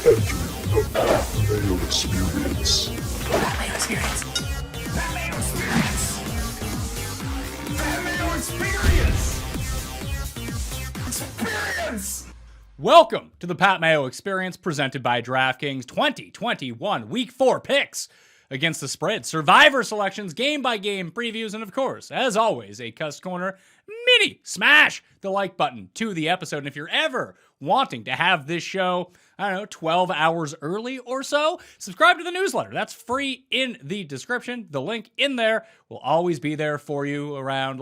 Mayo Experience. Mayo Experience. Mayo Experience. Mayo Experience. Experience. Welcome to the Pat Mayo Experience, presented by DraftKings. 2021 Week 4 picks against the spread, survivor selections, game-by-game previews, and of course, as always, a Cust Corner mini. Smash the like button to the episode. And if you're ever wanting to have this show, 12 hours early or so, subscribe to the newsletter. That's free in the description. The link in there will always be there for you around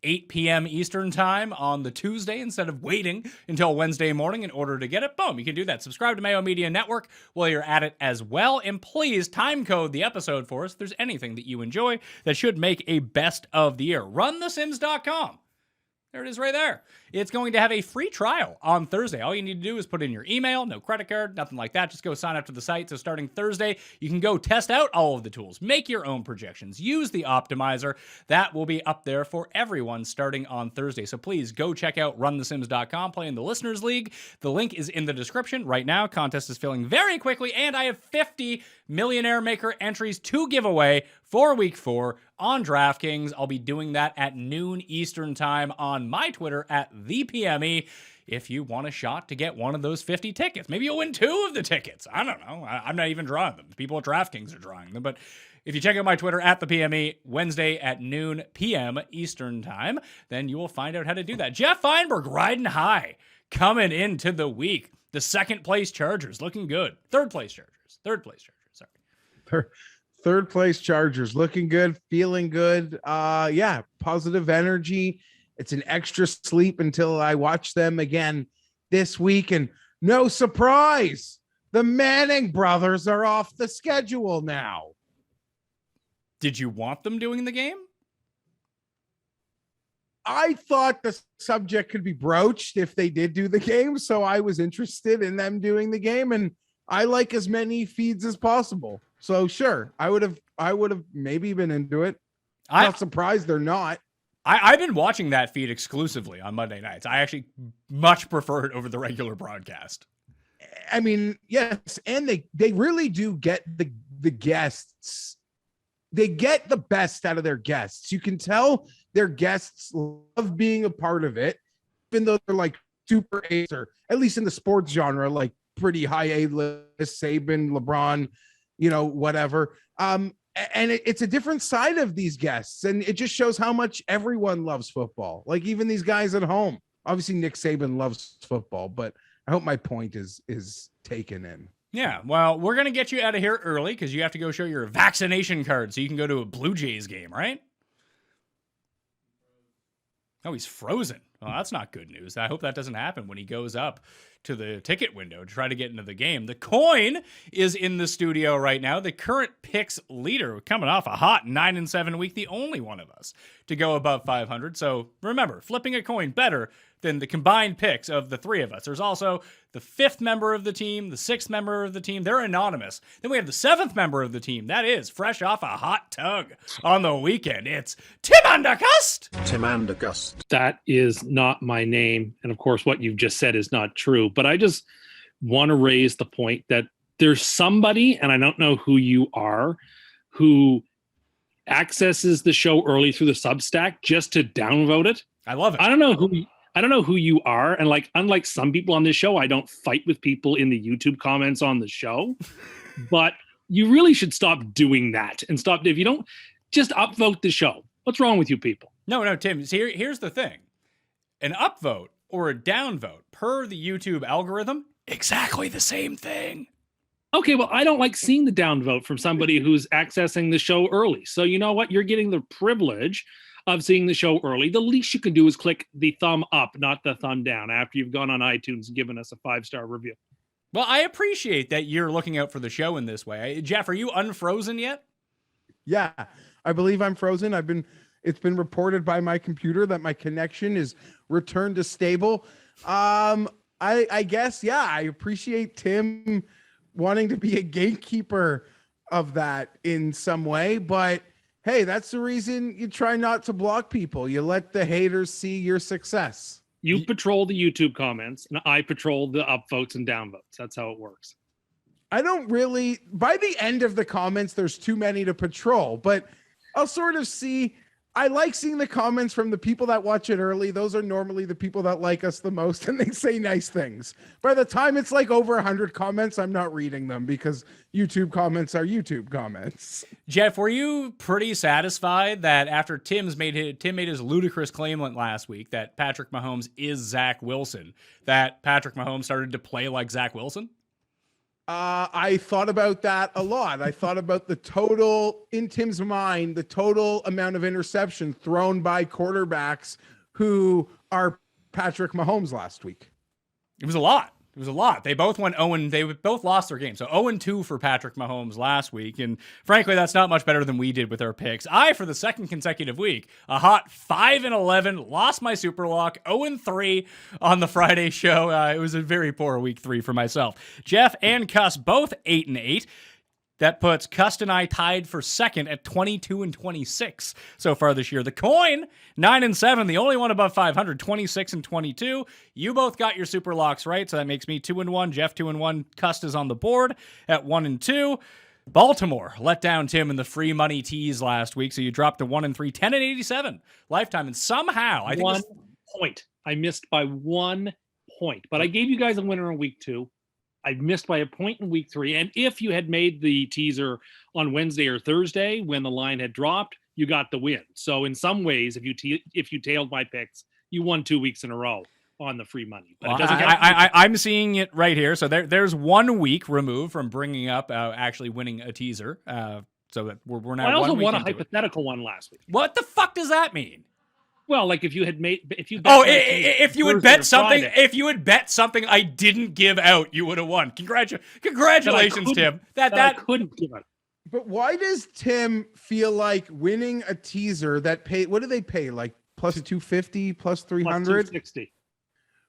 8 p.m. Eastern time on the Tuesday instead of waiting until Wednesday morning in order to get it. Boom, you can do that. Subscribe to Mayo Media Network while you're at it as well. And please time code the episode for us if there's anything that you enjoy that should make a best of the year. RunTheSims.com. There it is right there. It's going to have a free trial on Thursday. All you need to do is put in your email, no credit card, nothing like that. Just go sign up to the site. So starting Thursday, you can go test out all of the tools, make your own projections, use the optimizer. That will be up there for everyone starting on Thursday. So please go check out runthesims.com, play in the Listeners League. The link is in the description right now. Contest is filling very quickly, and I have 50 Millionaire Maker entries to give away for Week 4 on DraftKings. I'll be doing that at noon Eastern time on my Twitter at ThePME. If you want a shot to get one of those 50 tickets, maybe you'll win 2 of the tickets. I don't know. I'm not even drawing them. The people at DraftKings are drawing them. But if you check out my Twitter at ThePME Wednesday at noon p.m. Eastern time, then you will find out how to do that. Geoff Fienberg riding high coming into the week. The second place Chargers looking good. Third place Chargers. Sorry. Third place Chargers looking good, feeling good. Positive energy. It's an extra sleep until I watch them again this week. And no surprise, the Manning brothers are off the schedule now. Did you want them doing the game? I thought the subject could be broached if they did do the game. So I was interested in them doing the game, and I like as many feeds as possible. So sure, I would have maybe been into it. I'm not surprised they're not. I've been watching that feed exclusively on Monday nights. I actually much prefer it over the regular broadcast. I mean, yes, and they really do get the guests. They get the best out of their guests. You can tell their guests love being a part of it, even though they're like super A's, or at least in the sports genre, like pretty high A-list, Saban, LeBron, whatever. And it's a different side of these guests, and it just shows how much everyone loves football. Like even these guys at home. Obviously, Nick Saban loves football, but I hope my point is taken in. Yeah, well, we're going to get you out of here early because you have to go show your vaccination card so you can go to a Blue Jays game, right? Oh, he's frozen. Well, that's not good news. I hope that doesn't happen when he goes up to the ticket window to try to get into the game. The coin is in the studio right now. The current picks leader, coming off a hot 9-7 week, the only one of us to go above 500. So remember, flipping a coin better than the combined picks of the three of us. There's also the 5th member of the team, the 6th member of the team. They're anonymous. Then we have the 7th member of the team. That is fresh off a hot tug on the weekend. It's Tim Undergust. Tim Undergust. That is not my name. And of course, what you've just said is not true. But I just want to raise the point that there's somebody, and I don't know who you are, who accesses the show early through the Substack just to downvote it. I love it. I don't know who you are. And unlike some people on this show, I don't fight with people in the YouTube comments on the show. But you really should stop doing that and stop. If you don't, just upvote the show. What's wrong with you people? No, Tim. See, here's the thing. An upvote or a downvote per the YouTube algorithm, exactly the same thing. Okay, well, I don't like seeing the downvote from somebody who's accessing the show early. So you know what? You're getting the privilege of seeing the show early. The least you can do is click the thumb up, not the thumb down, after you've gone on iTunes and given us a 5-star review. Well, I appreciate that you're looking out for the show in this way. Jeff, are you unfrozen yet? Yeah, I believe I'm frozen. It's been reported by my computer that my connection is returned to stable. I guess, yeah, I appreciate Tim wanting to be a gatekeeper of that in some way, but hey, that's the reason you try not to block people. You let the haters see your success. You patrol the YouTube comments, and I patrol the upvotes and downvotes. That's how it works. I don't really, by the end of the comments, there's too many to patrol, but I'll sort of see. I like seeing the comments from the people that watch it early. Those are normally the people that like us the most, and they say nice things. By the time it's like over 100 comments, I'm not reading them because YouTube comments are YouTube comments. Geoff, were you pretty satisfied that after Tim made his ludicrous claim last week that Patrick Mahomes is Zach Wilson, that Patrick Mahomes started to play like Zach Wilson? I thought about that a lot. I thought about the total, in Tim's mind, the total amount of interception thrown by quarterbacks who are Patrick Mahomes last week. It was a lot. It was a lot. They both went 0, they both lost their game. So 0-2 for Patrick Mahomes last week. And frankly, that's not much better than we did with our picks. I, for the second consecutive week, a hot 5-11, lost my SUPERLOCK, 0-3 on the Friday show. It was a very poor week 3 for myself. Geoff and Cust both 8-8. That puts Cust and I tied for second at 22-26 so far this year. The coin, 9-7, the only one above 500, 26-22. You both got your SUPERLOCKs right, so that makes me 2-1. Geoff 2-1. Cust is on the board at 1-2. Baltimore let down Tim in the free money tease last week, so you dropped to 1-3, 10-87 lifetime, and somehow I think 1 point. I missed by 1 point, but I gave you guys a winner in week 2. I missed by a point in week 3. And if you had made the teaser on Wednesday or Thursday when the line had dropped, you got the win. So in some ways, if you tailed my picks, you won 2 weeks in a row on the free money. But well, I'm seeing it right here. So there's 1 week removed from bringing up actually winning a teaser. So that we're now. I also 1 week won a into hypothetical one last week. What the fuck does that mean? Well, like if you had if you had bet something, if you had bet something I didn't give out, you would have won. Congratulations, Tim. That I couldn't give it. But why does Tim feel like winning a teaser that pay? What do they pay? Like plus 250, plus 300, plus 260.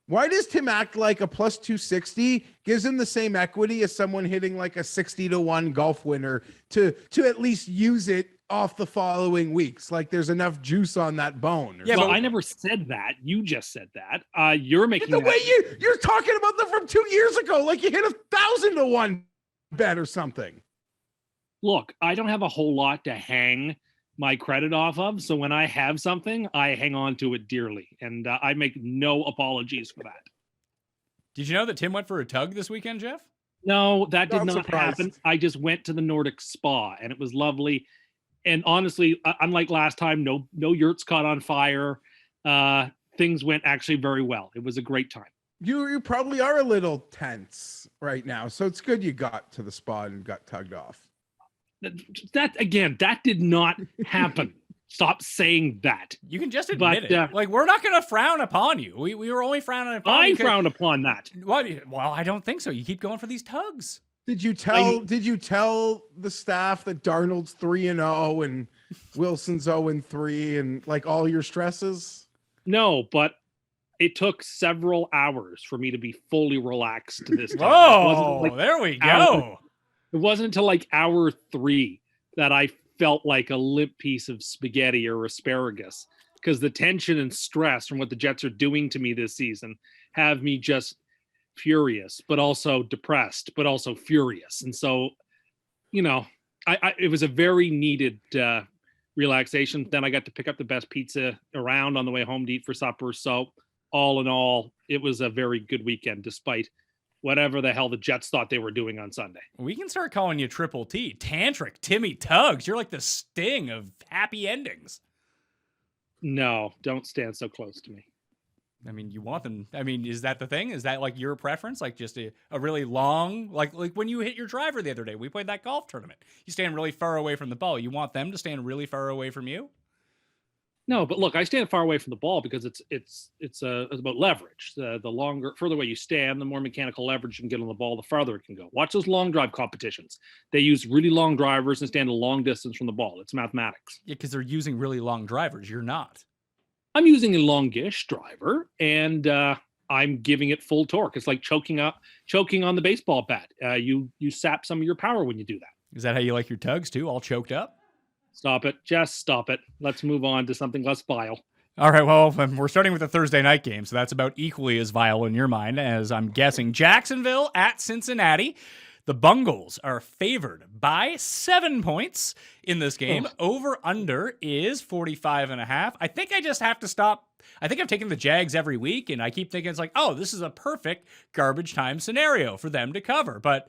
Why does Tim act like a plus 260 gives him the same equity as someone hitting like a 60-1 golf winner to at least use it off the following weeks? Like there's enough juice on that bone. Yeah, but I never said that. You just said that. You're making the way you're talking about them from 2 years ago, like you hit 1,000-1 bet or something. Look, I don't have a whole lot to hang my credit off of, so when I have something, I hang on to it dearly, and I make no apologies for that. Did you know that Tim went for a tug this weekend, Geoff? No, that did not happen. I just went to the Nordic spa, and it was lovely. And honestly, unlike last time, no yurts caught on fire. Things went actually very well. It was a great time. You probably are a little tense right now, so it's good you got to the spa and got tugged off. That did not happen. Stop saying that. You can just admit it. Like, we're not going to frown upon you. We were only frowning upon you. I frowned upon that. Well, I don't think so. You keep going for these tugs. Did you tell the staff that Darnold's 3-0 and Wilson's 0-3 and like all your stresses? No, but it took several hours for me to be fully relaxed this time. Oh, there we go. It wasn't until like hour 3 that I felt like a limp piece of spaghetti or asparagus, because the tension and stress from what the Jets are doing to me this season have me just furious, but also depressed, but also furious. And so, it was a very needed relaxation. Then I got to pick up the best pizza around on the way home to eat for supper. So all in all, it was a very good weekend, despite whatever the hell the Jets thought they were doing on Sunday. We can start calling you Triple T, Tantric, Timmy Tugs. You're like the Sting of happy endings. No, don't stand so close to me. I mean, you want them. I mean, is that the thing? Is that like your preference? Like just a really long, like when you hit your driver the other day, we played that golf tournament. You stand really far away from the ball. You want them to stand really far away from you? No, but look, I stand far away from the ball because it's about leverage. The further away you stand, the more mechanical leverage you can get on the ball, the farther it can go. Watch those long drive competitions. They use really long drivers and stand a long distance from the ball. It's mathematics. Yeah, because they're using really long drivers. You're not. I'm using a longish driver, and I'm giving it full torque. It's like choking on the baseball bat. You sap some of your power when you do that. Is that how you like your tugs too? All choked up? Stop it. Just stop it. Let's move on to something less vile. All right, well, we're starting with the Thursday night game, so that's about equally as vile in your mind as I'm guessing. Jacksonville at Cincinnati. The Bungles are favored by 7 points in this game. Over under is 45.5. I think I just have to stop. I think I've taken the Jags every week, and I keep thinking it's like, oh, this is a perfect garbage time scenario for them to cover. But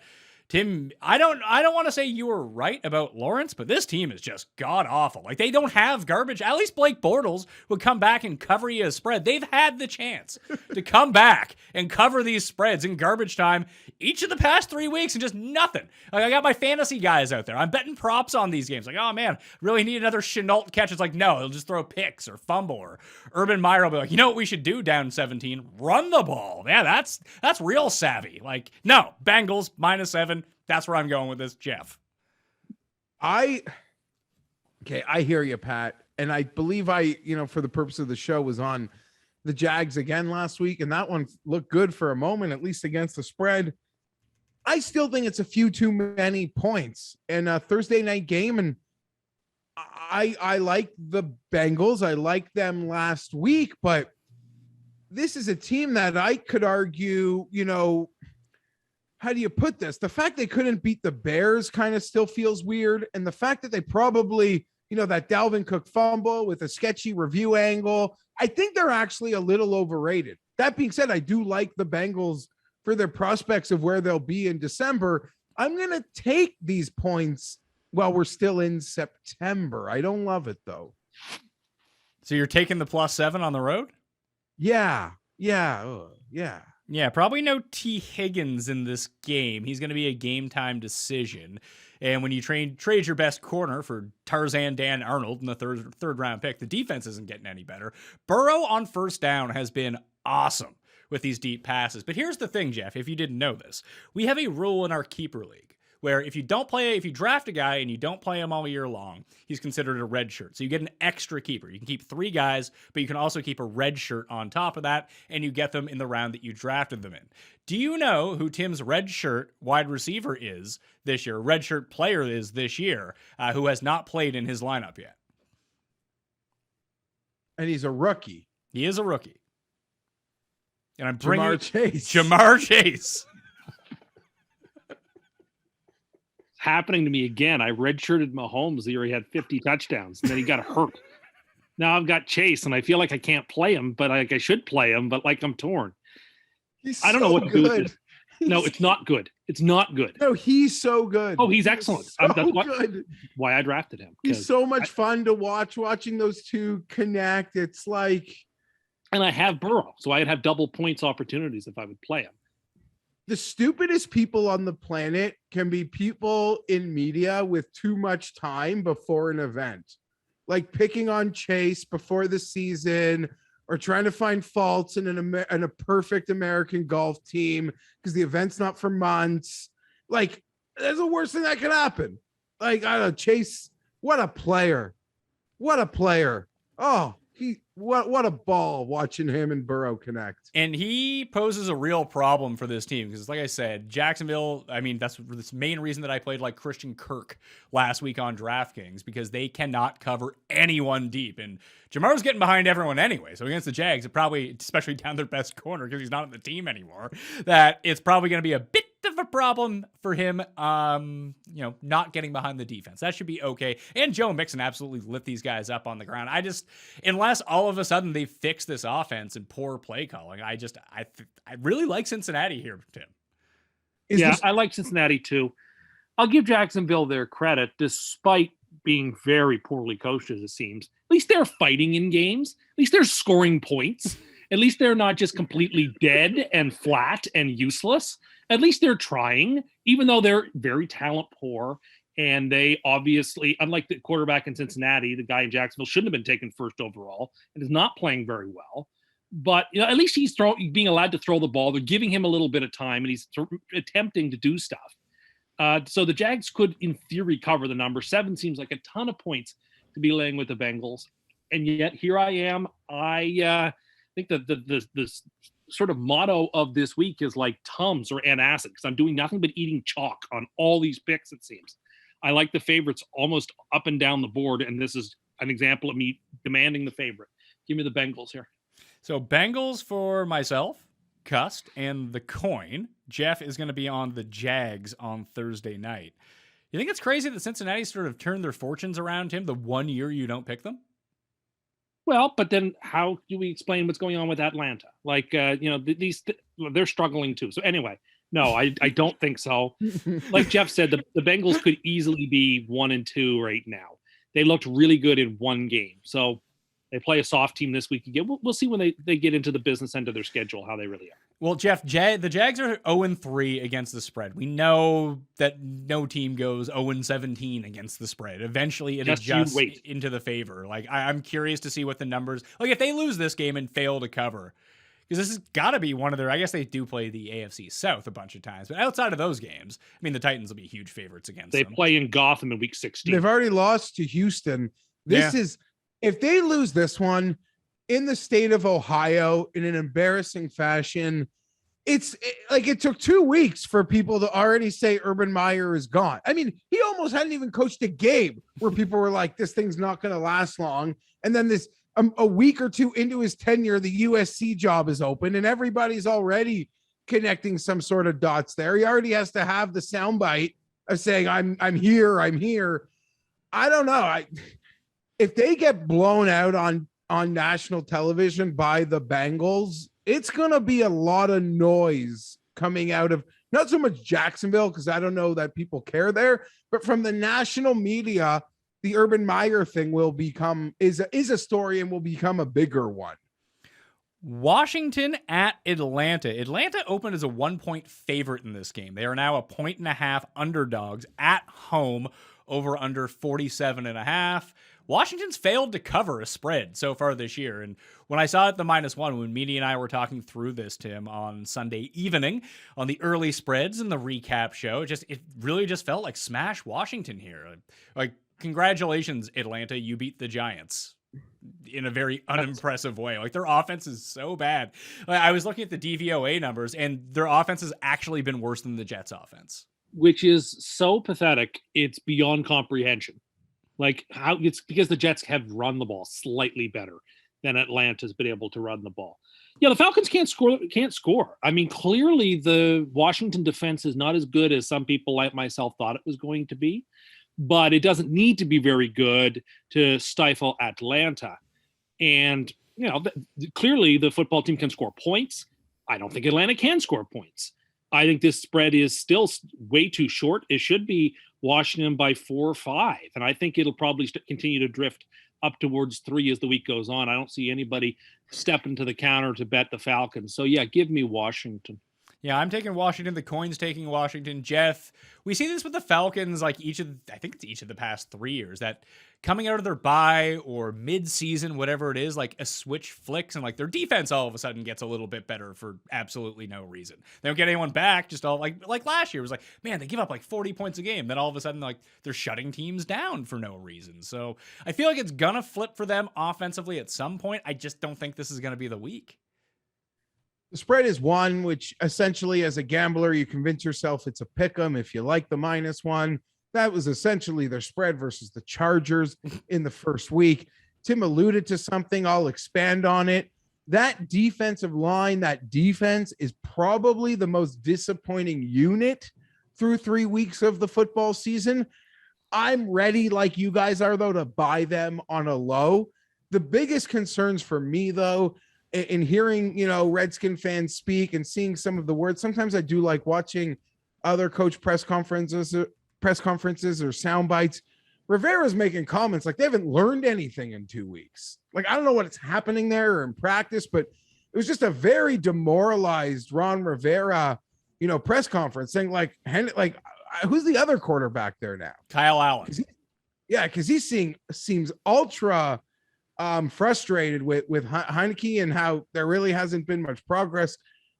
Tim, I don't want to say you were right about Lawrence, but this team is just god awful. Like, they don't have garbage. At least Blake Bortles would come back and cover you a spread. They've had the chance to come back and cover these spreads in garbage time each of the past 3 weeks and just nothing. Like, I got my fantasy guys out there. I'm betting props on these games. Like, oh man, really need another Chenault catch. It's like, no, he'll just throw picks or fumble, or Urban Meyer will be like, you know what we should do down 17? Run the ball. Yeah, that's real savvy. Like, no, Bengals -7. That's where I'm going with this, Geoff. I hear you, Pat. And I believe for the purpose of the show, was on the Jags again last week, and that one looked good for a moment, at least against the spread. I still think it's a few too many points in a Thursday night game, and I like the Bengals. I liked them last week, but this is a team that I could argue, how do you put this? The fact they couldn't beat the Bears kind of still feels weird. And the fact that they probably, that Dalvin Cook fumble with a sketchy review angle, I think they're actually a little overrated. That being said, I do like the Bengals for their prospects of where they'll be in December. I'm going to take these points while we're still in September. I don't love it, though. So you're taking the +7 on the road? Yeah. Yeah, probably no T. Higgins in this game. He's going to be a game time decision. And when you trade your best corner for Tarzan Dan Arnold in the third round pick, the defense isn't getting any better. Burrow on first down has been awesome with these deep passes. But here's the thing, Geoff, if you didn't know this, we have a rule in our keeper league where if you draft a guy and you don't play him all year long, he's considered a red shirt. So you get an extra keeper. You can keep 3 guys, but you can also keep a red shirt on top of that, and you get them in the round that you drafted them in. Do you know who Tim's red shirt wide receiver is this year, red shirt player is this year, who has not played in his lineup yet? And he's a rookie. He is a rookie. And I'm bringing Jamar Chase. Happening to me again. I redshirted Mahomes the year he had 50 touchdowns, and then he got hurt. Now I've got Chase, and I feel like I can't play him, but I should play him, but I'm torn. I don't know what to do with this. No, it's not good. It's not good. No, he's so good. Oh, he's excellent. That's why I drafted him. He's so much fun to watching those two connect. It's like... And I have Burrow, so I'd have double points opportunities if I would play him. The stupidest people on the planet can be people in media with too much time before an event, like picking on Chase before the season or trying to find faults in a perfect American golf team because the event's not for months. Like, there's the worst thing that could happen. Like, I don't know, Chase, what a player. Oh, what a ball watching him and Burrow connect. And he poses a real problem for this team because, like I said, Jacksonville, that's the main reason that I played like Christian Kirk last week on DraftKings, because they cannot cover anyone deep. And Jamar's getting behind everyone anyway. So against the Jags, it probably, especially down their best corner because he's not on the team anymore, that it's probably going to be a bit of a problem for him, not getting behind the defense. That should be okay. And Joe Mixon absolutely lit these guys up on the ground. Unless all of a sudden they fix this offense and poor play calling, I really like Cincinnati here, Tim. I like Cincinnati too. I'll give Jacksonville their credit, despite being very poorly coached as it seems. At least they're fighting in games. At least they're scoring points. At least they're not just completely dead and flat and useless. At least they're trying, even though they're very talent poor. And they obviously, unlike the quarterback in Cincinnati, the guy in Jacksonville shouldn't have been taken first overall and is not playing very well. But at least he's being allowed to throw the ball. They're giving him a little bit of time, and he's attempting to do stuff. So the Jags could, in theory, cover the number. 7 seems like a ton of points to be laying with the Bengals. And yet here I am. I think that the sort of motto of this week is like Tums or antacid, because I'm doing nothing but eating chalk on all these picks, it seems. I like the favorites almost up and down the board, and this is an example of me demanding the favorite. Give me the Bengals here. So Bengals for myself, Cust, and the coin. Geoff is going to be on the Jags on Thursday night. You think it's crazy that Cincinnati sort of turned their fortunes around him the one year you don't pick them? Well, but then how do we explain what's going on with Atlanta? Like, they're struggling too. So anyway, no, I don't think so. Like Geoff said, the Bengals could easily be 1-2 right now. They looked really good in one game. So they play a soft team this week again. We'll see when they get into the business end of their schedule how they really are. Well, Geoff, the Jags are 0-3 against the spread. We know that no team goes 0-17 against the spread. Eventually, it adjusts into the favor. Like, I'm curious to see what the numbers... Like, if they lose this game and fail to cover, because this has got to be one of their... I guess they do play the AFC South a bunch of times, but outside of those games, I mean, the Titans will be huge favorites against them. They play in Gotham in Week 16. They've already lost to Houston. This is... If they lose this one in the state of Ohio in an embarrassing fashion, it took 2 weeks for people to already say Urban Meyer is gone. I mean, he almost hadn't even coached a game where people were like, this thing's not going to last long. And then a week or two into his tenure, the USC job is open and everybody's already connecting some sort of dots there. He already has to have the soundbite of saying, I'm here. I don't know. If they get blown out on national television by the Bengals, it's going to be a lot of noise coming out of not so much Jacksonville, because I don't know that people care there, but from the national media, the Urban Meyer thing is a story and will become a bigger one. Washington at Atlanta. Atlanta opened as a 1-point favorite in this game. They are now a 1.5 underdogs at home, over under 47.5. Washington's failed to cover a spread so far this year. And when I saw it the -1, when Meany and I were talking through this, Tim, on Sunday evening on the early spreads and the recap show, it really just felt like smash Washington here. Like, congratulations, Atlanta, you beat the Giants in a very unimpressive way. Like, their offense is so bad. I was looking at the DVOA numbers, and their offense has actually been worse than the Jets' offense. Which is so pathetic, it's beyond comprehension. Like, how it's because the Jets have run the ball slightly better than Atlanta's been able to run the ball. Yeah, the Falcons can't score. I mean, clearly the Washington defense is not as good as some people like myself thought it was going to be, but it doesn't need to be very good to stifle Atlanta. And, clearly the football team can score points. I don't think Atlanta can score points. I think this spread is still way too short. It should be Washington by 4 or 5. And I think it'll probably continue to drift up towards 3 as the week goes on. I don't see anybody stepping to the counter to bet the Falcons. So, yeah, give me Washington. Yeah, I'm taking Washington. The coin's taking Washington. Geoff, we see this with the Falcons, like I think it's each of the past 3 years, that coming out of their bye or mid-season, whatever it is, like a switch flicks and like their defense all of a sudden gets a little bit better for absolutely no reason. They don't get anyone back, just all like last year. It was like, man, they give up like 40 points a game. Then all of a sudden, like, they're shutting teams down for no reason. So I feel like it's gonna flip for them offensively at some point. I just don't think this is gonna be the week. The spread is 1, which essentially, as a gambler, you convince yourself it's a pick 'em if you like the -1. That was essentially their spread versus the Chargers in the first week. Tim alluded to something. I'll expand on it. That defensive line, that defense is probably the most disappointing unit through 3 weeks of the football season. I'm ready, like you guys are, though, to buy them on a low. The biggest concerns for me, though, in hearing, Redskin fans speak and seeing some of the words, sometimes I do like watching other coach press conferences or sound bites. Rivera's making comments like they haven't learned anything in 2 weeks. Like, I don't know what's happening there or in practice, but it was just a very demoralized Ron Rivera, press conference saying who's the other quarterback there now? Kyle Allen. Because he seems ultra frustrated with Heineke and how there really hasn't been much progress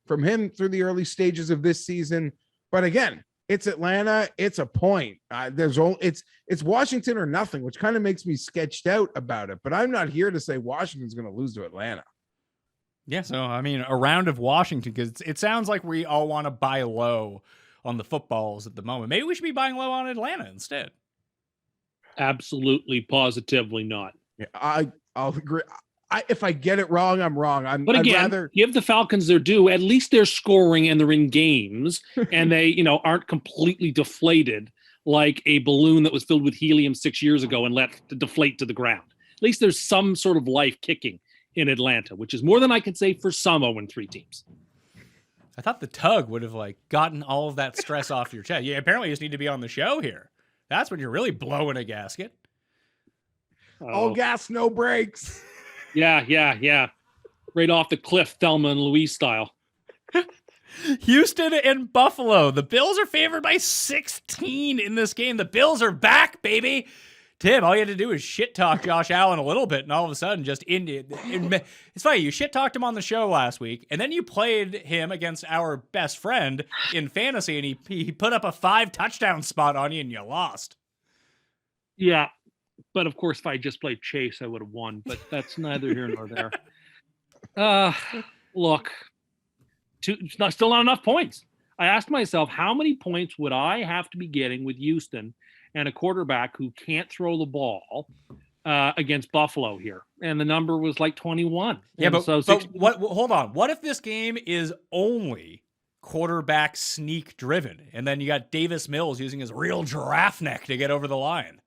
from him through the early stages of this season. But again, it's Atlanta. It's a point. It's Washington or nothing, which kind of makes me sketched out about it. But I'm not here to say Washington's going to lose to Atlanta. Yeah, so, I mean, a round of Washington, because it sounds like we all want to buy low on the footballs at the moment. Maybe we should be buying low on Atlanta instead. Absolutely, positively not. Yeah, I'll agree. if I get it wrong, I'm wrong. But again, I'd rather give the Falcons their due. At least they're scoring and they're in games, and they, aren't completely deflated like a balloon that was filled with helium 6 years ago and let to deflate to the ground. At least there's some sort of life kicking in Atlanta, which is more than I can say for some 0-3 teams. I thought the tug would have gotten all of that stress off your chest. Yeah, apparently you just need to be on the show here. That's when you're really blowing a gasket. all gas, no brakes. Yeah. Right off the cliff, Thelma and Louise style. Houston and Buffalo. The Bills are favored by 16 in this game. The Bills are back, baby. Tim, all you had to do is shit talk Josh Allen a little bit, and all of a sudden, it's funny. You shit talked him on the show last week, and then you played him against our best friend in fantasy, and he put up a 5 touchdown spot on you, and you lost. Yeah, but of course, if I just played Chase, I would have won. But that's neither here nor there. Look, it's still not enough points. I asked myself, how many points would I have to be getting with Houston and a quarterback who can't throw the ball against Buffalo here? And the number was like 21. Yeah, and but what? Hold on. What if this game is only quarterback sneak driven, and then you got Davis Mills using his real giraffe neck to get over the line?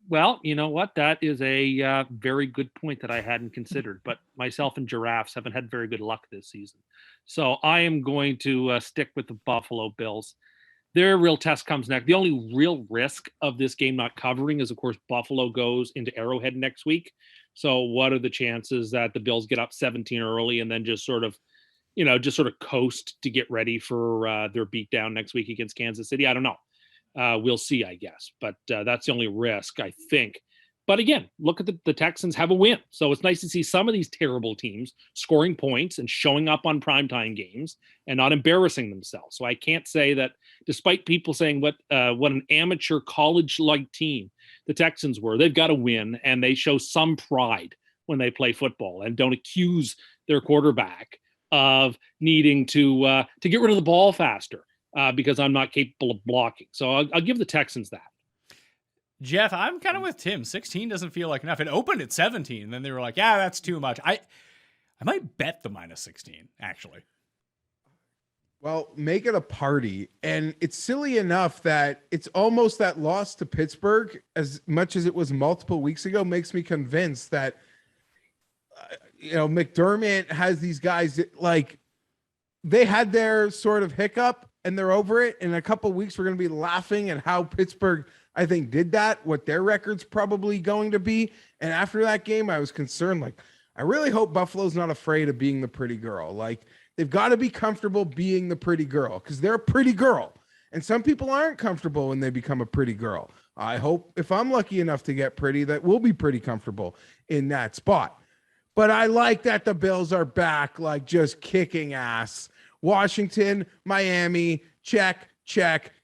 Well, you know what? That is a very good point that I hadn't considered. But myself and giraffes haven't had very good luck this season. So I am going to stick with the Buffalo Bills. Their real test comes next. The only real risk of this game not covering is, of course, Buffalo goes into Arrowhead next week. So what are the chances that the Bills get up 17 early and then just sort of coast to get ready for their beatdown next week against Kansas City? I don't know. We'll see, I guess. But that's the only risk, I think. But again, look at the Texans have a win. So it's nice to see some of these terrible teams scoring points and showing up on primetime games and not embarrassing themselves. So I can't say that, despite people saying what an amateur college-like team the Texans were, they've got to win, and they show some pride when they play football and don't accuse their quarterback of needing to get rid of the ball faster because I'm not capable of blocking. So I'll give the Texans that. Geoff, I'm kind of with Tim. 16 doesn't feel like enough. It opened at 17, and then they were like, yeah, that's too much. I might bet the minus 16, actually. Well, make it a party. And it's silly enough that it's almost that loss to Pittsburgh, as much as it was multiple weeks ago, makes me convinced that, McDermott has these guys that, they had their sort of hiccup and they're over it. In a couple of weeks, we're going to be laughing at how Pittsburgh, I think, did that, what their record's probably going to be. And after that game, I was concerned, I really hope Buffalo's not afraid of being the pretty girl. They've got to be comfortable being the pretty girl because they're a pretty girl. And some people aren't comfortable when they become a pretty girl. I hope if I'm lucky enough to get pretty, that we'll be pretty comfortable in that spot. But I like that the Bills are back, just kicking ass. Washington, Miami, check.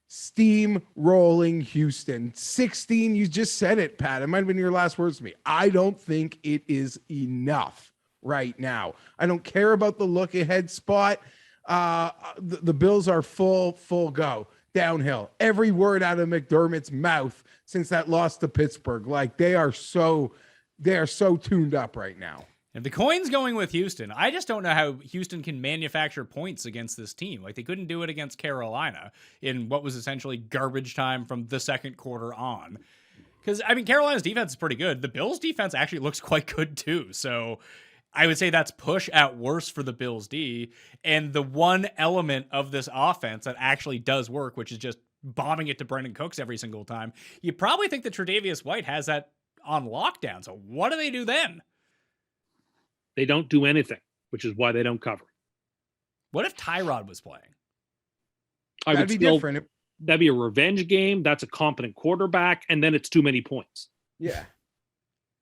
Steam rolling Houston. 16, you just said it, Pat. It might have been your last words to me. I don't think it is enough right now. I don't care about the look ahead spot. The Bills are full go downhill. Every word out of McDermott's mouth since that loss to Pittsburgh, they are so tuned up right now. If the coin's going with Houston, I just don't know how Houston can manufacture points against this team. They couldn't do it against Carolina in what was essentially garbage time from the second quarter on. Because, Carolina's defense is pretty good. The Bills' defense actually looks quite good, too. So I would say that's push at worst for the Bills' D. And the one element of this offense that actually does work, which is just bombing it to Brandon Cooks every single time, you probably think that Tre'Davious White has that on lockdown. So what do they do then? They don't do anything, which is why they don't cover. What if Tyrod was playing? That'd be different. That'd be a revenge game. That's a competent quarterback, and then it's too many points. Yeah.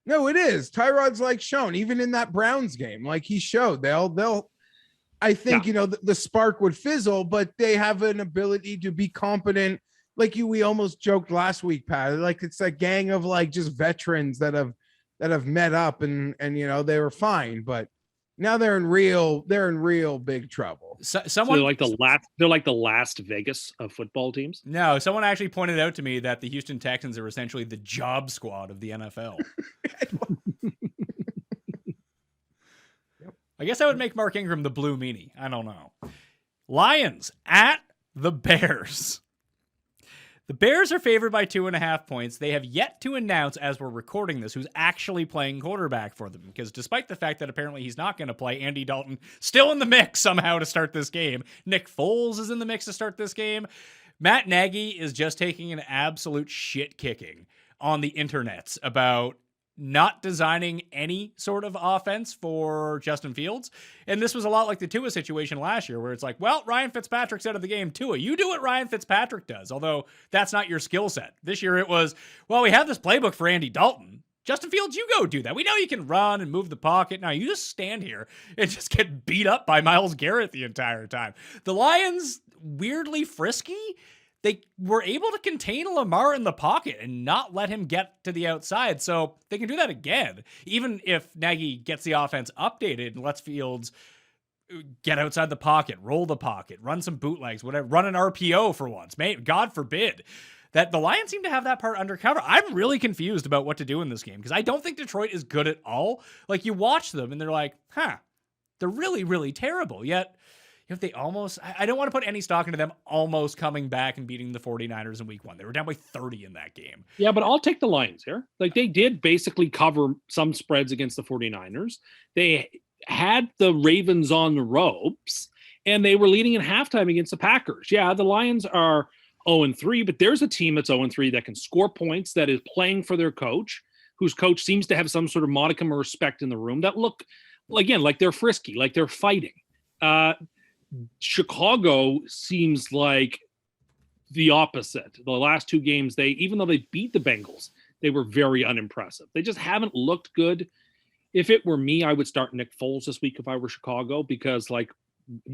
No, it is. Tyrod's shown, even in that Browns game, he showed. I think, the spark would fizzle, but they have an ability to be competent. We almost joked last week, Pat. It's a gang of just veterans that have met up and they were fine, but now they're in real big trouble. Someone they're like the Las Vegas of football teams. No, someone actually pointed out to me that the Houston Texans are essentially the job squad of the NFL. I guess I would make Mark Ingram the blue meanie. I don't know. Lions at the Bears. The Bears are favored by 2.5 points. They have yet to announce, as we're recording this, who's actually playing quarterback for them. Because despite the fact that apparently he's not going to play, Andy Dalton still in the mix somehow to start this game. Nick Foles is in the mix to start this game. Matt Nagy is just taking an absolute shit kicking on the internets about not designing any sort of offense for Justin Fields. And this was a lot like the Tua situation last year, where it's like, well, Ryan Fitzpatrick's out of the game. Tua, you do what Ryan Fitzpatrick does, although that's not your skill set. This year it was, well, we have this playbook for Andy Dalton. Justin Fields, you go do that. We know you can run and move the pocket. Now you just stand here and just get beat up by Myles Garrett the entire time. The Lions, weirdly frisky. They were able to contain Lamar in the pocket and not let him get to the outside. So they can do that again. Even if Nagy gets the offense updated and lets Fields get outside the pocket, roll the pocket, run some bootlegs, whatever, run an RPO for once. God forbid. That the Lions seem to have that part under cover. I'm really confused about what to do in this game because I don't think Detroit is good at all. Like, you watch them and they're like, they're really, really terrible. Yet, if they almost, I don't want to put any stock into them almost coming back and beating the 49ers in week 1. They were down by 30 in that game. Yeah, but I'll take the Lions here. Like, they did basically cover some spreads against the 49ers. They had the Ravens on the ropes, and they were leading at halftime against the Packers. Yeah, the Lions are 0-3, but there's a team that's 0-3 that can score points, that is playing for their coach, whose coach seems to have some sort of modicum of respect in the room, that look, again, like they're frisky, like they're fighting. Chicago seems like the opposite. The last 2 games, even though they beat the Bengals, they were very unimpressive. They just haven't looked good. If it were me, I would start Nick Foles this week if I were Chicago, because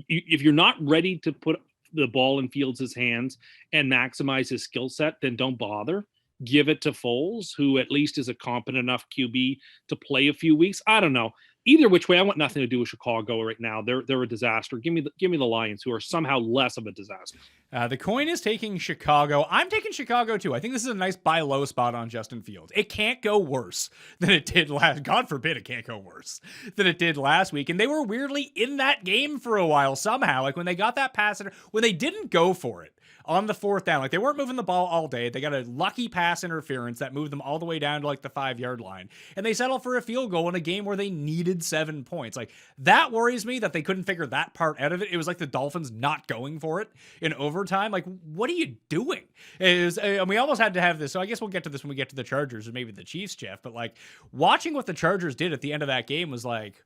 if you're not ready to put the ball in Fields' hands and maximize his skill set, then don't bother. Give it to Foles, who at least is a competent enough QB to play a few weeks. I don't know. Either which way, I want nothing to do with Chicago right now. They're a disaster. Give me the Lions, who are somehow less of a disaster. The coin is taking Chicago. I'm taking Chicago too. I think this is a nice buy low spot on Justin Fields. It can't go worse than it did last. God forbid it can't go worse than it did last week. And they were weirdly in that game for a while somehow. Like when they got that pass, when they didn't go for it on the 4th down, like they weren't moving the ball all day. They got a lucky pass interference that moved them all the way down to like the 5-yard line. And they settled for a field goal in a game where they needed 7 points. Like, that worries me that they couldn't figure that part out of it. It was like the Dolphins not going for it in overtime. Like, what are you doing? And we almost had to have this. So I guess we'll get to this when we get to the Chargers or maybe the Chiefs, Geoff. But like, watching what the Chargers did at the end of that game was like,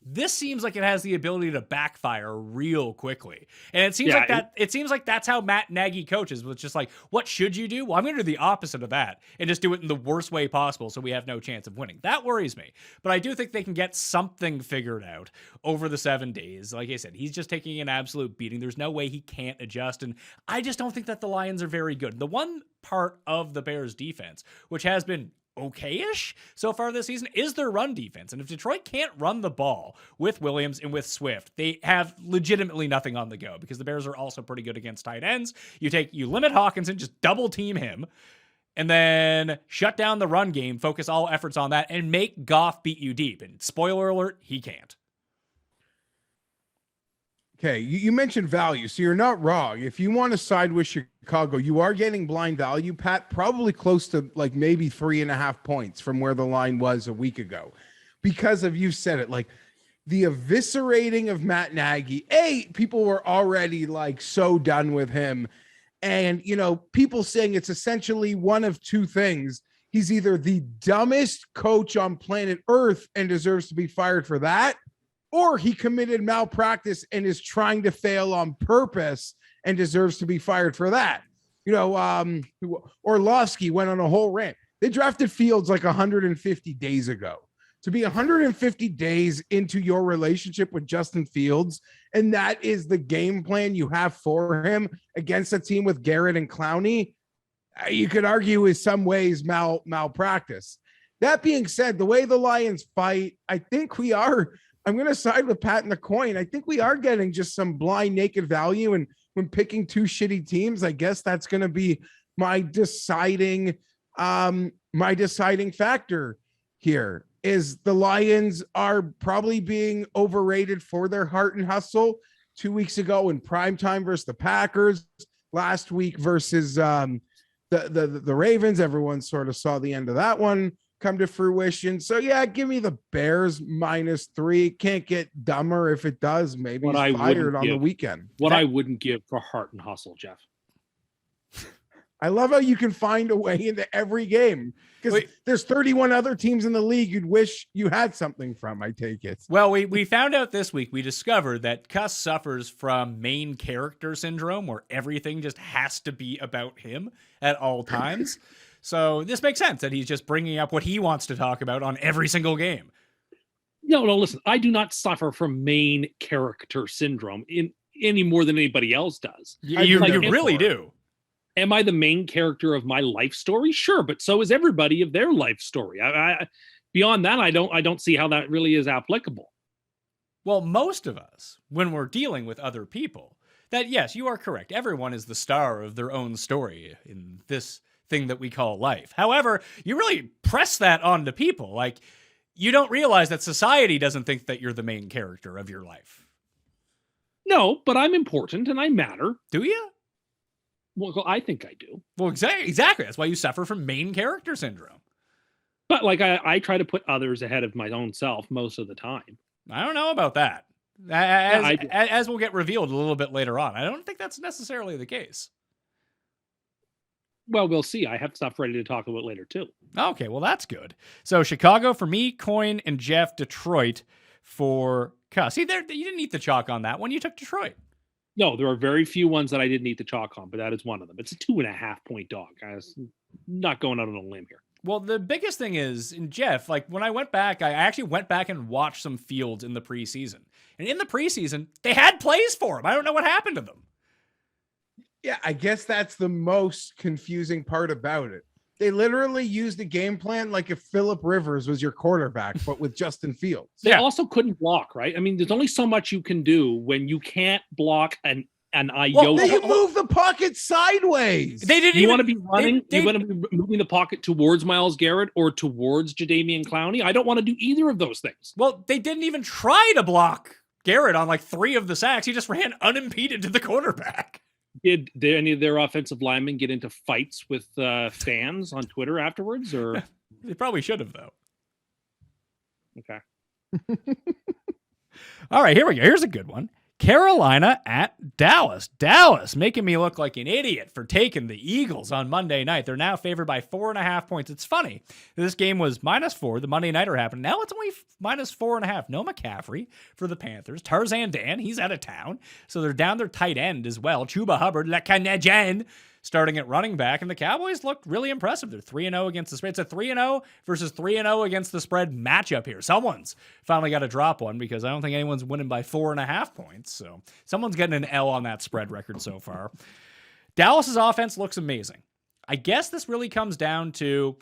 this seems like it has the ability to backfire real quickly. And it seems it seems like that's how Matt Nagy coaches, was just like, what should you do? Well, I'm going to do the opposite of that and just do it in the worst way possible so we have no chance of winning. That worries me. But I do think they can get something figured out over the 7 days. Like I said, he's just taking an absolute beating. There's no way he can't adjust. And I just don't think that the Lions are very good. The one part of the Bears defense, which has been okay-ish so far this season, is their run defense. And if Detroit can't run the ball with Williams and with Swift, they have legitimately nothing on the go, because the Bears are also pretty good against tight ends. You limit Hawkinson, just double team him, and then shut down the run game, focus all efforts on that, and make Goff beat you deep. And spoiler alert, he can't. Okay, you mentioned value, so you're not wrong. If you want to side with Chicago, you are getting blind value, Pat, probably close to like maybe 3.5 points from where the line was a week ago, because of, you said it, like the eviscerating of Matt Nagy. People were already like so done with him, and people saying it's essentially one of 2 things. He's either the dumbest coach on planet Earth and deserves to be fired for that, or he committed malpractice and is trying to fail on purpose and deserves to be fired for that. Orlovsky went on a whole rant. They drafted Fields like 150 days ago. To be 150 days into your relationship with Justin Fields, and that is the game plan you have for him against a team with Garrett and Clowney, you could argue is some ways malpractice. That being said, the way the Lions fight, I think I'm going to side with Pat in the coin. I think we are getting just some blind naked value, and when picking 2 shitty teams, I guess that's going to be my deciding factor here. is the Lions are probably being overrated for their heart and hustle. 2 weeks ago in primetime versus the Packers, last week versus the Ravens. Everyone sort of saw the end of that one come to fruition. So yeah, give me the Bears -3. Can't get dumber if it does. Maybe What he's I fired wouldn't on the give. weekend. What I wouldn't give for heart and hustle, Jeff. I love how you can find a way into every game because there's 31 other teams in the league you'd wish you had something from. I take it. Well, we found out this week, we discovered that Cust suffers from main character syndrome, where everything just has to be about him at all times. So this makes sense that he's just bringing up what he wants to talk about on every single game. No, listen, I do not suffer from main character syndrome in any more than anybody else does. You really do. Am I the main character of my life story? Sure, but so is everybody of their life story. Beyond that, I don't see how that really is applicable. Well, most of us, when we're dealing with other people, that yes, you are correct. Everyone is the star of their own story in this thing that we call life. However, you really press that onto people. Like, you don't realize that society doesn't think that you're the main character of your life. No, but I'm important and I matter. Do you? Well, I think I do. Well, exactly. That's why you suffer from main character syndrome. But like I try to put others ahead of my own self most of the time. I don't know about that. As will get revealed a little bit later on, I don't think that's necessarily the case. Well, we'll see. I have stuff ready to talk about later too. Okay, well, that's good. So Chicago for me, Coin, and Geoff. Detroit for Cust. See, you didn't eat the chalk on that one. You took Detroit. No, there are very few ones that I didn't eat the chalk on, but that is one of them. It's a 2.5 point dog. I was not going out on a limb here. Well, the biggest thing is, in Geoff, like when I went back, I actually went back and watched some fields in the preseason. And in the preseason, they had plays for him. I don't know what happened to them. Yeah, I guess that's the most confusing part about it. They literally used a game plan like if Phillip Rivers was your quarterback, but with Justin Fields. They also couldn't block, right? I mean, there's only so much you can do when you can't block an iota. Well, they move the pocket sideways. They didn't. You want to be running? You want to be moving the pocket towards Myles Garrett or towards Jadeveon Clowney? I don't want to do either of those things. Well, they didn't even try to block Garrett on like 3 of the sacks. He just ran unimpeded to the quarterback. Did any of their offensive linemen get into fights with fans on Twitter afterwards? Or they probably should have, though. Okay. All right, here we go. Here's a good one. Carolina at Dallas. Dallas making me look like an idiot for taking the Eagles on Monday night. They're now favored by 4.5 points. It's funny. This game was -4. The Monday nighter happened. Now it's only -4.5. No McCaffrey for the Panthers. Tarzan Dan, he's out of town. So they're down their tight end as well. Chuba Hubbard, Le Canadien, starting at running back, and the Cowboys look really impressive. They're 3-0 against the spread. It's a 3-0 versus 3-0 against the spread matchup here. Someone's finally got to drop one because I don't think anyone's winning by 4.5 points. So someone's getting an L on that spread record so far. Dallas's offense looks amazing. I guess this really comes down to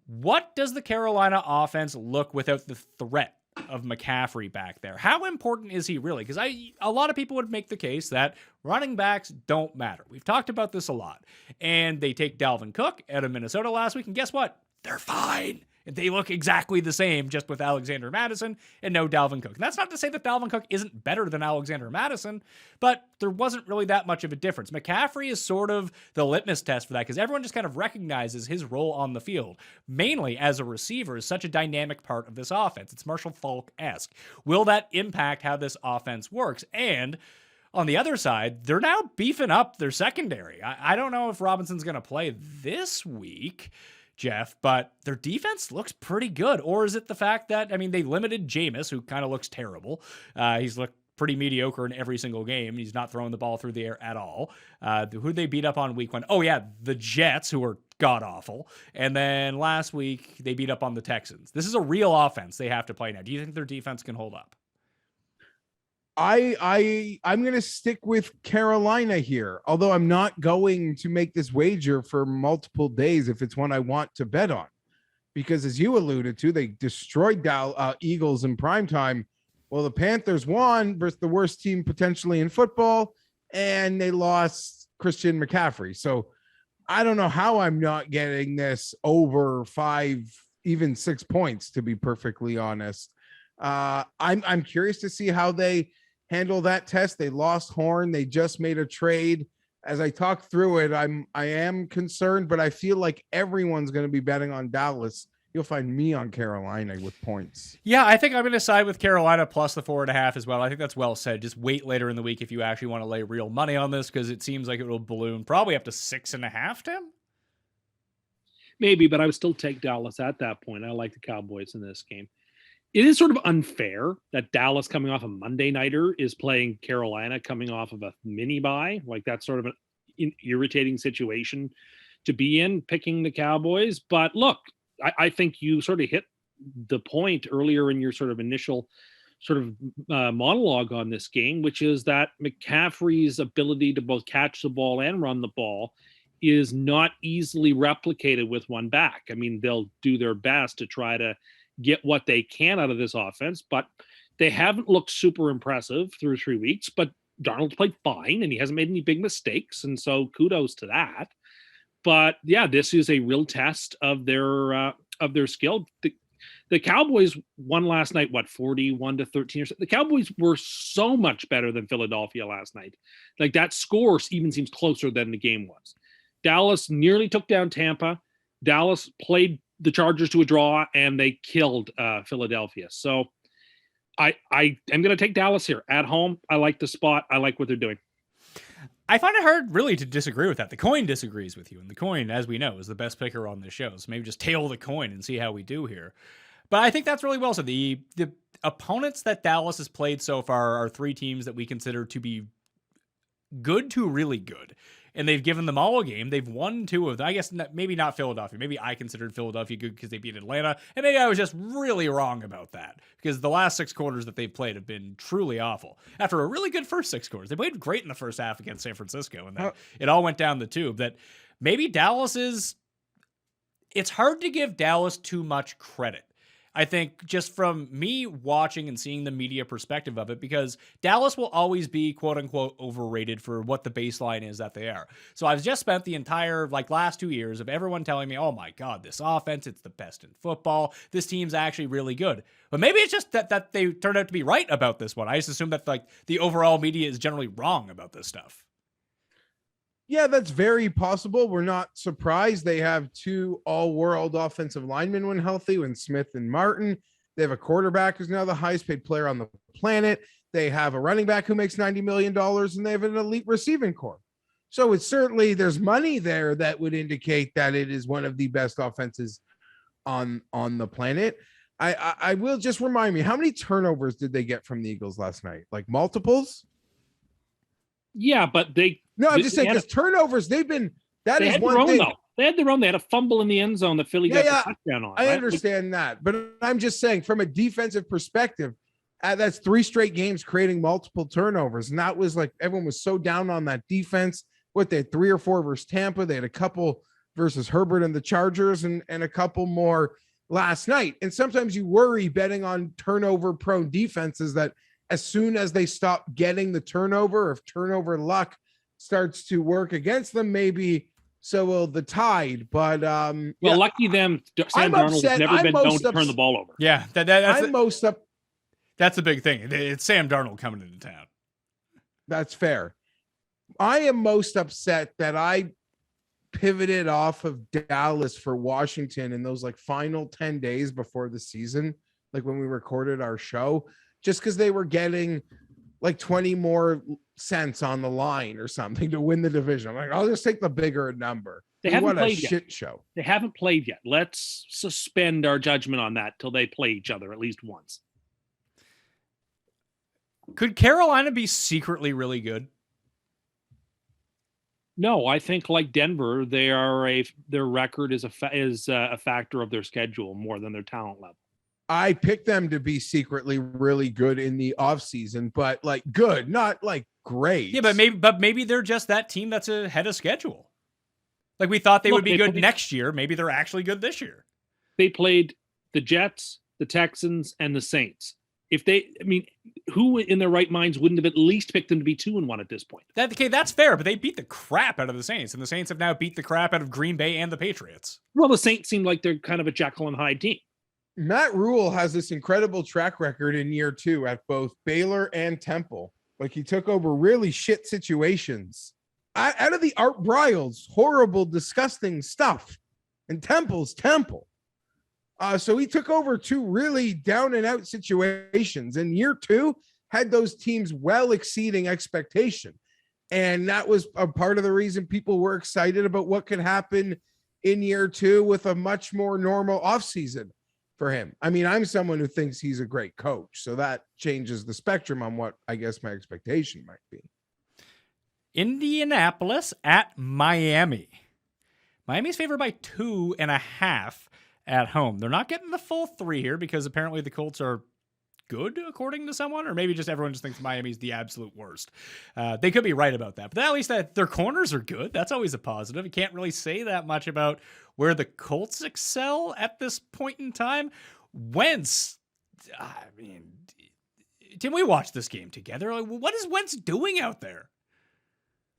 what does the Carolina offense look without the threat of McCaffrey back there? How important is he really? Because a lot of people would make the case that running backs don't matter. We've talked about this a lot. And they take Dalvin Cook out of Minnesota last week, and guess what? They're fine. They look exactly the same, just with Alexander Madison and no Dalvin Cook. And that's not to say that Dalvin Cook isn't better than Alexander Madison, but there wasn't really that much of a difference. McCaffrey is sort of the litmus test for that because everyone just kind of recognizes his role on the field, mainly as a receiver, is such a dynamic part of this offense. It's Marshall Faulk-esque. Will that impact how this offense works? And on the other side, they're now beefing up their secondary. I don't know if Robinson's going to play this week, Geoff, but their defense looks pretty good. Or is it the fact that, I mean, they limited Jameis, who kind of looks terrible. He's looked pretty mediocre in every single game. He's not throwing the ball through the air at all. Who they beat up on week 1? Oh, yeah, the Jets, who are god-awful. And then last week, they beat up on the Texans. This is a real offense they have to play now. Do you think their defense can hold up? I'm going to stick with Carolina here, although I'm not going to make this wager for multiple days if it's one I want to bet on, because as you alluded to, they destroyed Eagles in primetime. Well, the Panthers won versus the worst team potentially in football, and they lost Christian McCaffrey. So I don't know how I'm not getting this over 5 even 6 points, to be perfectly honest. I'm curious to see how they handle that test. They lost Horn. They just made a trade. As I talk through it, I am concerned, but I feel like everyone's going to be betting on Dallas. You'll find me on Carolina with points. Yeah, I think I'm going to side with Carolina plus the 4.5 as well. I think that's well said. Just wait later in the week if you actually want to lay real money on this, because it seems like it will balloon probably up to 6.5, Tim? Maybe, but I would still take Dallas at that point. I like the Cowboys in this game. It is sort of unfair that Dallas, coming off a Monday nighter, is playing Carolina coming off of a mini bye. Like, that's sort of an irritating situation to be in, picking the Cowboys. But look, I think you sort of hit the point earlier in your sort of initial sort of monologue on this game, which is that McCaffrey's ability to both catch the ball and run the ball is not easily replicated with one back. I mean, they'll do their best to try to get what they can out of this offense, but they haven't looked super impressive through 3 weeks. But Darnold's played fine and he hasn't made any big mistakes, and so kudos to that. But yeah, this is a real test of their skill. The Cowboys won last night, 41-13 or something. The Cowboys were so much better than Philadelphia last night. Like, that score even seems closer than the game was. Dallas nearly took down Tampa. Dallas played the Chargers to a draw, and they killed Philadelphia. So I am going to take Dallas here at home. I like the spot. I like what they're doing. I find it hard really to disagree with that. The coin disagrees with you, and the coin, as we know, is the best picker on this show. So maybe just tail the coin and see how we do here. But I think that's really well said. The opponents that Dallas has played so far are 3 teams that we consider to be good to really good. And they've given them all a game. They've won 2 of them. I guess maybe not Philadelphia. Maybe I considered Philadelphia good because they beat Atlanta. And maybe I was just really wrong about that, because the last 6 quarters that they've played have been truly awful. After a really good first 6 quarters. They played great in the first half against San Francisco, and then it all went down the tube. That maybe Dallas is... It's hard to give Dallas too much credit, I think, just from me watching and seeing the media perspective of it, because Dallas will always be quote unquote overrated for what the baseline is that they are. So I've just spent the entire last 2 years of everyone telling me, oh my God, this offense, it's the best in football. This team's actually really good. But maybe it's just that they turned out to be right about this one. I just assume that the overall media is generally wrong about this stuff. Yeah, that's very possible. We're not surprised. They have 2 all-world offensive linemen when healthy, when Smith and Martin. They have a quarterback who's now the highest paid player on the planet. They have a running back who makes $90 million, and they have an elite receiving corps. So it's certainly, there's money there that would indicate that it is one of the best offenses on the planet. I will just remind me, how many turnovers did they get from the Eagles last night? Like multiples? Yeah, but I'm just saying, because turnovers, they've been, that is one thing. Though. They had their own. They had a fumble in the end zone that Philly got the touchdown on. I understand that, but I'm just saying, from a defensive perspective, that's 3 straight games creating multiple turnovers, and that was everyone was so down on that defense. They had 3 or 4 versus Tampa. They had a couple versus Herbert and the Chargers, and a couple more last night. And sometimes you worry betting on turnover-prone defenses that as soon as they stop getting the turnover, if turnover luck starts to work against them, maybe so will the Tide. But lucky them. Sam Darnold has never been known to turn the ball over. Yeah, that's a big thing. It's Sam Darnold coming into town. That's fair. I am most upset that I pivoted off of Dallas for Washington in those final 10 days before the season, when we recorded our show, just because they were getting 20 more cents on the line or something to win the division. I'll just take the bigger number. They haven't played yet. Shit show. They haven't played yet. Let's suspend our judgment on that till they play each other at least once. Could Carolina be secretly really good? No, I think like Denver, their record is a factor of their schedule more than their talent level. I picked them to be secretly really good in the offseason, but good, not great. Yeah, but maybe they're just that team that's ahead of schedule. We thought they would be good next year. Maybe they're actually good this year. They played the Jets, the Texans, and the Saints. who in their right minds wouldn't have at least picked them to be 2-1 at this point? That's fair, but they beat the crap out of the Saints, and the Saints have now beat the crap out of Green Bay and the Patriots. Well, the Saints seem like they're kind of a Jekyll and Hyde team. Matt Rule has this incredible track record in year 2 at both Baylor and Temple. Like, he took over really shit situations out of the Art Briles, horrible, disgusting stuff, and Temple's Temple. So he took over 2 really down and out situations, and year 2 had those teams well exceeding expectation. And that was a part of the reason people were excited about what could happen in year 2 with a much more normal offseason for him. I mean, I'm someone who thinks he's a great coach, so that changes the spectrum on what I guess my expectation might be. Indianapolis at Miami. Miami's favored by 2.5 at home. They're not getting the full 3 here because apparently the Colts are good, according to someone, or maybe just everyone just thinks Miami's the absolute worst. They could be right about that, but at least that their corners are good. That's always a positive. You can't really say that much about where the Colts excel at this point in time. Wentz, I mean, did we watch this game together? Like, what is Wentz doing out there?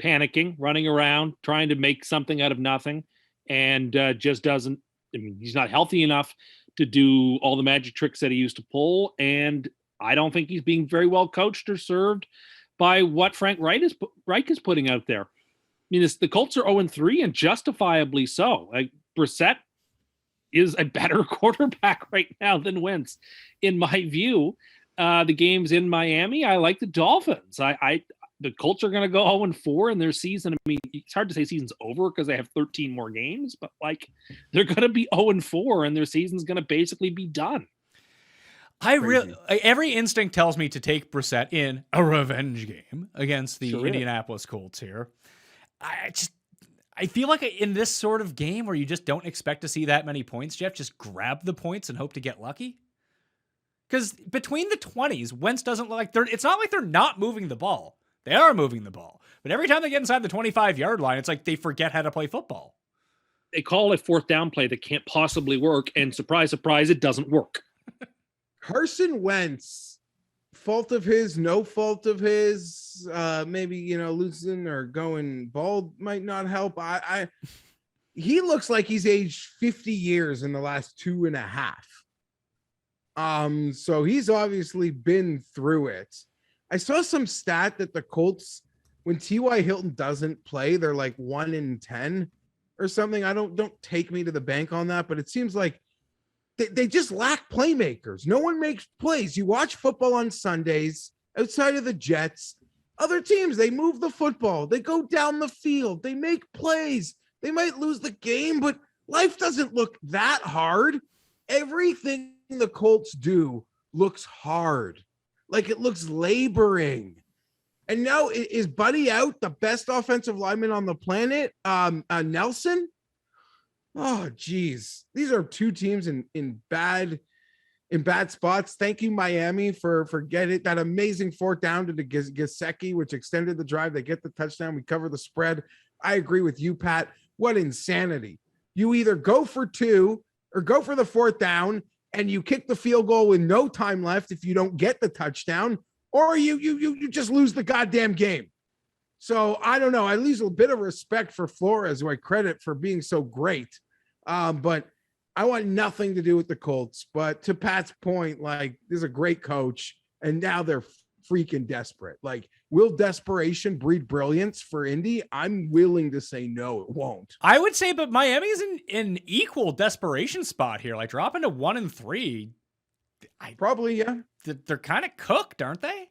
Panicking, running around, trying to make something out of nothing, and just doesn't. I mean, he's not healthy enough to do all the magic tricks that he used to pull, and I don't think he's being very well coached or served by what Frank Reich is putting out there. I mean, the Colts are 0-3, and justifiably so. Like, Brissett is a better quarterback right now than Wentz, in my view. The game's in Miami. I like the Dolphins. The Colts are going to go 0-4 in their season. I mean, it's hard to say season's over because they have 13 more games, but like, they're going to be 0-4 and their season's going to basically be done. Every instinct tells me to take Brissett in a revenge game against the Indianapolis Colts here. I feel like in this sort of game where you just don't expect to see that many points, Geoff, just grab the points and hope to get lucky. Because between the 20s, Wentz doesn't look like it's not like they're not moving the ball. They are moving the ball. But every time they get inside the 25-yard line, it's like they forget how to play football. They call a 4th down play that can't possibly work, and surprise, surprise, it doesn't work. Carson Wentz, fault of his, no fault of his, maybe, losing or going bald might not help. He looks like he's aged 50 years in the last 2.5. So he's obviously been through it. I saw some stat that the Colts, when T.Y. Hilton doesn't play, they're like 1-10 or something. Don't take me to the bank on that, but it seems like they just lack playmakers. No one makes plays. You watch football on Sundays outside of the Jets. Other teams, they move the football. They go down the field. They make plays. They might lose the game, but life doesn't look that hard. Everything the Colts do looks hard. Like, it looks laboring. And now is Buddy out, the best offensive lineman on the planet? Nelson? Oh, geez. These are 2 teams in bad spots. Thank you, Miami, for getting that amazing 4th down to the Gesicki, which extended the drive. They get the touchdown. We cover the spread. I agree with you, Pat. What insanity. You either go for 2 or go for the 4th down, and you kick the field goal with no time left if you don't get the touchdown, or you just lose the goddamn game. So I don't know. I lose a bit of respect for Flores, who I credit for being so great. But I want nothing to do with the Colts. But to Pat's point, like, this is a great coach, and now they're freaking desperate. Like, will desperation breed brilliance for Indy? I'm willing to say no, it won't. I would say, but Miami's in equal desperation spot here. Like, dropping to 1-3. Probably, yeah. They're kind of cooked, aren't they?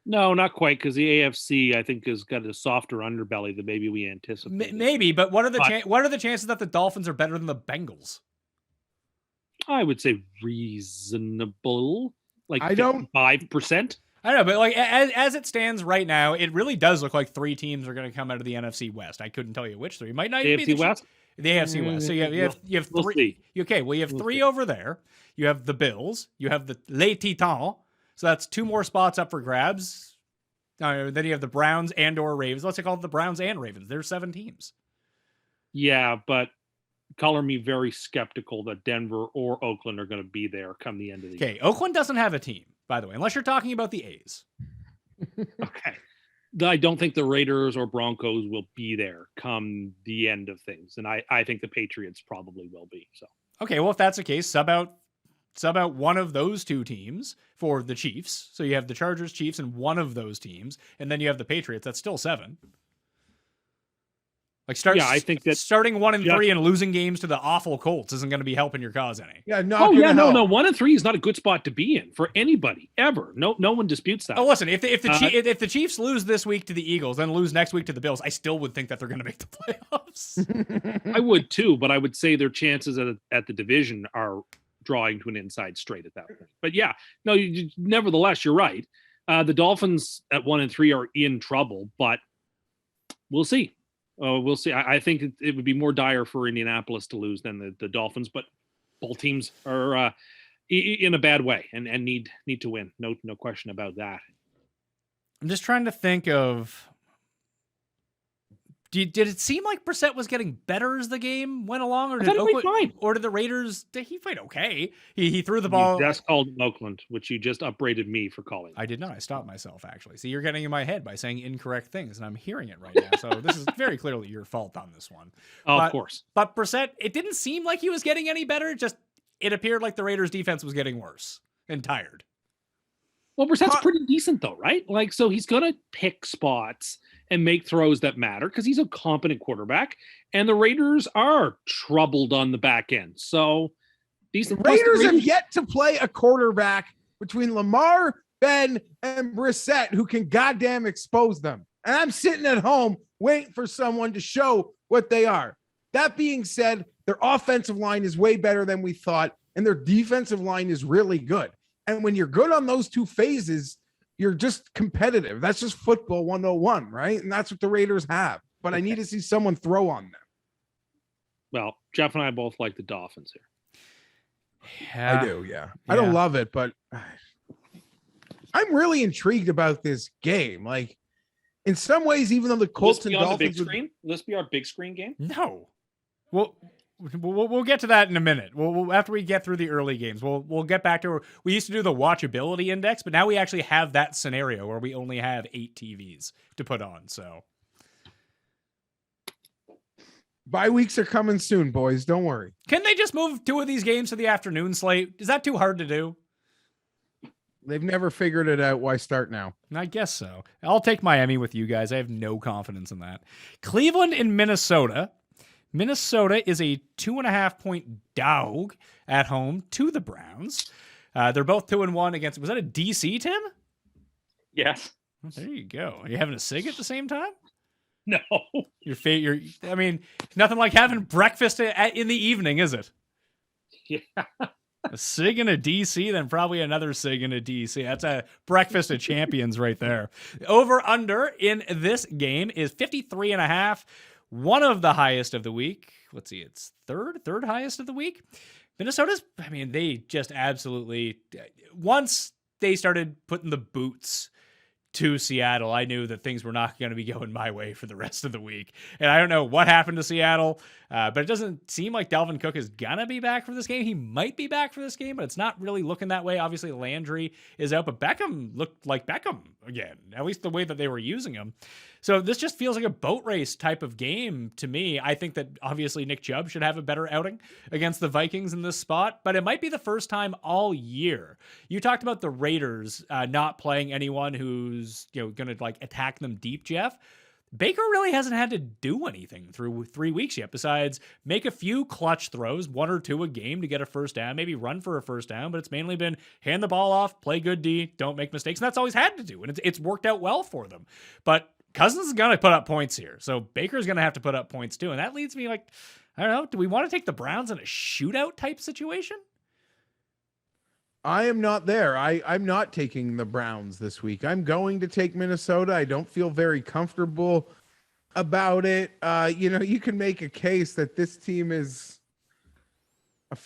No, not quite, because the AFC, I think, has got a softer underbelly than maybe we anticipated. Maybe, but what are the chances that the Dolphins are better than the Bengals? I would say reasonable, like 5%. I don't know, but like as it stands right now, it really does look like 3 teams are going to come out of the NFC West. I couldn't tell you which 3. It might not even be the West. The AFC West. So you have 3. We'll see. Okay, well, you have 3 over there. You have the Bills. You have the Les Titans. So that's 2 more spots up for grabs. Then you have the Browns and/or Ravens. Let's call it the Browns and Ravens. There's 7 teams. Yeah, but color me very skeptical that Denver or Oakland are going to be there come the end of the year. Okay, Oakland doesn't have a team. by the way, unless you're talking about the A's. Okay. I don't think the Raiders or Broncos will be there come the end of things. And I think the Patriots probably will be. So, okay, well, if that's the case, sub out one of those two teams for the Chiefs. So you have the Chargers, Chiefs, and one of those teams. And then you have the Patriots. That's still 7. Like I think that starting 1-3 and losing games to the awful Colts isn't going to be helping your cause any. Yeah, no. 1-3 is not a good spot to be in for anybody ever. No one disputes that. Oh, listen, if the Chiefs lose this week to the Eagles, then lose next week to the Bills, I still would think that they're going to make the playoffs. I would too, but I would say their chances at the division are drawing to an inside straight at that point. But yeah, no, nevertheless, you're right. The Dolphins at 1-3 are in trouble, but we'll see. We'll see. I think it would be more dire for Indianapolis to lose than the Dolphins, but both teams are in a bad way and need to win. No question about that. I'm just trying to think of. Did it seem like Brissett was getting better as the game went along, or did the Raiders? Did he fight okay? He threw the ball. You just called him Oakland, which you just upbraided me for calling. I did not. I stopped myself actually. See, you're getting in my head by saying incorrect things, and I'm hearing it right now. So this is very clearly your fault on this one. Of course. But Brissett, it didn't seem like he was getting any better. Just it appeared like the Raiders' defense was getting worse and tired. Well, Brissett's pretty decent though, right? Like, so he's gonna pick spots and make throws that matter because he's a competent quarterback, and the Raiders are troubled on the back end. So the Raiders have yet to play a quarterback between Lamar, Ben, and Brissett who can goddamn expose them. And I'm sitting at home waiting for someone to show what they are. That being said, their offensive line is way better than we thought, and their defensive line is really good. And when you're good on those two phases, you're just competitive. That's just football 101, right? And that's what the Raiders have. But I need to see someone throw on them. Well, Geoff and I both like the Dolphins here. Yeah. I do, yeah. I don't love it, but I'm really intrigued about this game. Like, in some ways, even though the Colts and Dolphins... Will this be our big screen game? No. Well, we'll get to that in a minute. We'll after we get through the early games, we'll get back to. We used to do the Watchabilty Index, but now we actually have that scenario where we only have 8 TVs to put on. So bye weeks are coming soon, boys. Don't worry. Can they just move 2 of these games to the afternoon slate? Is that too hard to do? They've never figured it out. Why start now? I guess so. I'll take Miami with you guys. I have no confidence in that. Cleveland and Minnesota. Minnesota is a 2.5-point dog at home to the Browns. They're both 2-1 against. Was that a DC, Tim? Yes. Well, there you go. Are you having a cig at the same time? No. I mean, nothing like having breakfast in the evening, is it? Yeah. A cig and a DC, then probably another cig and a DC. That's a breakfast of champions right there. Over under in this game is 53.5. One of the highest of the week. Let's see, it's third highest of the week. Minnesota's, they just absolutely, once they started putting the boots to Seattle, I knew that things were not going to be going my way for the rest of the week. And I don't know what happened to Seattle, but it doesn't seem like Dalvin Cook is going to be back for this game. He might be back for this game, but it's not really looking that way. Obviously, Landry is out, but Beckham looked like Beckham again, at least the way that they were using him. So this just feels like a boat race type of game to me. I think that obviously Nick Chubb should have a better outing against the Vikings in this spot, but it might be the first time all year. You talked about the Raiders not playing anyone who's going to attack them deep, Geoff. Baker really hasn't had to do anything through 3 weeks yet besides make a few clutch throws, 1 or 2 a game to get a first down, maybe run for a first down, but it's mainly been hand the ball off, play good D, don't make mistakes, and that's all he's had to do, and it's worked out well for them. But Cousins is going to put up points here, so Baker's going to have to put up points too, and that leads me I don't know, do we want to take the Browns in a shootout type situation? I am not there. I'm not taking the Browns this week. I'm going to take Minnesota. I don't feel very comfortable about it. You can make a case that this team is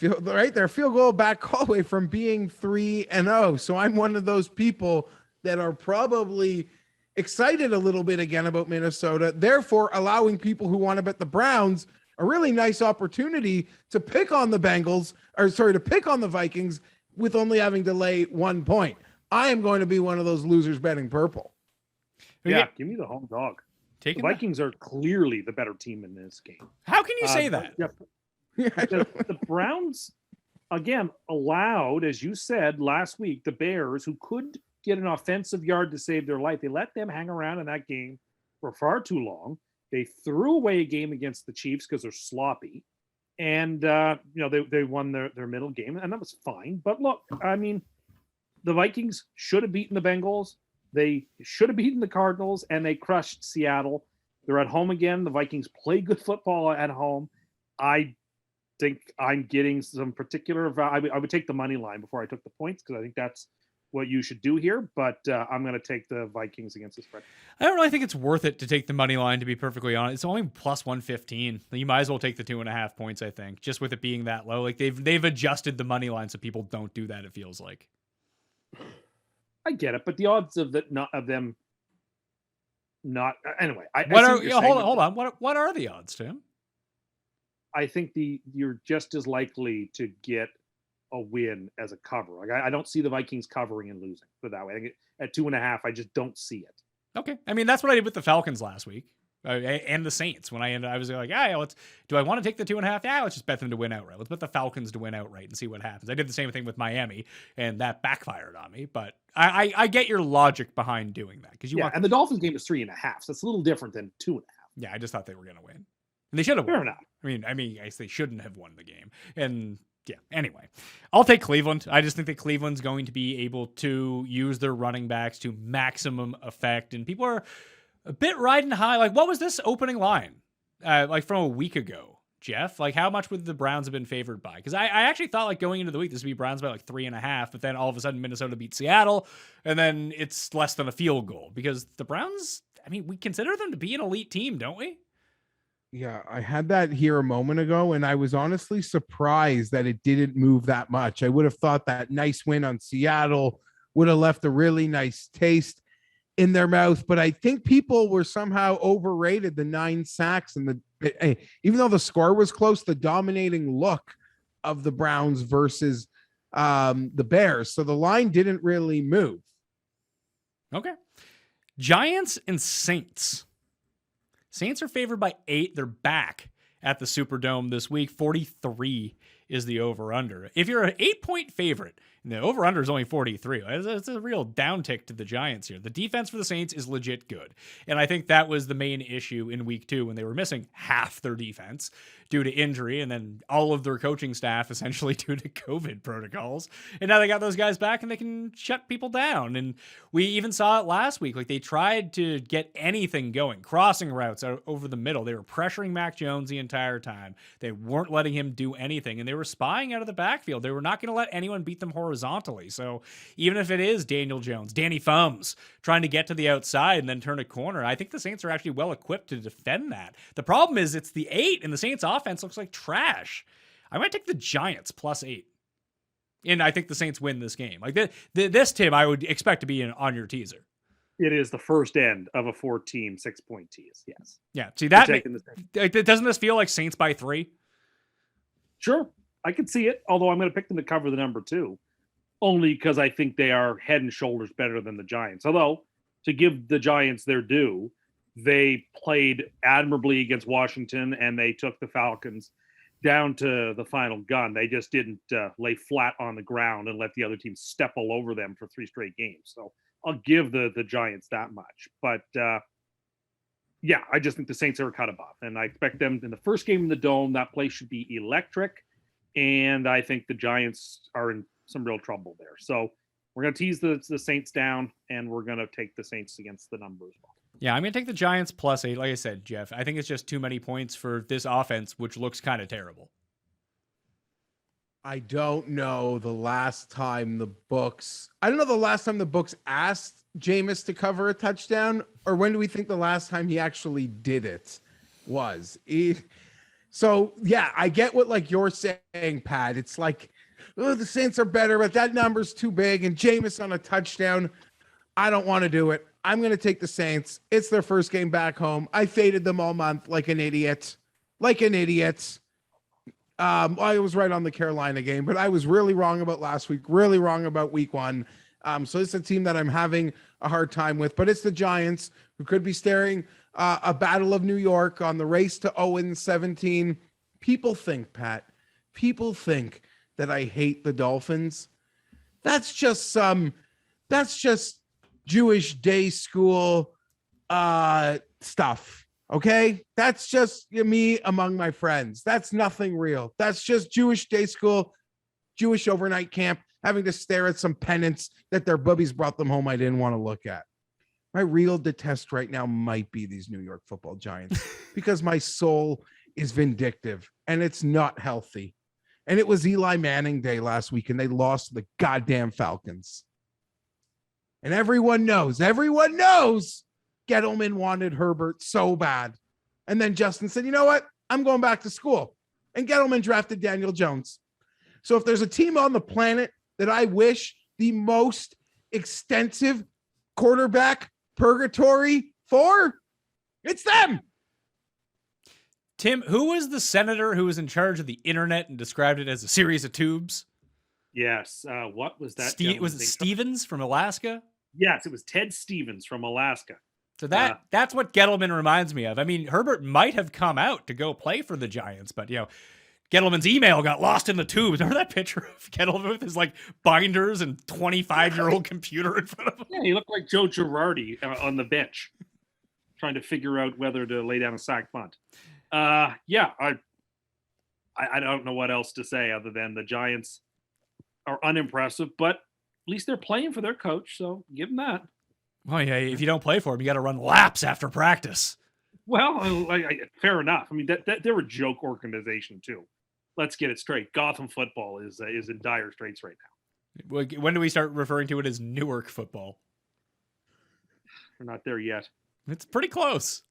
they're a field goal back all the way from being 3-0. So I'm one of those people that are probably excited a little bit again about Minnesota, therefore allowing people who want to bet the Browns a really nice opportunity to pick on the Vikings with only having to lay 1 point. I am going to be one of those losers betting purple. Yeah, give me the home dog. The Vikings are clearly the better team in this game. How can you say that? The Browns, again, allowed, as you said last week, the Bears, who could get an offensive yard to save their life, they let them hang around in that game for far too long. They threw away a game against the Chiefs because they're sloppy. And, they won their middle game, and that was fine. But look, I mean, the Vikings should have beaten the Bengals. They should have beaten the Cardinals, and they crushed Seattle. They're at home again. The Vikings play good football at home. I think I'm getting some particular value. I would take the money line before I took the points because I think that's what you should do here. But I'm going to take the Vikings against the spread. I don't really think it's worth it to take the money line, to be perfectly honest. It's only plus 115. You might as well take the 2.5 points, I think, just with it being that low. Like they've adjusted the money line so people don't do that, it feels like. I get it, but the odds of that anyway. Hold on. What are the odds, Tim? I think you're just as likely to get a win as a cover. Like I don't see the Vikings covering and losing. Put it that way. I think at 2.5, I just don't see it. Okay, I mean that's what I did with the Falcons last week. And the Saints when I was like, do I want to take the 2.5? Yeah, let's just bet them to win outright. Let's bet the Falcons to win outright and see what happens. I did the same thing with Miami, and that backfired on me. But I get your logic behind doing that because and the Dolphins game is 3.5, so it's a little different than 2.5. Yeah, I just thought they were going to win, and they should have won. Fair enough. I mean, I guess they shouldn't have won the game, and. Yeah, anyway, I'll take Cleveland. I just think that Cleveland's going to be able to use their running backs to maximum effect, and people are a bit riding high. Like, what was this opening line? Like from a week ago, Geoff? Like, how much would the Browns have been favored by? Because I actually thought, like, going into the week, this would be Browns by like 3.5, but then all of a sudden Minnesota beat Seattle, and then it's less than a field goal. Because the Browns, I mean, we consider them to be an elite team, don't we? Yeah, I had that here a moment ago, and I was honestly surprised that it didn't move that much. I would have thought that nice win on Seattle would have left a really nice taste in their mouth, but I think people were somehow overrated the 9 sacks and even though the score was close, the dominating look of the Browns versus the Bears. So the line didn't really move. Okay. Giants and Saints. Saints are favored by 8. They're back at the Superdome this week. 43 is the over-under. If you're an 8-point favorite, and the over-under is only 43, it's a real downtick to the Giants here. The defense for the Saints is legit good. And I think that was the main issue in week 2 when they were missing half their defense due to injury and then all of their coaching staff essentially due to COVID protocols. And now they got those guys back and they can shut people down. And we even saw it last week. Like they tried to get anything going, crossing routes over the middle. They were pressuring Mac Jones the entire time. They weren't letting him do anything. And they were spying out of the backfield. They were not going to let anyone beat them horizontally. So even if it is Daniel Jones, Danny Fums trying to get to the outside and then turn a corner, I think the Saints are actually well equipped to defend that. The problem is it's the 8 and the Saints offense looks like trash. I might take the Giants plus 8. And I think the Saints win this game. Like this, Tim, I would expect to be on your teaser. It is the first end of a 4-team 6-point tease. Yes. Yeah. See that? Doesn't this feel like Saints by 3? Sure. I could see it. Although I'm going to pick them to cover the number 2, only because I think they are head and shoulders better than the Giants. Although to give the Giants their due, they played admirably against Washington and they took the Falcons down to the final gun. They just didn't lay flat on the ground and let the other team step all over them for 3 straight games. So I'll give the Giants that much. But yeah, I just think the Saints are a cut above. And I expect them in the first game in the Dome, that place should be electric. And I think the Giants are in some real trouble there. So we're going to tease the Saints down, and we're going to take the Saints against the number as well. Yeah, I'm going to take the Giants plus 8. Like I said, Geoff, I think it's just too many points for this offense, which looks kind of terrible. I don't know the last time the books asked Jameis to cover a touchdown, or when do we think the last time he actually did it was? So yeah, I get what like you're saying, Pat. It's like, oh, the Saints are better, but that number's too big. And Jameis on a touchdown, I don't want to do it. I'm going to take the Saints. It's their first game back home. I faded them all month like an idiot. I was right on the Carolina game, but I was really wrong about last week, really wrong about week 1. So it's a team that I'm having a hard time with, but it's the Giants who could be staring a battle of New York on the race to 0-17. People think, Pat, that I hate the Dolphins. That's just Jewish day school stuff. Okay. That's just me among my friends. That's nothing real. That's just Jewish day school, Jewish overnight camp, having to stare at some pennants that their bubbies brought them home I didn't want to look at. My real detest right now might be these New York Football Giants because my soul is vindictive and it's not healthy. And it was Eli Manning Day last week and they lost to the goddamn Falcons. And everyone knows Gettleman wanted Herbert so bad. And then Justin said, you know what? I'm going back to school. And Gettleman drafted Daniel Jones. So if there's a team on the planet that I wish the most extensive quarterback purgatory for, it's them. Tim, who was the senator who was in charge of the internet and described it as a series of tubes? Yes. What was that? Was it Stevens from Alaska? Yes, it was Ted Stevens from Alaska. So that's what Gettleman reminds me of. I mean, Herbert might have come out to go play for the Giants, but, Gettleman's email got lost in the tubes. Remember that picture of Gettleman with his binders and 25-year-old computer in front of him? Yeah, he looked like Joe Girardi on the bench, trying to figure out whether to lay down a sack punt. I don't know what else to say other than the Giants are unimpressive, but at least they're playing for their coach, so give them that. Well, yeah, if you don't play for him, you got to run laps after practice. Well, fair enough. I mean, they're a joke organization too. Let's get it straight. Gotham football is in dire straits right now. When do we start referring to it as Newark football? We're not there yet. It's pretty close.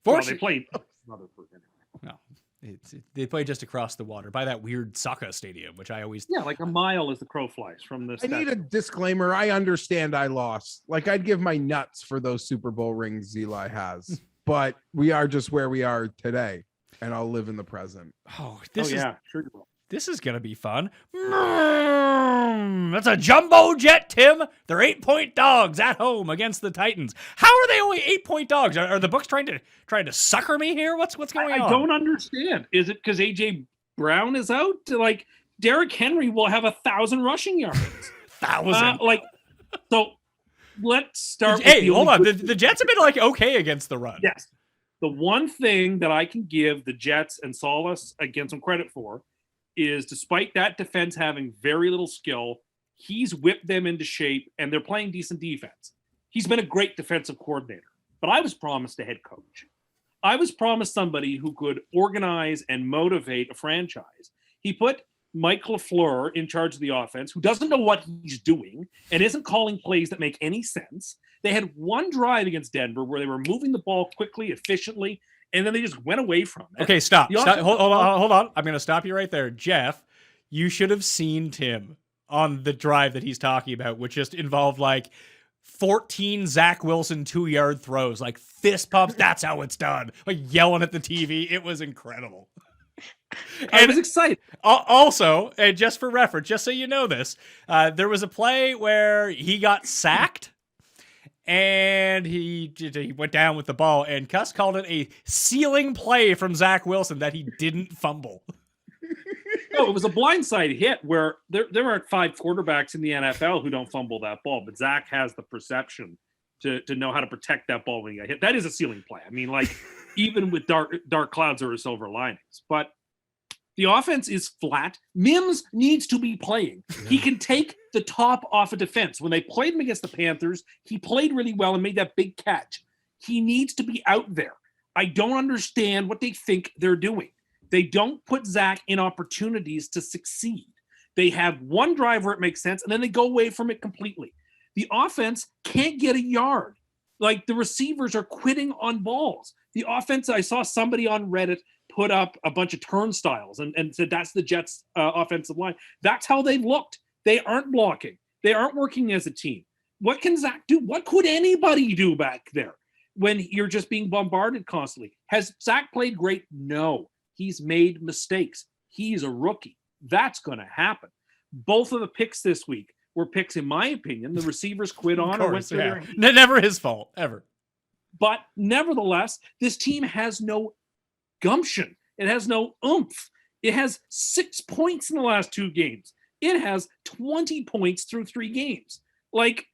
Well, they played Rutherford anyway. No, they play just across the water by that weird soccer stadium, which I always... Yeah, like a mile as the crow flies from the... I need a disclaimer. I understand I lost. I'd give my nuts for those Super Bowl rings Eli has, but we are just where we are today, and I'll live in the present. This is going to be fun. That's a jumbo jet, Tim. They're 8-point dogs at home against the Titans. How are they only 8-point dogs? Are the books trying to sucker me here? What's going on? I don't understand. Is it because A.J. Brown is out? Derrick Henry will have 1,000 rushing yards. 1,000? So let's start. Hey, hold on. The Jets have been okay against the run. Yes. The one thing that I can give the Jets and Solace again some credit for is despite that defense having very little skill, he's whipped them into shape and they're playing decent defense. He's been a great defensive coordinator, but I was promised a head coach. I was promised somebody who could organize and motivate a franchise. He put Mike LaFleur in charge of the offense, who doesn't know what he's doing and isn't calling plays that make any sense. They had one drive against Denver where they were moving the ball quickly, efficiently, and then they just went away from it. Okay, stop. Hold on. I'm going to stop you right there. Geoff, you should have seen Tim on the drive that he's talking about, which just involved 14 Zach Wilson 2-yard throws, fist pumps. That's how it's done. Yelling at the TV. It was incredible. I was excited. Also, and just for reference, just so you know this, there was a play where he got sacked. And he went down with the ball, and Cust called it a ceiling play from Zach Wilson that he didn't fumble. No, it was a blindside hit where there aren't 5 quarterbacks in the NFL who don't fumble that ball, but Zach has the perception to know how to protect that ball when he got hit. That is a ceiling play. I mean, even with dark clouds, there are silver linings. But the offense is flat. Mims needs to be playing. He can take the top off a defense. When they played him against the Panthers, he played really well and made that big catch. He needs to be out there. I don't understand what they think they're doing. They don't put Zach in opportunities to succeed. They have one drive where it makes sense, and then they go away from it completely. The offense can't get a yard. The receivers are quitting on balls. The offense, I saw somebody on Reddit put up a bunch of turnstiles and said that's the Jets offensive line. That's how they've looked. They aren't blocking. They aren't working as a team. What can Zach do? What could anybody do back there when you're just being bombarded constantly? Has Zach played great? No. He's made mistakes. He's a rookie. That's going to happen. Both of the picks this week were picks, in my opinion, the receivers quit on or went through their hands. Never his fault, ever. But nevertheless, this team has no gumption. It has no oomph. It has 6 points in the last 2 games. It has 20 points through 3 games. Like,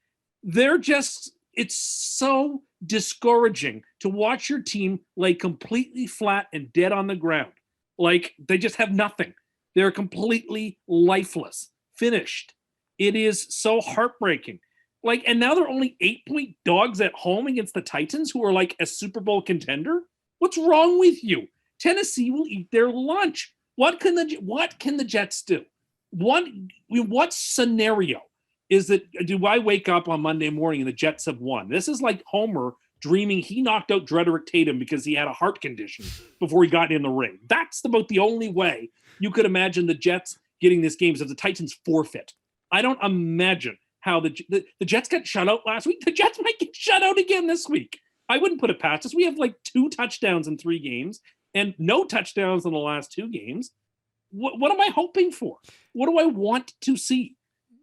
it's so discouraging to watch your team lay completely flat and dead on the ground. Like, they just have nothing. They're completely lifeless, finished. It is so heartbreaking. Like, and now they're only 8-point dogs at home against the Titans, who are like a Super Bowl contender. What's wrong with you? Tennessee will eat their lunch. What can the Jets do? What scenario is that? Do I wake up on Monday morning and the Jets have won? This is like Homer dreaming he knocked out Drederick Tatum because he had a heart condition before he got in the ring. That's about the only way you could imagine the Jets getting this game, is if the Titans forfeit. I don't imagine how the Jets got shut out last week. The Jets might get shut out again this week. I wouldn't put it past us. We have like 2 touchdowns in 3 games and no touchdowns in the last 2 games. What am I hoping for? What do I want to see?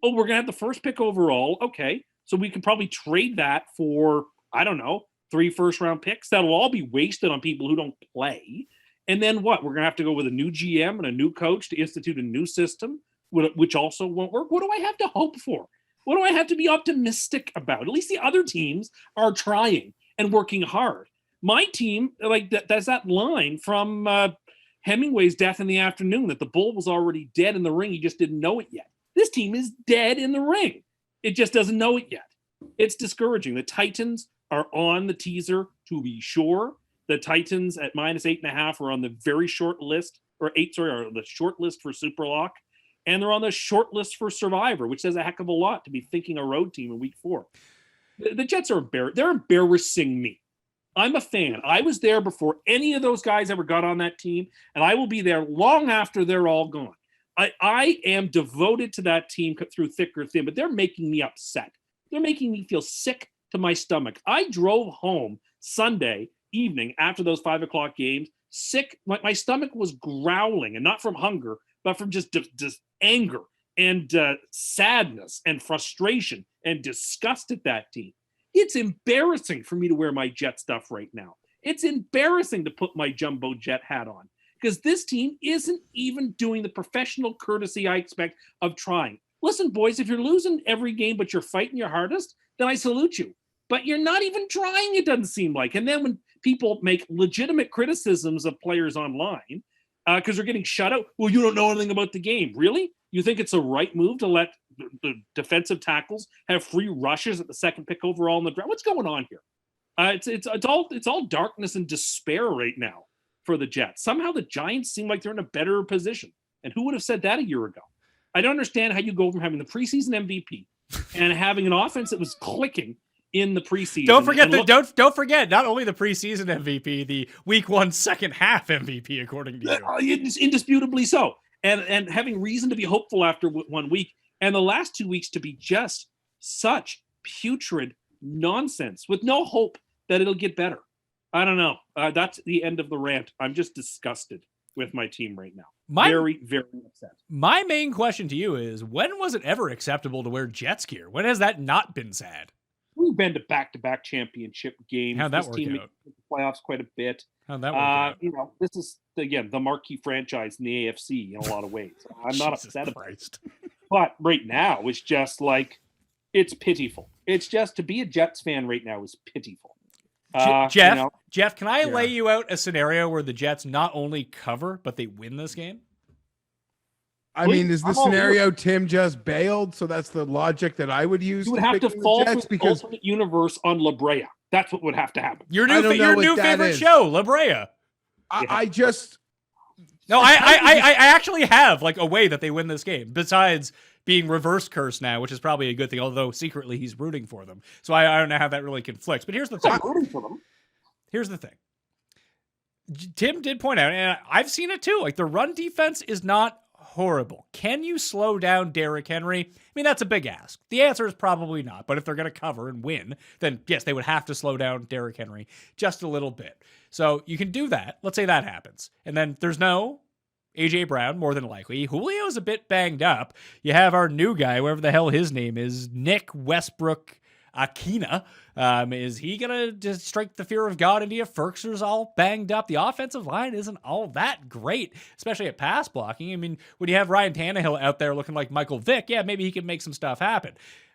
Oh, we're going to have the first pick overall. Okay. So we can probably trade that for, I don't know, 3 first-round picks. That'll all be wasted on people who don't play. And then what? We're going to have to go with a new GM and a new coach to institute a new system, which also won't work. What do I have to hope for? What do I have to be optimistic about? At least the other teams are trying and working hard. My team, like, that's that line from Hemingway's Death in the Afternoon, that the bull was already dead in the ring. He just didn't know it yet. This team is dead in the ring. It just doesn't know it yet. It's discouraging. The Titans are on the teaser, to be sure. The Titans at -8.5 are on the very short list, or the short list for SUPERLOCK. And they're on the short list for Survivor, which says a heck of a lot to be thinking a road team in week 4. The Jets are they're embarrassing me. I'm a fan. I was there before any of those guys ever got on that team, and I will be there long after they're all gone. I am devoted to that team through thick or thin, but they're making me upset. They're making me feel sick to my stomach. I drove home Sunday evening after those 5 o'clock games, sick. My stomach was growling, and not from hunger, but from just anger and sadness and frustration and disgust at that team. It's embarrassing for me to wear my Jet stuff right now. It's embarrassing to put my jumbo Jet hat on, because this team isn't even doing the professional courtesy I expect of trying. Listen, boys, if you're losing every game but you're fighting your hardest, then I salute you. But you're not even trying, it doesn't seem like. And then when people make legitimate criticisms of players online because they're getting shut out, well, you don't know anything about the game. Really? You think it's a right move to let the defensive tackles have free rushes at the 2nd pick overall in the draft? What's going on here? It's all darkness and despair right now for the Jets. Somehow the Giants seem like they're in a better position. And who would have said that a year ago? I don't understand how you go from having the preseason MVP and having an offense that was clicking in the preseason. Don't forget, not only the preseason MVP, the week 1 second half MVP, according to you. It's indisputably so. And having reason to be hopeful after 1 week, and the last 2 weeks to be just such putrid nonsense with no hope that it'll get better. I don't know. That's the end of the rant. I'm just disgusted with my team right now. Very, very upset. My main question to you is, when was it ever acceptable to wear Jets gear? When has that not been sad? We've been to back-to-back championship games. How'd that work out? The playoffs quite a bit. How'd that work out? This is, again, the marquee franchise in the AFC in a lot of ways. I'm not upset about it. But right now, it's just like, it's pitiful. It's just, to be a Jets fan right now is pitiful. Geoff, can I lay you out a scenario where the Jets not only cover, but they win this game? I mean, is the scenario Tim just bailed? So that's the logic that I would use. You would have to fall through the alternate universe on La Brea. That's what would have to happen. Your new favorite show, La Brea. I actually have like a way that they win this game besides being reverse cursed now, which is probably a good thing, although secretly he's rooting for them. So I don't know how that really conflicts. But here's the thing. I'm rooting for them. Here's the thing. Tim did point out, and I've seen it too, like the run defense is not horrible. Can you slow down Derrick Henry? I mean, that's a big ask. The answer is probably not. But if they're going to cover and win, then yes, they would have to slow down Derrick Henry just a little bit. So you can do that. Let's say that happens. And then there's no A.J. Brown, more than likely. Julio's a bit banged up. You have our new guy, whoever the hell his name is, Nick Westbrook Akina. Is he going to just strike the fear of God into you? Ferkser's all banged up. The offensive line isn't all that great, especially at pass blocking. I mean, when you have Ryan Tannehill out there looking like Michael Vick, yeah, maybe he can make some stuff happen.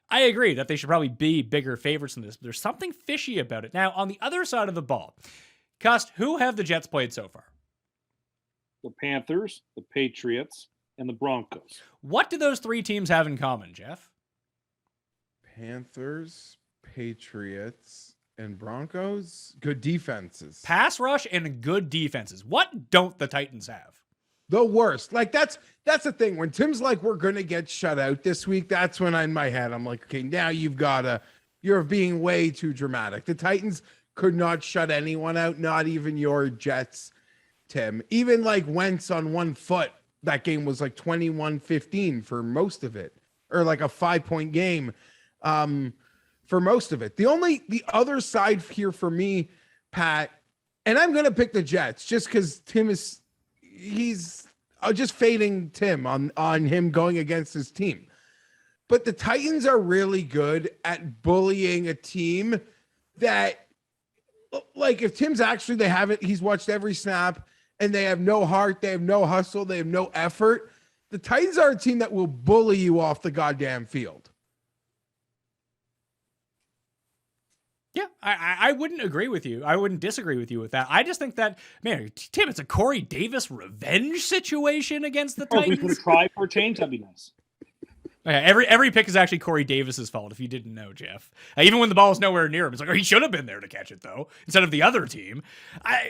I agree that they should probably be bigger favorites than this, but there's something fishy about it. Now, on the other side of the ball, Cust, who have the Jets played so far? The Panthers, the Patriots, and the Broncos. What do those three teams have in common, Geoff? Panthers, Patriots, and Broncos. Good defenses. Pass rush and good defenses. What don't the Titans have? The worst. Like that's the thing. When Tim's like, we're gonna get shut out this week, that's when in my head I'm like, okay, now you're being way too dramatic. The Titans could not shut anyone out, not even your Jets, Tim. Even like Wentz on one foot, that game was like 21-15 for most of it, or like a 5-point game for most of it. The other side here for me, Pat, and I'm gonna pick the Jets just because he's just fading Tim on him going against his team. But the Titans are really good at bullying a team that, like, if Tim's actually, he's watched every snap and they have no heart, they have no hustle, they have no effort. The Titans are a team that will bully you off the goddamn field. Yeah, I wouldn't agree with you. I wouldn't disagree with you with that. I just think that, man, Tim, it's a Corey Davis revenge situation against the Titans. We could try for a change. That'd be nice. Okay, every pick is actually Corey Davis's fault, if you didn't know, Geoff. Even when the ball is nowhere near him, it's like, oh, he should have been there to catch it, though, instead of the other team.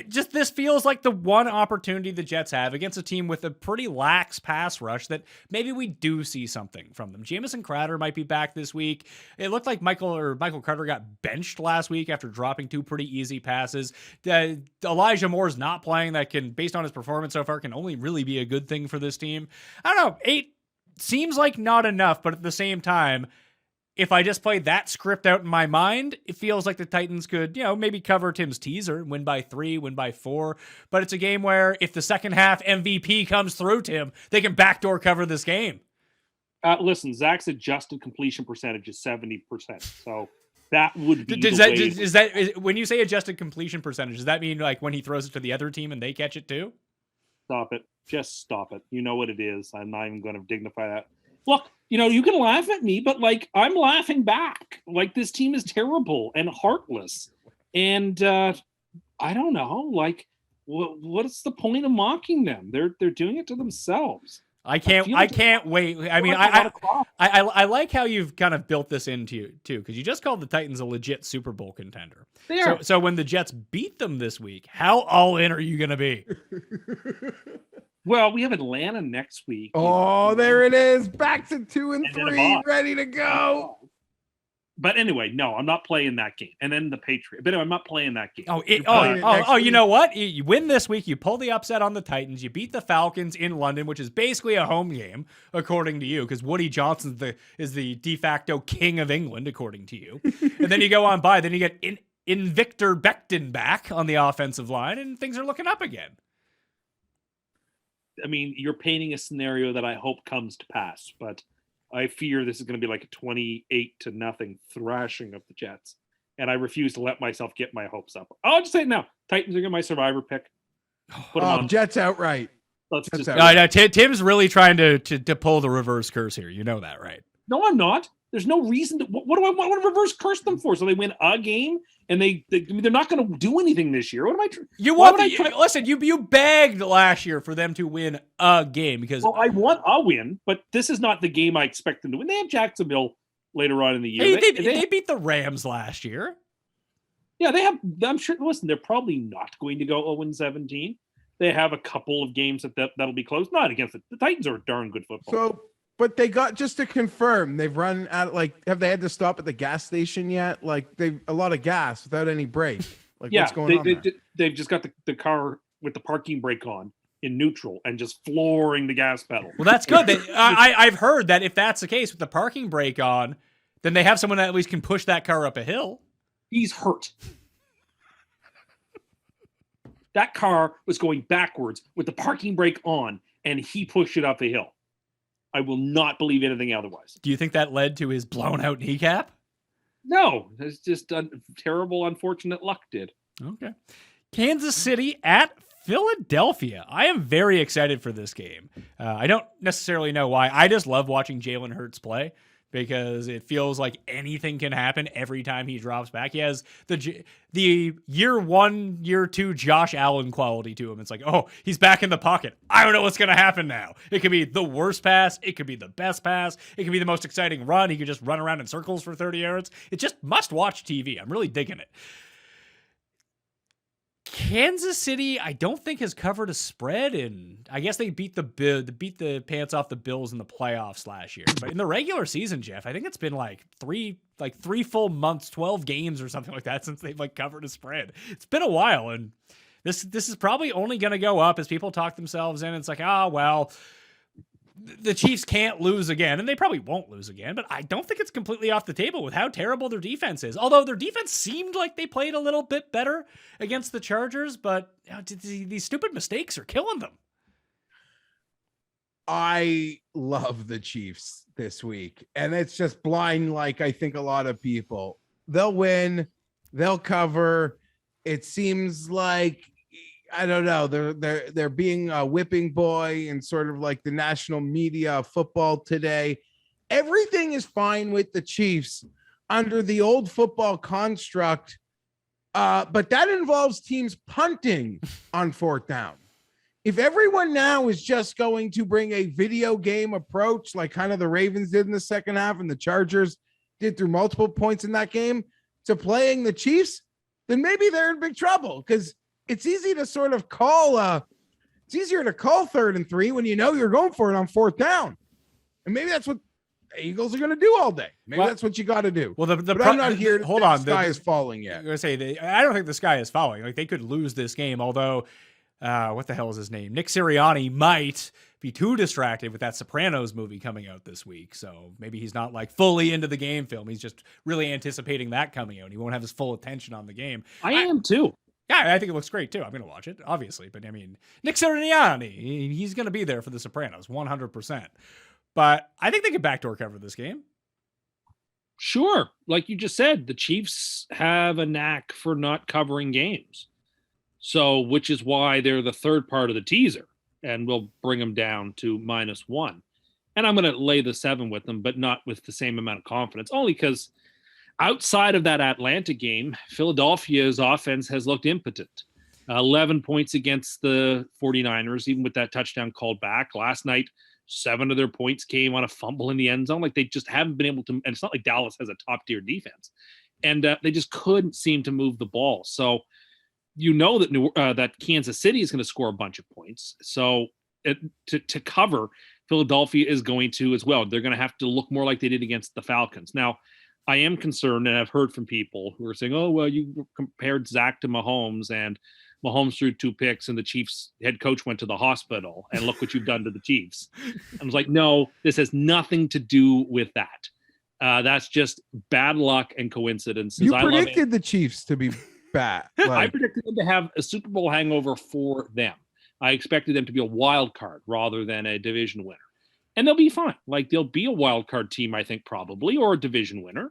This feels like the one opportunity the Jets have against a team with a pretty lax pass rush that maybe we do see something from them. Jamison Crowder might be back this week. It looked like Michael Carter got benched last week after dropping 2 pretty easy passes. Elijah Moore's not playing. That can, based on his performance so far, can only really be a good thing for this team. I don't know, 8 seems like not enough, but at the same time, if I just played that script out in my mind, it feels like the Titans could, maybe cover Tim's teaser, win by 3, win by 4. But it's a game where if the second half MVP comes through, Tim, they can backdoor cover this game. Listen, Zach's adjusted completion percentage is 70%. So that would be is that when you say adjusted completion percentage, does that mean like when he throws it to the other team and they catch it too? Stop it. Just stop it. You know what it is. I'm not even going to dignify that. Look, you can laugh at me, but like I'm laughing back. Like this team is terrible and heartless. And I don't know, like what's the point of mocking them? They're doing it to themselves. I can't wait. I mean, I like how you've kind of built this into too, because you just called the Titans a legit Super Bowl contender. So when the Jets beat them this week, how all in are you going to be? Well, we have Atlanta next week. Oh, there it is. Back to 2 and 3, ready to go. But anyway, no, I'm not playing that game. And then the Patriots. But anyway, I'm not playing that game. You know what? You win this week. You pull the upset on the Titans. You beat the Falcons in London, which is basically a home game, according to you, because Woody Johnson is the de facto king of England, according to you. And then you go on by. Then you get Invictor Becton back on the offensive line, and things are looking up again. I mean, you're painting a scenario that I hope comes to pass, but I fear this is going to be like a 28-0 thrashing of the Jets, and I refuse to let myself get my hopes up. I'll just say it now. Titans are going to my survivor pick. Put them on. Jets outright. Tim's really trying to pull the reverse curse here. You know that, right? No, I'm not. There's no reason to. What do I want to reverse curse them for? So they win a game, and they're not going to do anything this year. What am I? Listen, you begged last year for them to win a game because. Well, I want a win, but this is not the game I expect them to win. They have Jacksonville later on in the year. They beat the Rams last year. Yeah, they have. I'm sure. Listen, they're probably not going to go 0-17. They have a couple of games that'll be close. Not against the Titans are a darn good football. But they got, just to confirm, they've run out, have they had to stop at the gas station yet? Like, they've a lot of gas without any brake. Like, yeah, what's going on? They've just got the car with the parking brake on in neutral and just flooring the gas pedal. Well, that's good. I've heard that if that's the case with the parking brake on, then they have someone that at least can push that car up a hill. He's hurt. That car was going backwards with the parking brake on, and he pushed it up the hill. I will not believe anything otherwise. Do you think that led to his blown out kneecap? No, it's just terrible, unfortunate luck did. Okay. Kansas City at Philadelphia. I am very excited for this game. I don't necessarily know why. I just love watching Jalen Hurts play because it feels like anything can happen every time he drops back. He has the year 1, year 2 Josh Allen quality to him. It's like, oh, he's back in the pocket. I don't know what's going to happen now. It could be the worst pass. It could be the best pass. It could be the most exciting run. He could just run around in circles for 30 yards. It's just must-watch TV. I'm really digging it. Kansas City, I don't think has covered a spread, and I guess they beat the pants off the Bills in the playoffs last year. But in the regular season, Geoff, I think it's been like three full months, 12 games or something like that since they've covered a spread. It's been a while, and this is probably only going to go up as people talk themselves in. It's like, well, the Chiefs can't lose again, and they probably won't lose again, but I don't think it's completely off the table with how terrible their defense is. Although their defense seemed like they played a little bit better against the Chargers, but these stupid mistakes are killing them. I love the Chiefs this week, and it's just blind like I think a lot of people. They'll win, they'll cover. It seems like, I don't know, they're being a whipping boy in sort of like the national media of football today. Everything is fine with the Chiefs under the old football construct, but that involves teams punting on 4th down. If everyone now is just going to bring a video game approach like kind of the Ravens did in the second half and the Chargers did through multiple points in that game to playing the Chiefs, then maybe they're in big trouble, because it's easy to sort of call it's easier to call 3rd and 3 when you know you're going for it on 4th down. And maybe that's what the Eagles are going to do all day. Maybe that's what you got to do. Well, but I'm not here to hold on. The sky is falling yet. I'm going to say, I don't think the sky is falling. Like, they could lose this game, although, what the hell is his name? Nick Sirianni might be too distracted with that Sopranos movie coming out this week. So maybe he's not fully into the game film. He's just really anticipating that coming out. He won't have his full attention on the game. I am too. Yeah, I think it looks great too. I'm going to watch it, obviously. But I mean, Nick Sirianni, he's going to be there for the Sopranos, 100%. But I think they could backdoor cover this game. Sure. Like you just said, the Chiefs have a knack for not covering games. So, which is why they're the third part of the teaser, and we'll bring them down to -1. And I'm going to lay the 7 with them, but not with the same amount of confidence, only because outside of that Atlanta game, Philadelphia's offense has looked impotent. 11 points against the 49ers, even with that touchdown called back. Last night, 7 of their points came on a fumble in the end zone. Like, they just haven't been able to, and it's not like Dallas has a top-tier defense. And they just couldn't seem to move the ball. So you know that that Kansas City is going to score a bunch of points. So to cover, Philadelphia is going to as well. They're going to have to look more like they did against the Falcons. Now, I am concerned, and I've heard from people who are saying, oh, well, you compared Zach to Mahomes, and Mahomes threw 2 picks, and the Chiefs head coach went to the hospital, and look what you've done to the Chiefs. I was like, no, this has nothing to do with that. That's just bad luck and coincidences. You predicted the Chiefs to be bad. I predicted them to have a Super Bowl hangover for them. I expected them to be a wild card rather than a division winner. And they'll be fine. Like, they'll be a wild card team, I think, probably, or a division winner.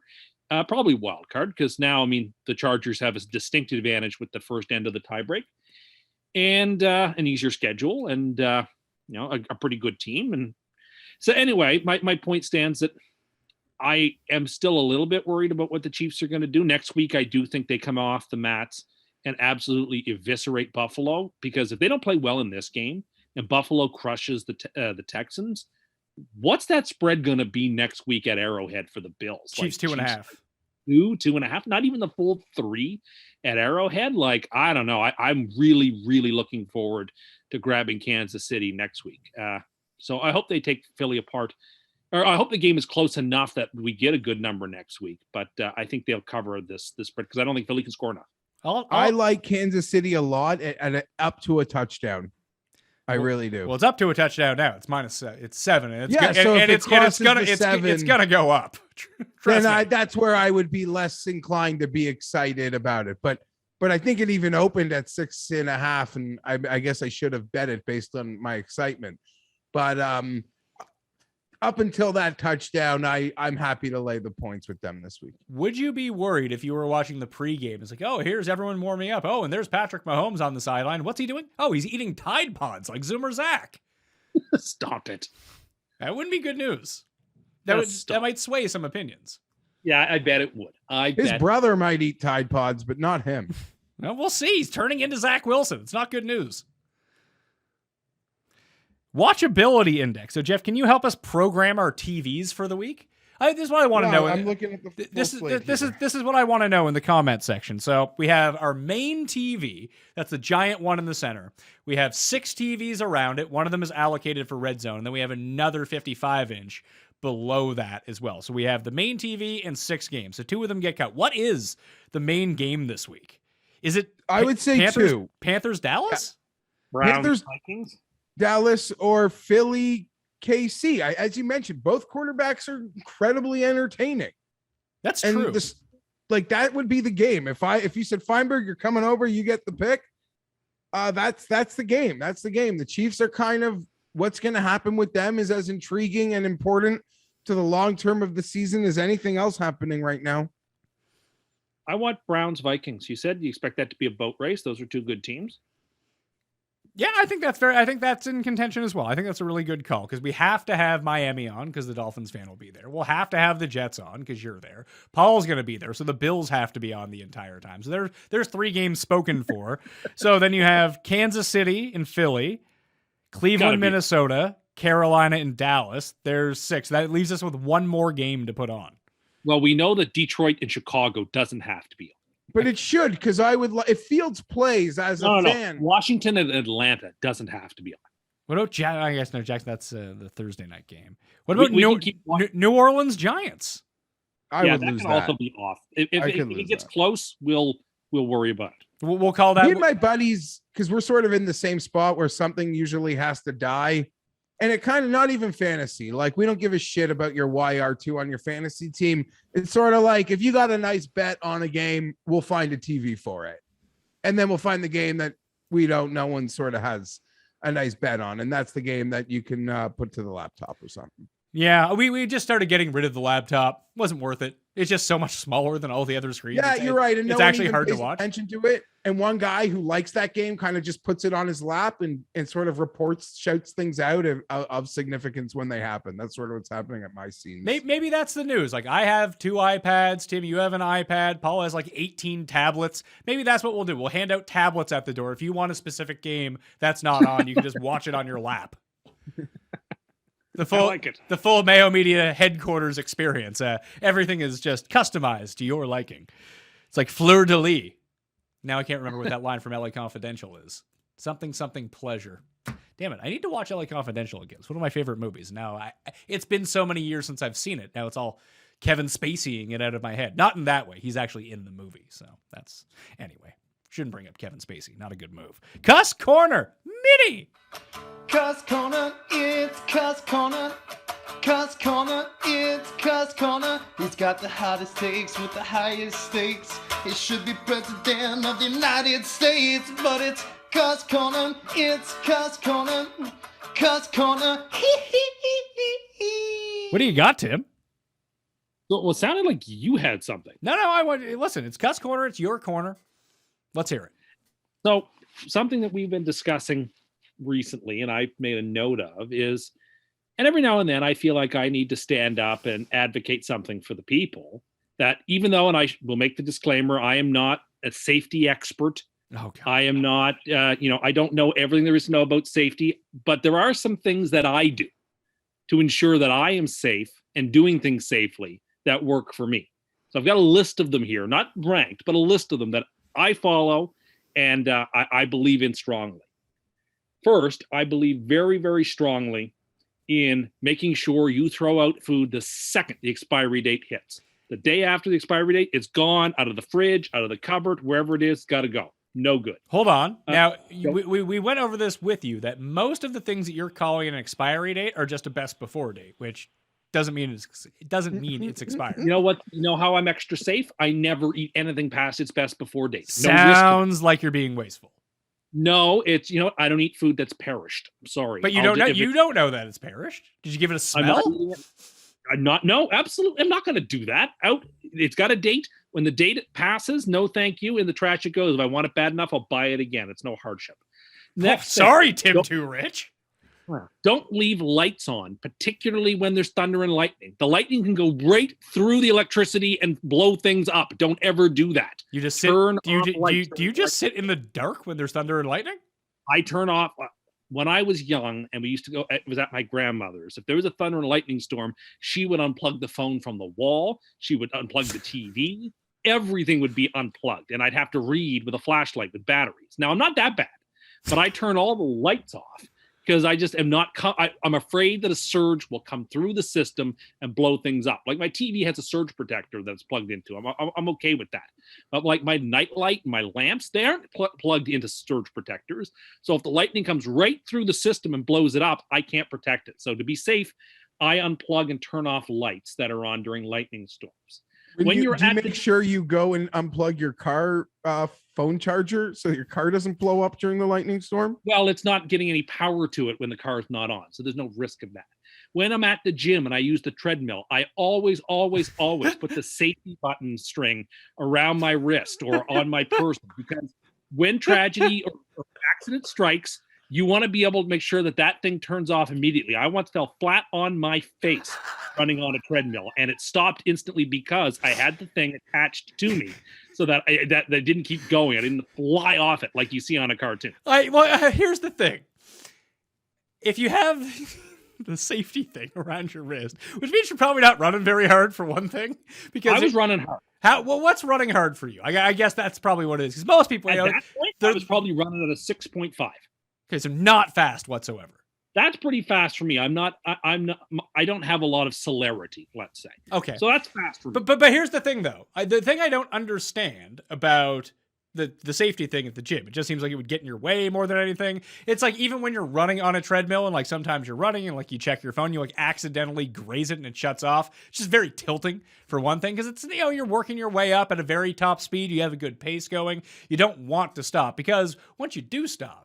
Probably wild card, because now, I mean, the Chargers have a distinct advantage with the first end of the tiebreak, and an easier schedule, and a pretty good team. And so, anyway, my point stands that I am still a little bit worried about what the Chiefs are going to do next week. I do think they come off the mats and absolutely eviscerate Buffalo, because if they don't play well in this game and Buffalo crushes the Texans, what's that spread going to be next week at Arrowhead for the Bills? Chiefs 2.5. 2.5, not even the full 3 at Arrowhead. Like, I don't know. I'm really, really looking forward to grabbing Kansas City next week. So I hope they take Philly apart, or I hope the game is close enough that we get a good number next week. But I think they'll cover this spread, because I don't think Philly can score enough. I like Kansas City a lot at up to a touchdown. I really do. Well, it's up to a touchdown now. It's it's 7. And it's gonna go up. Then that's where I would be less inclined to be excited about it. But I think it even opened at 6.5, and I guess I should have bet it based on my excitement. But up until that touchdown, I'm happy to lay the points with them this week. Would you be worried if you were watching the pregame? It's like, oh, here's everyone warming up. Oh, and there's Patrick Mahomes on the sideline. What's he doing? Oh, he's eating Tide Pods like Zoomer Zach. Stop it. That wouldn't be good news. That might sway some opinions. Yeah, I bet it would. His brother might eat Tide Pods, but not him. Well, we'll see. He's turning into Zach Wilson. It's not good news. Watchability Index. So, Geoff, can you help us program our TVs for the week? This is what I want to know. I'm looking at the this is what I want to know in the comment section. So we have our main TV. That's the giant one in the center. We have 6 TVs around it. One of them is allocated for Red Zone. And then we have another 55-inch below that as well. So we have the main TV and 6 games. So 2 of them get cut. What is the main game this week? Is it? I would say Panthers, 2. Panthers, Dallas, Browns, Panthers, Vikings, Dallas, or Philly, KC. As you mentioned, both quarterbacks are incredibly entertaining. That's and true. That would be the game. If you said Fienberg, you're coming over, you get the pick. That's the game. That's the game. The Chiefs are kind of, what's going to happen with them is as intriguing and important to the long term of the season as anything else happening right now. I want Browns, Vikings. You said you expect that to be a boat race. Those are 2 good teams. Yeah, I think that's fair. I think that's in contention as well. I think that's a really good call because we have to have Miami on because the Dolphins fan will be there. We'll have to have the Jets on because you're there. Paul's going to be there, so the Bills have to be on the entire time. So there's 3 games spoken for. So then you have Kansas City and Philly, Cleveland, Minnesota, Carolina, and Dallas. There's 6. That leaves us with 1 more game to put on. Well, we know that Detroit and Chicago doesn't have to be on. But it should, because if Fields plays as a fan. Washington and Atlanta doesn't have to be on. What about I guess no, Jackson. That's the Thursday night game. What about New Orleans Giants? I would lose that. Can also be off. If it gets close, we'll worry about it. We'll call that. Me and my buddies, because we're sort of in the same spot where something usually has to die. And it kind of not even fantasy. Like, we don't give a shit about your YR2 on your fantasy team. It's sort of like, if you got a nice bet on a game, we'll find a TV for it. And then we'll find the game that no one sort of has a nice bet on. And that's the game that you can put to the laptop or something. Yeah, we just started getting rid of the laptop. Wasn't worth it. It's just so much smaller than all the other screens. Yeah, you're right. And it's actually hard to watch. Attention to it. And one guy who likes that game kind of just puts it on his lap and sort of shouts things out of significance when they happen. That's sort of what's happening at my scenes. Maybe that's the news. Like, I have 2 iPads. Tim, you have an iPad. Paul has like 18 tablets. Maybe that's what we'll do. We'll hand out tablets at the door. If you want a specific game that's not on, you can just watch it on your lap. The full Mayo Media headquarters experience. Everything is just customized to your liking. It's like fleur de lis. Now I can't remember what that line from LA Confidential is. Something pleasure. Damn it! I need to watch LA Confidential again. It's one of my favorite movies. Now it's been so many years since I've seen it. Now it's all Kevin Spaceying it out of my head. Not in that way. He's actually in the movie. So that's anyway. Shouldn't bring up Kevin Spacey. Not a good move. Cust Corner Mini. Cust Corner, it's Cust Corner. Cust Corner, it's Cust Corner. He's got the hottest takes with the highest stakes. He should be president of the United States, but it's Cust Corner, it's Cust Corner. Cust Corner. What do you got, Tim? Well, it sounded like you had something. No, I want listen. It's Cust Corner. It's your corner. Let's hear it. So something that we've been discussing recently, and I've made a note of, is, and every now and then I feel like I need to stand up and advocate something for the people, that even though, and I will make the disclaimer, I am not a safety expert. Oh, God. I am not, I don't know everything there is to know about safety, but there are some things that I do to ensure that I am safe and doing things safely that work for me. So I've got a list of them here, not ranked, but a list of them that I follow and I believe in strongly. First, I believe very, very strongly in making sure you throw out food the second the expiry date hits. The day after the expiry date, it's gone, out of the fridge, out of the cupboard, wherever it is, got to go. No good. Hold on. Now, we went over this with you, that most of the things that you're calling an expiry date are just a best before date, which doesn't mean it's expired. You know what? You know how I'm extra safe? I never eat anything past its best before date. Sounds like you're being wasteful. No, it's I don't eat food that's perished. I'm sorry. But you don't know. You don't know that it's perished. Did you give it a smell? I'm not. No, absolutely. I'm not going to do that. It's got a date. When the date passes, no, thank you. In the trash it goes. If I want it bad enough, I'll buy it again. It's no hardship. Sorry, Tim Too Rich. Don't leave lights on, particularly when there's thunder and lightning. The lightning can go right through the electricity and blow things up. Don't ever do that. You just sit. Do you just sit in the dark when there's thunder and lightning? I turn off. When I was young and we used to go, it was at my grandmother's. If there was a thunder and lightning storm, she would unplug the phone from the wall. She would unplug the TV. Everything would be unplugged. And I'd have to read with a flashlight with batteries. Now, I'm not that bad, but I turn all the lights off because I just am not, I'm afraid that a surge will come through the system and blow things up. Like my TV has a surge protector that's plugged into. I'm okay with that. But like my nightlight and my lamps, they aren't plugged into surge protectors. So if the lightning comes right through the system and blows it up, I can't protect it. So to be safe, I unplug and turn off lights that are on during lightning storms. Do you make sure you go and unplug your car phone charger so your car doesn't blow up during the lightning storm? Well, it's not getting any power to it when the car is not on, so there's no risk of that. When I'm at the gym and I use the treadmill, I always put the safety button string around my wrist or on my person, because when tragedy or accident strikes, you want to be able to make sure that that thing turns off immediately. I once fell flat on my face running on a treadmill, and it stopped instantly because I had the thing attached to me so that that didn't keep going. I didn't fly off it like you see on a cartoon. Here's the thing. If you have the safety thing around your wrist, which means you're probably not running very hard for one thing. Because I was running hard. What's running hard for you? I guess that's probably what it is. Because most people, at that point, I was probably running at a 6.5. Okay, so not fast whatsoever. That's pretty fast for me. I don't have a lot of celerity, let's say. Okay. So that's fast for me. But here's the thing, though. The thing I don't understand about the safety thing at the gym, it just seems like it would get in your way more than anything. It's like even when you're running on a treadmill and like sometimes you're running and like you check your phone, you like accidentally graze it and it shuts off. It's just very tilting for one thing, because it's, you're working your way up at a very top speed. You have a good pace going. You don't want to stop, because once you do stop,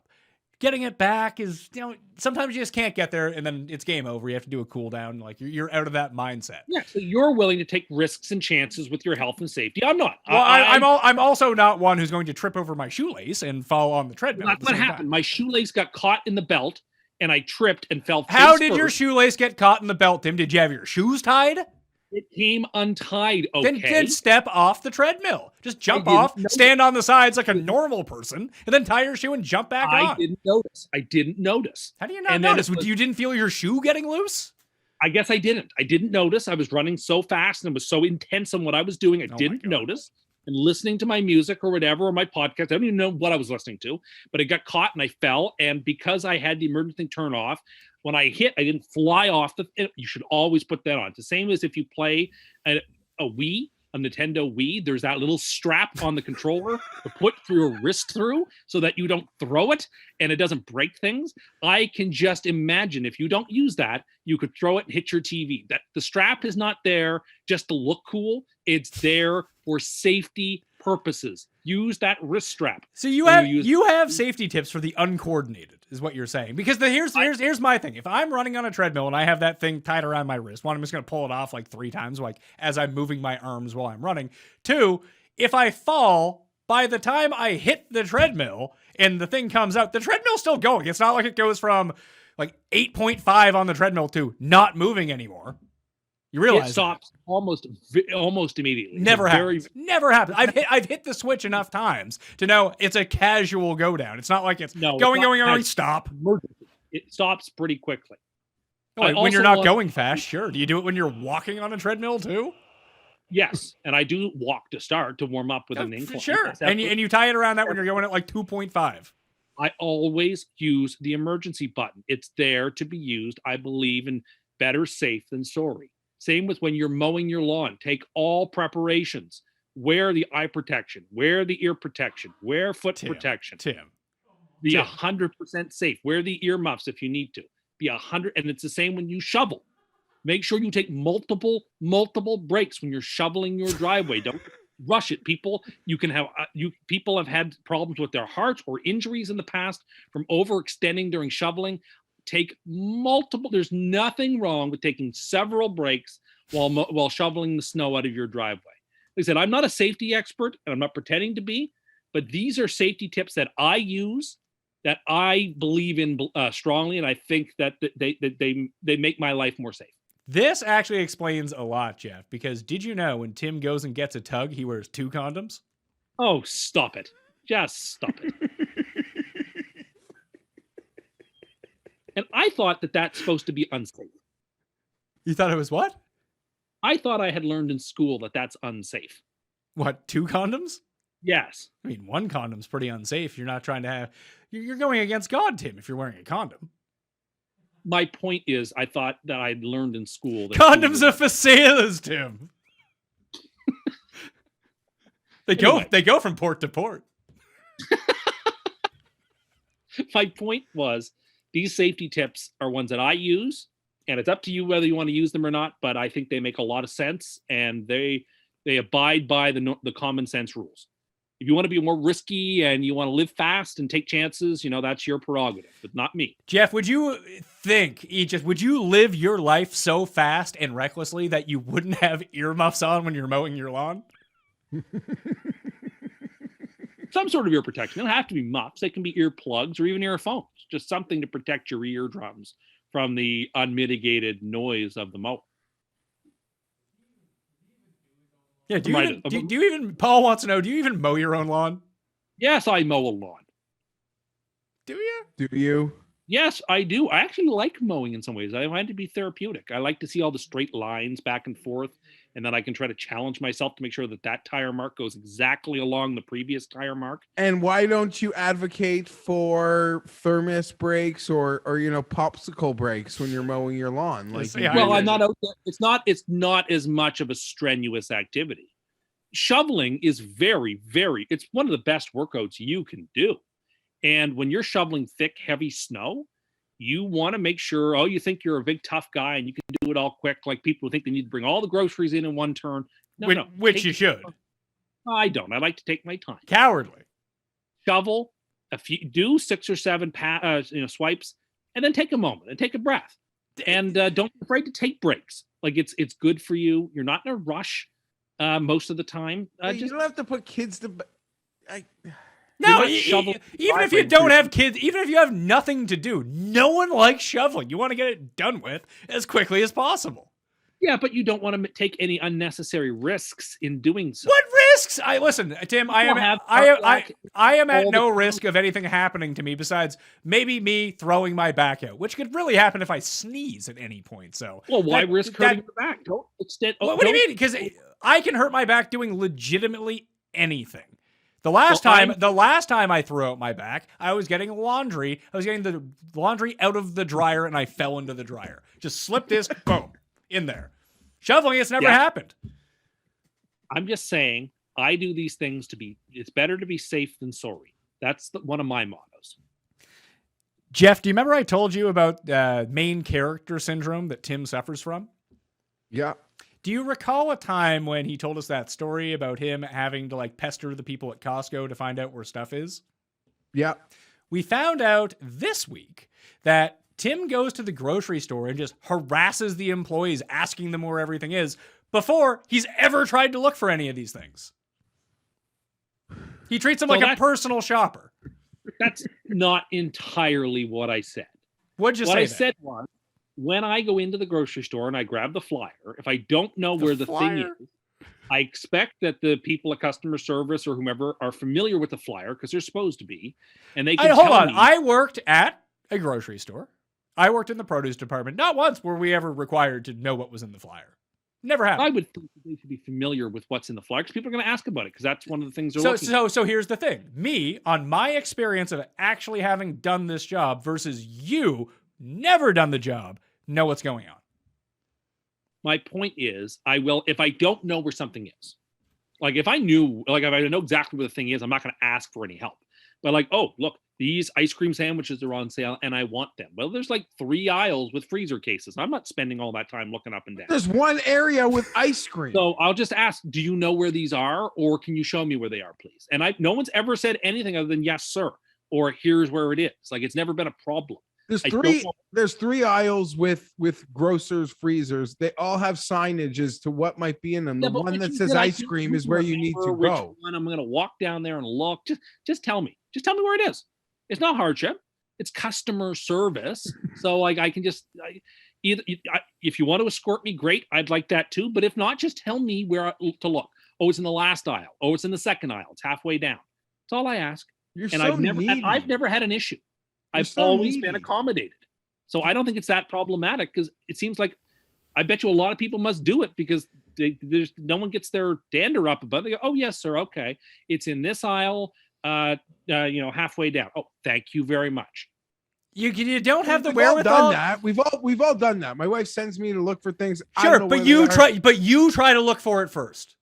getting it back is, sometimes you just can't get there, and then it's game over. You have to do a cool down. Like you're out of that mindset. Yeah, so you're willing to take risks and chances with your health and safety. I'm not. Well, I'm also not one who's going to trip over my shoelace and fall on the treadmill. That's what happened. My shoelace got caught in the belt, and I tripped and fell. How did your shoelace get caught in the belt, Tim? Did you have your shoes tied? It came untied, okay? Then step off the treadmill. Just jump off, stand on the sides like a normal person, and then tie your shoe and jump back on. I didn't notice. How do you not notice? You didn't feel your shoe getting loose? I guess I didn't. I didn't notice. I was running so fast and it was so intense on what I was doing. I didn't notice. And listening to my music or whatever, or my podcast, I don't even know what I was listening to, but it got caught and I fell. And because I had the emergency turn off, when I hit, I didn't fly off you should always put that on. It's the same as if you play a Wii, a Nintendo Wii, there's that little strap on the controller to put your wrist through so that you don't throw it and it doesn't break things. I can just imagine if you don't use that, you could throw it and hit your TV. That the strap is not there just to look cool. It's there for safety purposes. Use that wrist strap. So you have safety tips for the uncoordinated, is what you're saying. Because here's my thing. If I'm running on a treadmill and I have that thing tied around my wrist, one, I'm just going to pull it off like 3 times, like as I'm moving my arms while I'm running. 2, if I fall, by the time I hit the treadmill and the thing comes out, the treadmill's still going. It's not like it goes from like 8.5 on the treadmill to not moving anymore. You realize it stops almost immediately. Never happens. Never happens. I've hit the switch enough times to know it's a casual go down. It's not like it's going, stop. It stops pretty quickly. When you're not going fast, sure. Do you do it when you're walking on a treadmill too? Yes, and I do walk to start to warm up with an incline. Sure, and you tie it around that when you're going at like 2.5. I always use the emergency button. It's there to be used. I believe in better safe than sorry. Same with when you're mowing your lawn. Take all preparations. Wear the eye protection. Wear the ear protection. Wear foot protection. Be 100% safe. Wear the earmuffs if you need to. Be 100, and it's the same when you shovel. Make sure you take multiple breaks when you're shoveling your driveway. Don't rush it. People have had problems with their hearts or injuries in the past from overextending during shoveling. Take multiple. There's nothing wrong with taking several breaks while shoveling the snow out of your driveway. Like I said, I'm not a safety expert, and I'm not pretending to be, but these are safety tips that I use, that I believe in strongly, and I think that they make my life more safe. This actually explains a lot, Geoff, because did you know when Tim goes and gets a tug, he wears 2 condoms? Oh, stop it. Just stop it. And I thought that that's supposed to be unsafe. You thought it was what? I thought I had learned in school that that's unsafe. What, 2 condoms? Yes. I mean, 1 condom's pretty unsafe. You're not trying to have... You're going against God, Tim, if you're wearing a condom. My point is, I thought that I'd learned in school that condoms are for sailors, Tim. They go from port to port. My point was, these safety tips are ones that I use, and it's up to you whether you want to use them or not, but I think they make a lot of sense, and they abide by the common sense rules. If you want to be more risky and you want to live fast and take chances, that's your prerogative, but not me. Geoff, would you live your life so fast and recklessly that you wouldn't have earmuffs on when you're mowing your lawn? Some sort of ear protection. They don't have to be muffs. They can be earplugs or even earphones. Just something to protect your eardrums from the unmitigated noise of the mower. Yeah, Paul wants to know, do you even mow your own lawn? Yes, I mow a lawn. Do you? Do you? Yes, I do. I actually like mowing in some ways. I find it to be therapeutic. I like to see all the straight lines back and forth, and then I can try to challenge myself to make sure that tire mark goes exactly along the previous tire mark. And why don't you advocate for thermos brakes or popsicle brakes when you're mowing your lawn? I'm not out there. It's not as much of a strenuous activity. Shoveling is it's one of the best workouts you can do. And when you're shoveling thick, heavy snow, you want to make sure, you think you're a big, tough guy and you can do it all quick. Like people think they need to bring all the groceries in one turn. Which you should. I don't. I like to take my time. Cowardly. Shovel, do 6 or 7 swipes, and then take a moment and take a breath. And don't be afraid to take breaks. Like it's good for you. You're not in a rush most of the time. You don't have to put kids to... No, even if you don't have kids, even if you have nothing to do, no one likes shoveling. You want to get it done with as quickly as possible. Yeah, but you don't want to take any unnecessary risks in doing so. What risks? Listen, Tim. I am at no risk of anything happening to me besides maybe me throwing my back out, which could really happen if I sneeze at any point. So, why risk hurting your back? Don't extend. What do you mean? Because I can hurt my back doing legitimately anything. The last time I threw out my back, I was getting laundry. I was getting the laundry out of the dryer, and I fell into the dryer. Just slip disc, boom, in there. Shoveling, it's never happened. I'm just saying, I do these things it's better to be safe than sorry. That's one of my mottos. Geoff, do you remember I told you about main character syndrome that Tim suffers from? Yeah. Do you recall a time when he told us that story about him having to pester the people at Costco to find out where stuff is? Yeah. We found out this week that Tim goes to the grocery store and just harasses the employees, asking them where everything is before he's ever tried to look for any of these things. He treats them like a personal shopper. That's not entirely what I said. What'd you say? What I said was, when I go into the grocery store and I grab the flyer, if I don't know where the thing is, I expect that the people at customer service or whomever are familiar with the flyer because they're supposed to be, and they can tell me. I worked at a grocery store. I worked in the produce department. Not once were we ever required to know what was in the flyer. Never happened. I would think that they should be familiar with what's in the flyer because people are going to ask about it because that's one of the things they're looking at. So here's the thing. Me, on my experience of actually having done this job versus you, never done the job, know what's going on. My point is, I will, if I don't know where something is, if I know exactly where the thing is, I'm not going to ask for any help. But oh, look, these ice cream sandwiches are on sale and I want them. Well, there's like 3 aisles with freezer cases. I'm not spending all that time looking up and down. There's one area with ice cream. So I'll just ask, do you know where these are, or can you show me where they are, please? And no one's ever said anything other than yes, sir, or here's where it is. Like, it's never been a problem. There's 3 aisles with grocers, freezers. They all have signage as to what might be in them. The one that says ice cream is where you need to go. I'm going to walk down there and look. Just tell me. Just tell me where it is. It's not hardship. It's customer service. So like I can just if you want to escort me, great. I'd like that too. But if not, just tell me where to look. Oh, it's in the last aisle. Oh, it's in the second aisle. It's halfway down. That's all I ask. I've never had an issue. I've always been accommodated. So I don't think it's that problematic, because it seems like, I bet you a lot of people must do it because there's no one gets their dander up above. They go, oh yes, sir. Okay. It's in this aisle, halfway down. Oh, thank you very much. You don't have the We've wherewithal. all done that. We've all done that. My wife sends me to look for things. Sure, but you try to look for it first.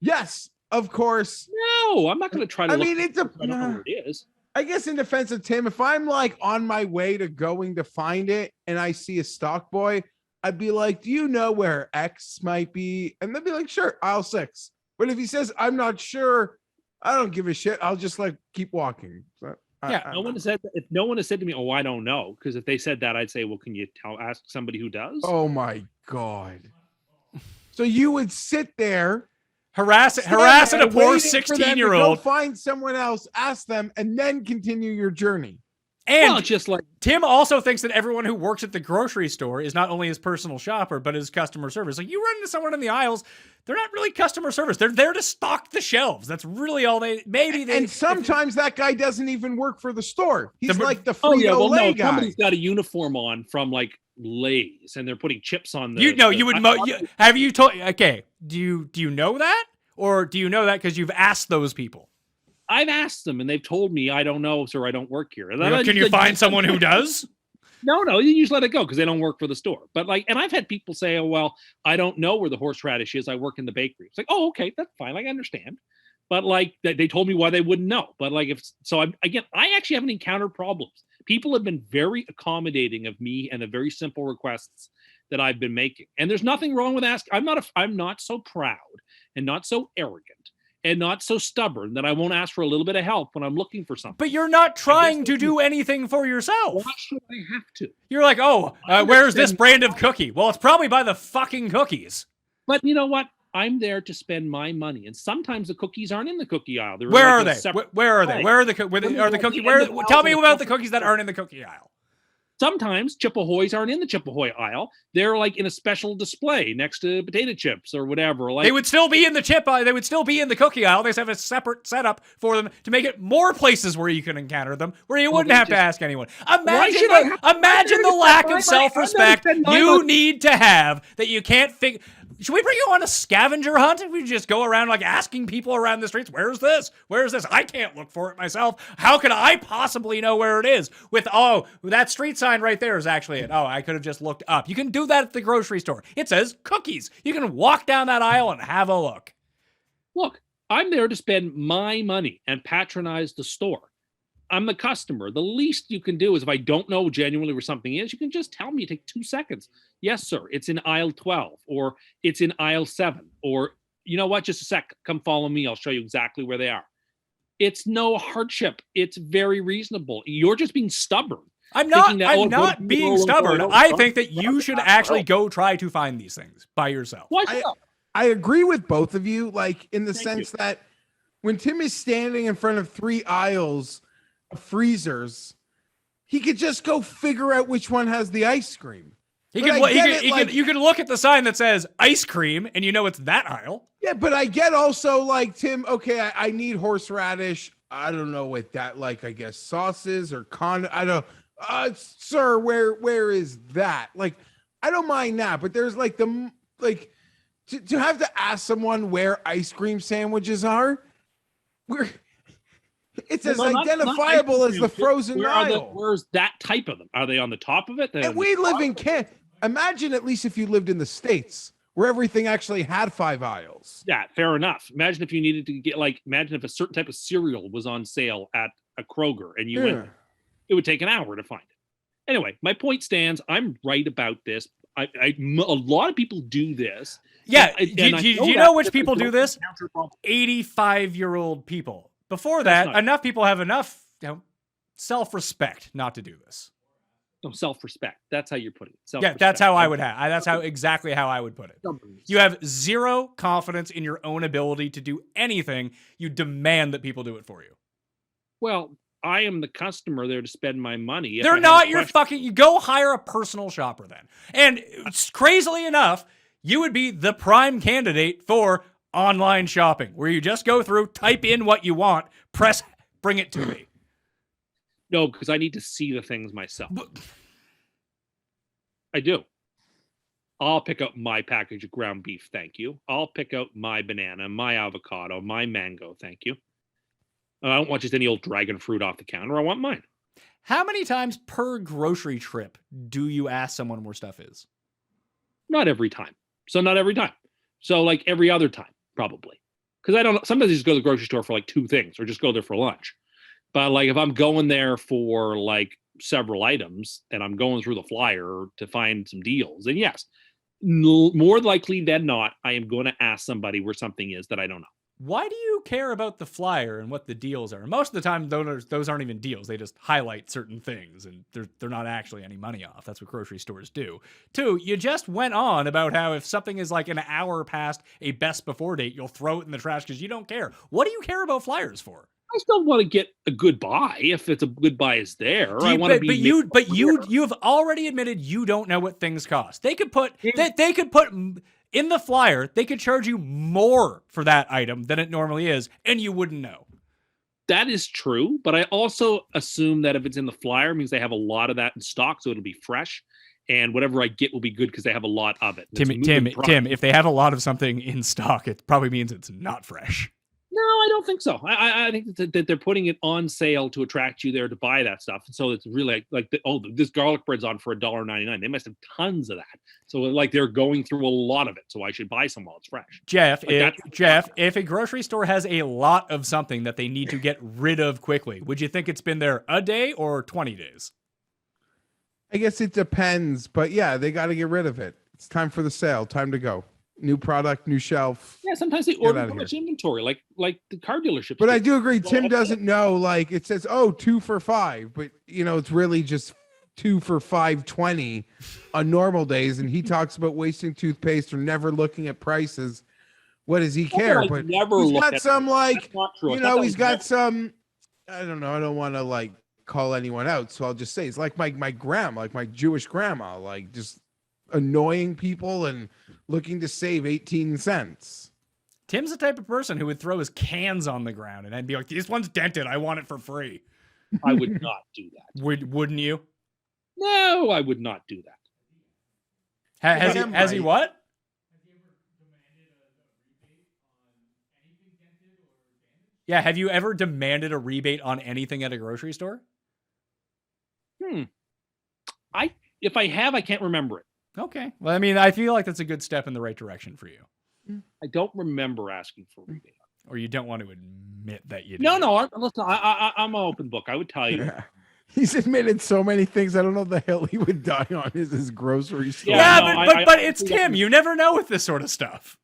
Yes, of course. No, I'm not going to try to. I mean, it's I don't know where it is. I guess in defense of Tim, if I'm like on my way to going to find it and I see a stock boy, I'd be like, do you know where X might be? And they'd be like, sure, aisle 6. But if he says, I'm not sure, I don't give a shit. I'll just like keep walking. So, no one has said, if no one has said to me, oh, I don't know. Because if they said that, I'd say, well, can you ask somebody who does? Oh my God. So you would sit there harassing a poor 16-year-old. Go find someone else, ask them, and then continue your journey. And just like Tim also thinks that everyone who works at the grocery store is not only his personal shopper, but his customer service. Like, you run into someone in the aisles, they're not really customer service. They're there to stock the shelves. That's really all and sometimes that guy doesn't even work for the store. He's like the Frito-Lay guy. Somebody's got a uniform on from like Lay's, and they're putting chips on the. Have you told? Okay, do you know that, or do you know that because you've asked those people? I've asked them, and they've told me, I don't know, sir, I don't work here. Can you find someone who does? No, you just let it go because they don't work for the store. But like, and I've had people say, oh, well, I don't know where the horseradish is. I work in the bakery. It's like, oh, okay, that's fine. I understand. But like, they told me why they wouldn't know. But like, I actually haven't encountered problems. People have been very accommodating of me and the very simple requests that I've been making. And there's nothing wrong with asking. I'm not so proud and not so arrogant and not so stubborn that I won't ask for a little bit of help when I'm looking for something. But you're not trying to do anything for yourself. Why should I have to? You're like, where's this brand of cookie? Well, it's probably by the fucking cookies. But you know what? I'm there to spend my money, and sometimes the cookies aren't in the cookie aisle. Where are they? Where are they? Where are the cookies? Tell me about the cookies that aren't in the cookie aisle. Sometimes Chip Ahoys aren't in the Chip Ahoy aisle. They're like in a special display next to potato chips or whatever. Like, they would still be in the chip aisle. They would still be in the cookie aisle. They just have a separate setup for them to make it more places where you can encounter them, where you wouldn't have to ask anyone. Imagine the lack of self-respect you need to have that you can't figure. Should we bring you on a scavenger hunt? If we just go around like asking people around the streets, where's this? Where's this? I can't look for it myself. How could I possibly know where it is? That street sign right there is actually it. Oh, I could have just looked up. You can do that at the grocery store. It says cookies. You can walk down that aisle and have a look. Look, I'm there to spend my money and patronize the store. I'm the customer. The least you can do is, if I don't know genuinely where something is, you can just tell me. Take 2 seconds. Yes, sir. It's in aisle 12, or it's in aisle 7, or you know what? Just a sec. Come follow me. I'll show you exactly where they are. It's no hardship. It's very reasonable. You're just being stubborn. I'm not being stubborn. I think that you should actually go try to find these things by yourself. I agree with both of you, like in the sense that when Tim is standing in front of 3 aisles of freezers, he could just go figure out which one has the ice cream. You can look at the sign that says ice cream and you know it's that aisle. Yeah, but I get also like, Tim, okay, I need horseradish. I don't know what that, like, I guess sauces or I don't sir, where is that? Like, I don't mind that, but there's like to have to ask someone where ice cream sandwiches are, it's as identifiable as the frozen aisle. Where's that type of them? Are they on the top of it? And we live in Canada. Imagine at least if you lived in the States where everything actually had 5 aisles. Yeah, fair enough. Imagine if you needed to imagine if a certain type of cereal was on sale at a Kroger and you went, It would take an hour to find it. Anyway, my point stands. I'm right about this. A lot of people do this. Yeah. And Do I you that know which if people they do don't this? encounter problems- 85-year-old people. Before That's that, not- enough people have enough self-respect not to do this. No, self-respect. That's how you're putting it. Yeah, Self-respect. that's how I would have. That's how exactly how I would put it. You have zero confidence in your own ability to do anything. You demand that people do it for you. Well, I am the customer there to spend my money. If I They're have not a your question- fucking. You go hire a personal shopper then. And crazily enough, you would be the prime candidate for online shopping, where you just go through, type in what you want, press, bring it to me. No, because I need to see the things myself. I do. I'll pick up my package of ground beef, thank you. I'll pick out my banana, my avocado, my mango, thank you. I don't want just any old dragon fruit off the counter. I want mine. How many times per grocery trip do you ask someone where stuff is? Not every time. So not every time. So like every other time, probably. Because I don't know. Sometimes I just go to the grocery store for like 2 things or just go there for lunch. But like if I'm going there for like several items and I'm going through the flyer to find some deals, then yes, more likely than not, I am going to ask somebody where something is that I don't know. Why do you care about the flyer and what the deals are? Most of the time, those aren't even deals. They just highlight certain things, and they're not actually any money off. That's what grocery stores do. 2, you just went on about how if something is like an hour past a best before date, you'll throw it in the trash because you don't care. What do you care about flyers for? I still want to get a good buy if it's a good buy is there. I want to be. You've already admitted you don't know what things cost. They could put in the flyer. They could charge you more for that item than it normally is, and you wouldn't know. That is true, but I also assume that if it's in the flyer, it means they have a lot of that in stock, so it'll be fresh, and whatever I get will be good because they have a lot of it. Tim, if they have a lot of something in stock, it probably means it's not fresh. No, I don't think so. I think that they're putting it on sale to attract you there to buy that stuff. So it's really like this garlic bread's on for $1.99. They must have tons of that. So like they're going through a lot of it. So I should buy some while it's fresh. Jeff, if a grocery store has a lot of something that they need to get rid of quickly, would you think it's been there a day or 20 days? I guess it depends, but yeah, they got to get rid of it. It's time for the sale. Time to go. New product, new shelf. Yeah, sometimes they order too much inventory, like the car dealerships. But I do agree, Tim doesn't know. Like it says, 2 for $5, but it's really just 2 for $5.20 on normal days. And he talks about wasting toothpaste or never looking at prices. What does he care? But he's got some he's got some. I don't know. I don't want to like call anyone out, so I'll just say it's like my grandma, like my Jewish grandma, like just annoying people and looking to save 18 cents. Tim's the type of person who would throw his cans on the ground and I'd be like, this one's dented. I want it for free. I would not do that. Wouldn't you? No, I would not do that. Has he what? Yeah, have you ever demanded a rebate on anything at a grocery store? If I have, I can't remember it. Okay. Well, I mean, I feel like that's a good step in the right direction for you. I don't remember asking for a rebate. Or you don't want to admit that you did. No. Listen, I'm an open book. I would tell you. Yeah. He's admitted so many things. I don't know the hell he would die on his grocery store. But it's Tim. You never know with this sort of stuff.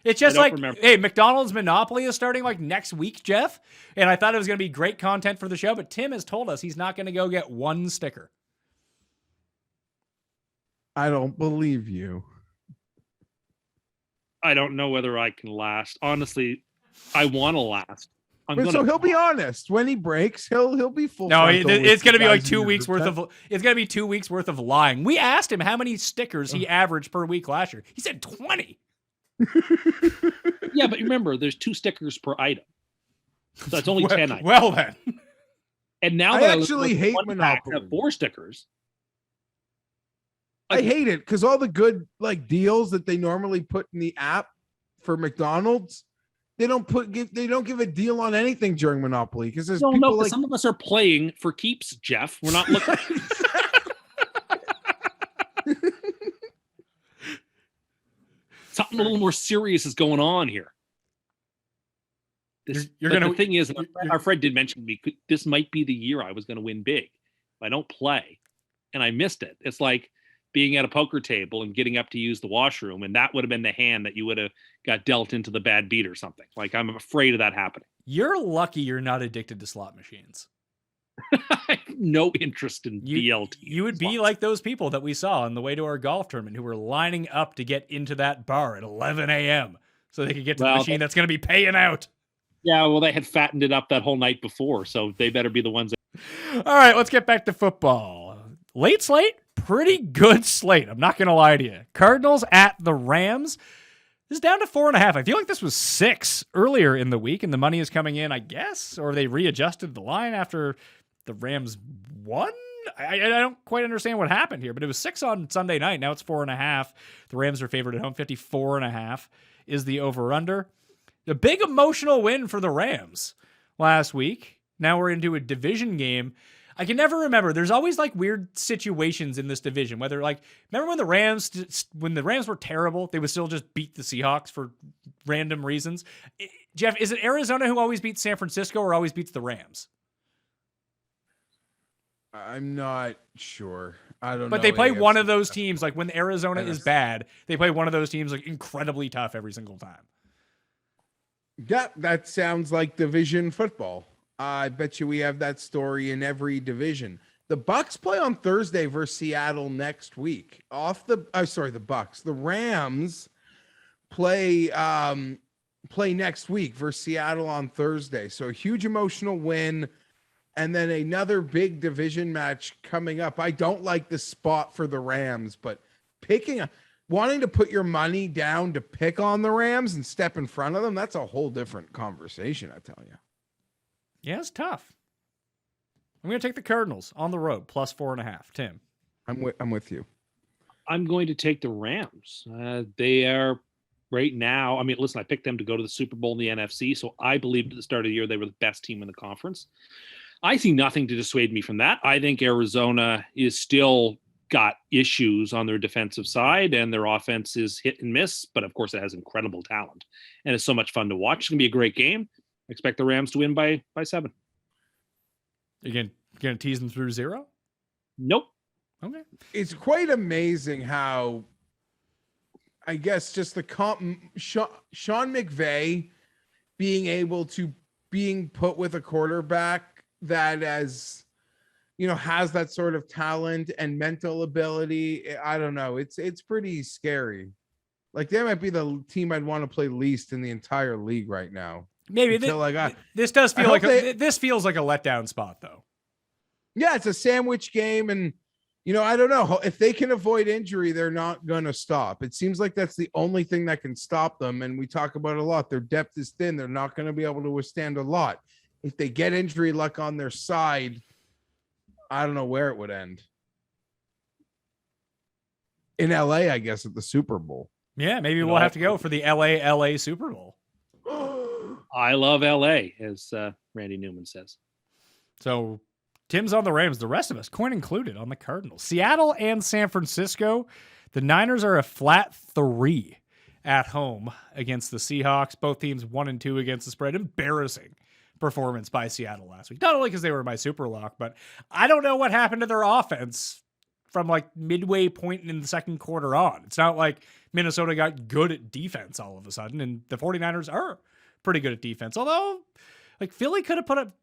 It's just like, hey, McDonald's Monopoly is starting like next week, Jeff. And I thought it was going to be great content for the show, but Tim has told us he's not going to go get one sticker. I don't believe you. I don't know whether I can last. Honestly, I want to last. So he'll be honest. When he breaks, he'll be full. No, it's going to be like 2 weeks worth of. It's going to be 2 weeks worth of lying. We asked him how many stickers he averaged per week last year. He said 20. Yeah, but remember, there's 2 stickers per item, so that's only 10 items. Well then, and now I that actually hate Monopoly. Have 4 stickers. I hate it because all the good like deals that they normally put in the app for McDonald's, they don't give a deal on anything during Monopoly because there's people like some of us are playing for keeps, Jeff. We're not looking. Something a little more serious is going on here. The thing is, our friend did mention to me, this might be the year I was going to win big. If I don't play, and I missed it. It's like being at a poker table and getting up to use the washroom, and that would have been the hand that you would have got dealt into the bad beat or something. Like, I'm afraid of that happening. You're lucky you're not addicted to slot machines. I have no interest in BLT. You would be like those people that we saw on the way to our golf tournament who were lining up to get into that bar at 11 a.m. so they could get to the machine that's going to be paying out. Yeah, well, they had fattened it up that whole night before, so they better be the ones. All right, let's get back to football. Late slate, pretty good slate. I'm not going to lie to you. Cardinals at the Rams. This is down to 4.5. I feel like this was 6 earlier in the week, and the money is coming in, I guess, or they readjusted the line after the Rams won. I don't quite understand what happened here, but it was 6 on Sunday night. Now it's 4.5. The Rams are favored at home. 54.5 is the over-under. A big emotional win for the Rams last week. Now we're into a division game. I can never remember. There's always like weird situations in this division. Whether like, remember when the Rams were terrible, they would still just beat the Seahawks for random reasons. Geoff, is it Arizona who always beats San Francisco or always beats the Rams? I'm not sure. I don't know. But they play one of those teams. Like when Arizona is bad, they play one of those teams like incredibly tough every single time. Yeah, that sounds like division football. I bet you we have that story in every division. The Bucks play on Thursday versus Seattle next week. The Bucks. The Rams play next week versus Seattle on Thursday. So a huge emotional win, and then another big division match coming up. I don't like the spot for the Rams, but wanting to put your money down to pick on the Rams and step in front of them, that's a whole different conversation, I tell you. Yeah, it's tough. I'm going to take the Cardinals on the road, plus 4.5. Tim. I'm with you. I'm going to take the Rams. They are right now. I mean, listen, I picked them to go to the Super Bowl in the NFC, so I believed at the start of the year they were the best team in the conference. I see nothing to dissuade me from that. I think Arizona is still got issues on their defensive side, and their offense is hit and miss, but of course it has incredible talent, and it's so much fun to watch. It's going to be a great game. I expect the Rams to win by 7. You going to tease them through 0? Nope. Okay. It's quite amazing how, I guess, just the Sean McVay being put with a quarterback that has that sort of talent and mental ability. I don't know. It's pretty scary. Like, they might be the team I'd want to play least in the entire league right now. Maybe this does feel this feels like a letdown spot, though. Yeah, it's a sandwich game, and I don't know if they can avoid injury, they're not gonna stop. It seems like that's the only thing that can stop them, and we talk about it a lot. Their depth is thin; they're not going to be able to withstand a lot. If they get injury luck on their side, I don't know where it would end. In LA, I guess, at the Super Bowl. Yeah, maybe we'll have to go for the LA Super Bowl. I love LA, as Randy Newman says. So Tim's on the Rams. The rest of us, coin included, on the Cardinals. Seattle and San Francisco. The Niners are a flat 3 at home against the Seahawks. Both teams 1-2 against the spread. Embarrassing performance by Seattle last week. Not only because they were my super lock, but I don't know what happened to their offense from like midway point in the second quarter on. It's not like Minnesota got good at defense all of a sudden, and the 49ers are pretty good at defense. Although, like, Philly could have put up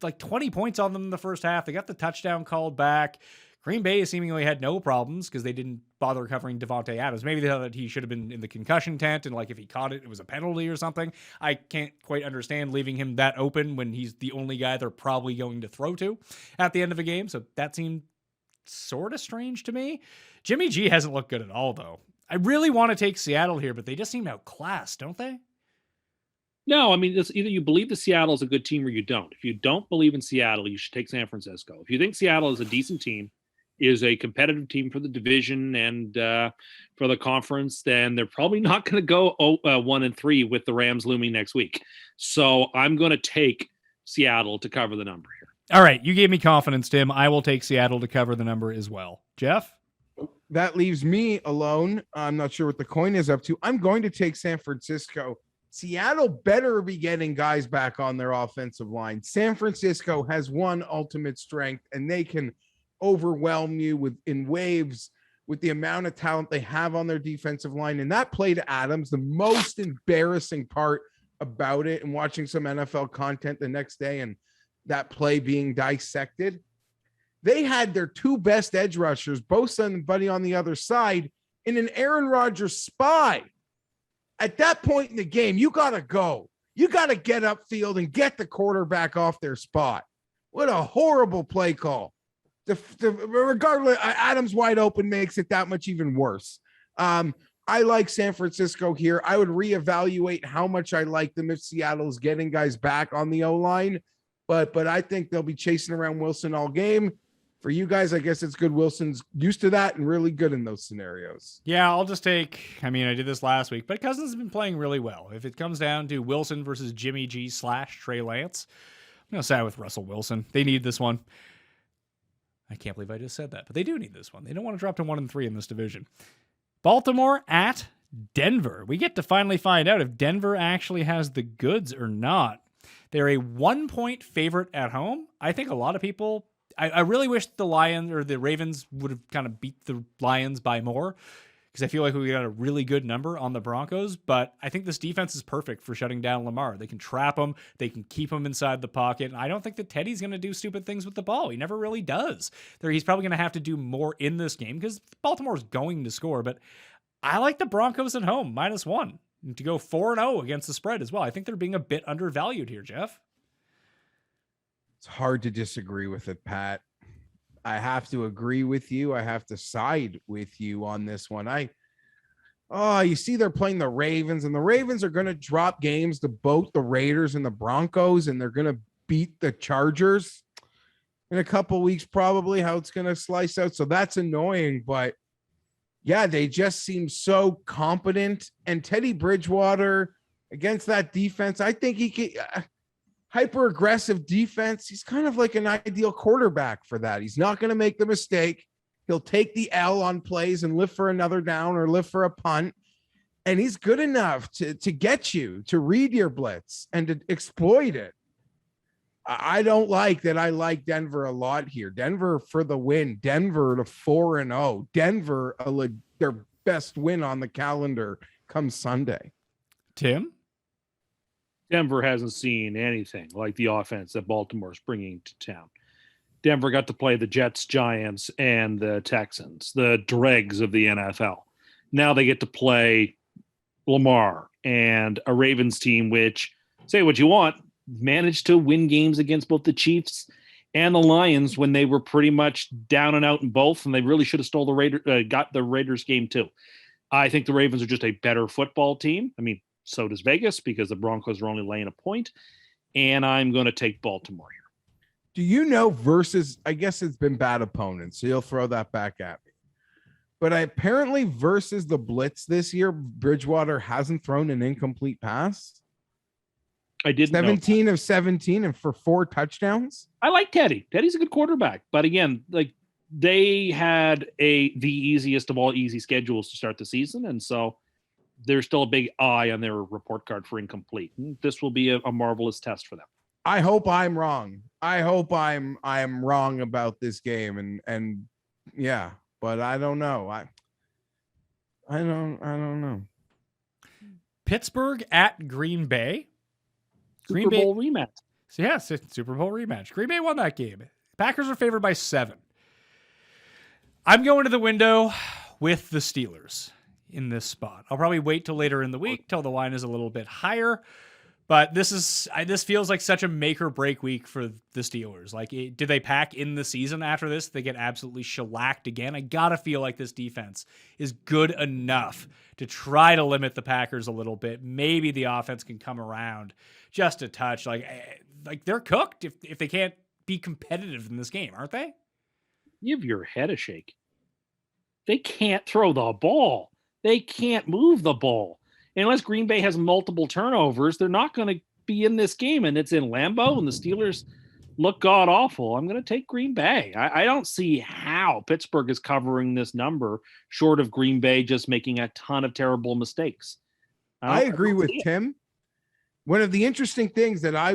like 20 points on them in the first half. They got the touchdown called back. Green Bay seemingly had no problems because they didn't bother covering Devontae Adams. Maybe they thought that he should have been in the concussion tent, and like if he caught it, it was a penalty or something. I can't quite understand leaving him that open when he's the only guy they're probably going to throw to at the end of a game. So that seemed sort of strange to me. Jimmy G hasn't looked good at all, though. I really want to take Seattle here, but they just seem outclassed, don't they? No, I mean, it's either you believe that Seattle is a good team or you don't. If you don't believe in Seattle, you should take San Francisco. If you think Seattle is a decent team, is a competitive team for the division and for the conference, then they're probably not going to go 1-3 with the Rams looming next week. So I'm going to take Seattle to cover the number here. All right, you gave me confidence, Tim. I will take Seattle to cover the number as well. Geoff? That leaves me alone. I'm not sure what the coin is up to. I'm going to take San Francisco Seattle better be getting guys back on their offensive line. San Francisco has one ultimate strength, and they can overwhelm you in waves with the amount of talent they have on their defensive line. And that play to Adams, the most embarrassing part about it, and watching some NFL content the next day and that play being dissected, they had their two best edge rushers, Bosa and Buddy on the other side, in an Aaron Rodgers spy. At that point in the game, you got to go. You got to get upfield and get the quarterback off their spot. What a horrible play call. Regardless, Adams wide open makes it that much even worse. I like San Francisco here. I would reevaluate how much I like them if Seattle's getting guys back on the O-line. But I think they'll be chasing around Wilson all game. For you guys, I guess it's good. Wilson's used to that and really good in those scenarios. Yeah, I'll just take, I did this last week, but Cousins has been playing really well. If it comes down to Wilson versus Jimmy G / Trey Lance, I'm going to side with Russell Wilson. They need this one. I can't believe I just said that, but they do need this one. They don't want to drop to 1-3 in this division. Baltimore at Denver. We get to finally find out if Denver actually has the goods or not. They're a 1-point favorite at home. I think a lot of people, I really wish the Lions or the Ravens would have kind of beat the Lions by more, because I feel like we got a really good number on the Broncos, but I think this defense is perfect for shutting down Lamar. They can trap him. They can keep him inside the pocket. And I don't think that Teddy's going to do stupid things with the ball. He never really does. He's probably going to have to do more in this game because Baltimore's going to score, but I like the Broncos at home, -1, to go 4-0 against the spread as well. I think they're being a bit undervalued here, Geoff. It's hard to disagree with it, Pat. I have to agree with you. I have to side with you on this one. You see they're playing the Ravens, and the Ravens are going to drop games to both the Raiders and the Broncos, and they're going to beat the Chargers in a couple weeks, probably, how it's going to slice out. So that's annoying, but yeah, they just seem so competent. And Teddy Bridgewater against that defense, I think he could hyper aggressive defense. He's kind of like an ideal quarterback for that. He's not going to make the mistake. He'll take the L on plays and live for another down or live for a punt. And he's good enough to get you to read your blitz and to exploit it. I don't like that. I like Denver a lot here. Denver for the win. Denver to 4-0. Denver, their best win on the calendar come Sunday. Tim? Denver hasn't seen anything like the offense that Baltimore's bringing to town. Denver got to play the Jets, Giants, and the Texans, the dregs of the NFL. Now they get to play Lamar and a Ravens team, which, say what you want, managed to win games against both the Chiefs and the Lions when they were pretty much down and out in both, and they really should have got the Raiders game too. I think the Ravens are just a better football team. So does Vegas, because the Broncos are only laying a point, and I'm going to take Baltimore here. Do you know versus, I guess it's been bad opponents, so you'll throw that back at me. But apparently versus the Blitz this year, Bridgewater hasn't thrown an incomplete pass. I didn't 17 of 17 and for 4 touchdowns. I like Teddy. Teddy's a good quarterback. But again, they had the easiest of all easy schedules to start the season, and so there's still a big eye on their report card for incomplete. And this will be a marvelous test for them. I hope I'm wrong. I hope I'm wrong about this game, and yeah, but I don't know. I don't know. Pittsburgh at Green Bay. Super Bowl rematch. So yeah, Super Bowl rematch. Green Bay won that game. Packers are favored by 7. I'm going to the window with the Steelers in this spot. I'll probably wait till later in the week till the line is a little bit higher. But this feels like such a make or break week for the Steelers. Do they pack in the season after this? They get absolutely shellacked again. I gotta feel like this defense is good enough to try to limit the Packers a little bit. Maybe the offense can come around just a touch. They're cooked if they can't be competitive in this game, aren't they? Give your head a shake. They can't throw the ball. They can't move the ball. Unless Green Bay has multiple turnovers, they're not going to be in this game. And it's in Lambeau, and the Steelers look god-awful. I'm going to take Green Bay. I don't see how Pittsburgh is covering this number short of Green Bay just making a ton of terrible mistakes. I agree with Tim. One of the interesting things that I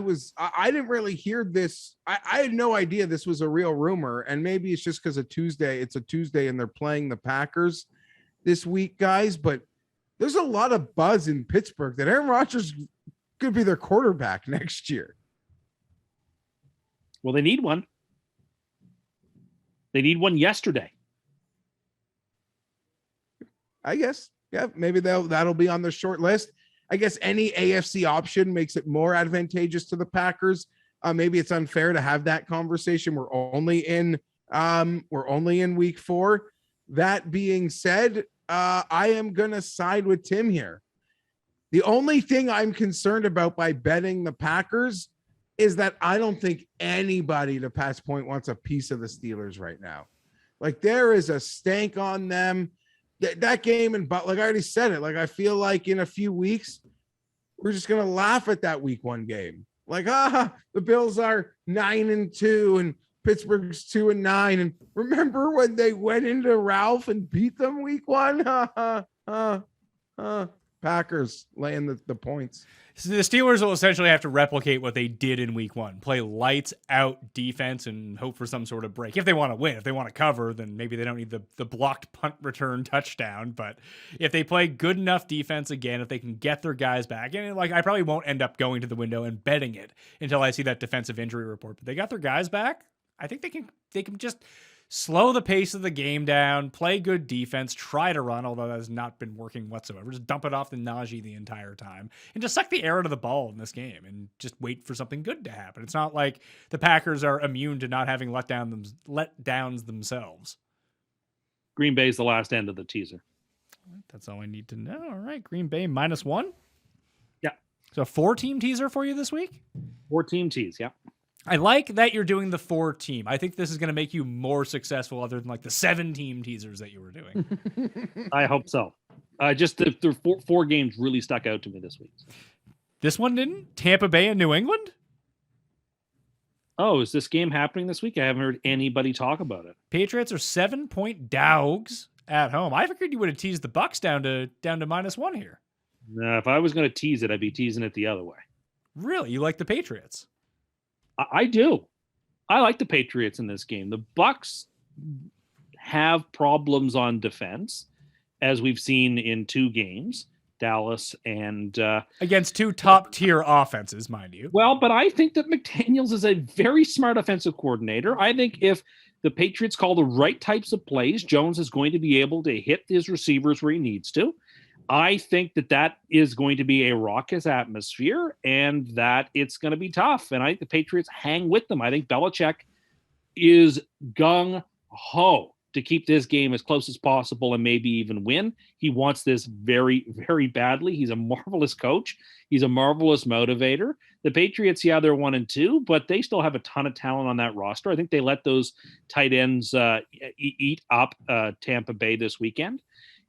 didn't really hear this. I had no idea this was a real rumor, and maybe it's just because it's a Tuesday and they're playing the Packers this week, guys. But there's a lot of buzz in Pittsburgh that Aaron Rodgers could be their quarterback next year. Well, they need one. They need one yesterday. I guess. Yeah, maybe that'll be on the short list. I guess any AFC option makes it more advantageous to the Packers. Maybe it's unfair to have that conversation. We're only in week 4. That being said, I am gonna side with Tim here. The only thing I'm concerned about by betting the Packers is that I don't think anybody, to Pat's point, wants a piece of the Steelers right now. Like, there is a stank on them. That game, and but like I already said it, like I feel like in a few weeks we're just gonna laugh at that week 1 game. Like, the Bills are 9-2 and Pittsburgh's 2-9. And remember when they went into Ralph and beat them week 1? Packers laying the points. So the Steelers will essentially have to replicate what they did in week 1, play lights out defense and hope for some sort of break. If they want to win, if they want to cover, then maybe they don't need the blocked punt return touchdown. But if they play good enough defense again, if they can get their guys back, and like I probably won't end up going to the window and betting it until I see that defensive injury report, but they got their guys back. I think they can just slow the pace of the game down, play good defense, try to run, although that has not been working whatsoever. Just dump it off the Najee the entire time and just suck the air out of the ball in this game and just wait for something good to happen. It's not like the Packers are immune to not having letdowns themselves. Green Bay is the last end of the teaser. That's all I need to know. All right, Green Bay -1. Yeah. So a 4-team teaser for you this week? 4-team tease, yeah. I like that you're doing the 4-team. I think this is going to make you more successful other than like the 7-team teasers that you were doing. I hope so. Just the 4 games really stuck out to me this week. This one didn't? Tampa Bay and New England? Oh, is this game happening this week? I haven't heard anybody talk about it. Patriots are 7-point dogs at home. I figured you would have teased the Bucks down to -1 here. No, if I was going to tease it, I'd be teasing it the other way. Really? You like the Patriots? I do. I like the Patriots in this game. The Bucks have problems on defense, as we've seen in 2 games, Dallas and against 2 top-tier offenses, mind you. Well, but I think that McDaniels is a very smart offensive coordinator. I think if the Patriots call the right types of plays, Jones is going to be able to hit his receivers where he needs to. I think that is going to be a raucous atmosphere and that it's going to be tough. And I think the Patriots hang with them. I think Belichick is gung-ho to keep this game as close as possible and maybe even win. He wants this very, very badly. He's a marvelous coach. He's a marvelous motivator. The Patriots, yeah, they're 1-2, but they still have a ton of talent on that roster. I think they let those tight ends eat up Tampa Bay this weekend.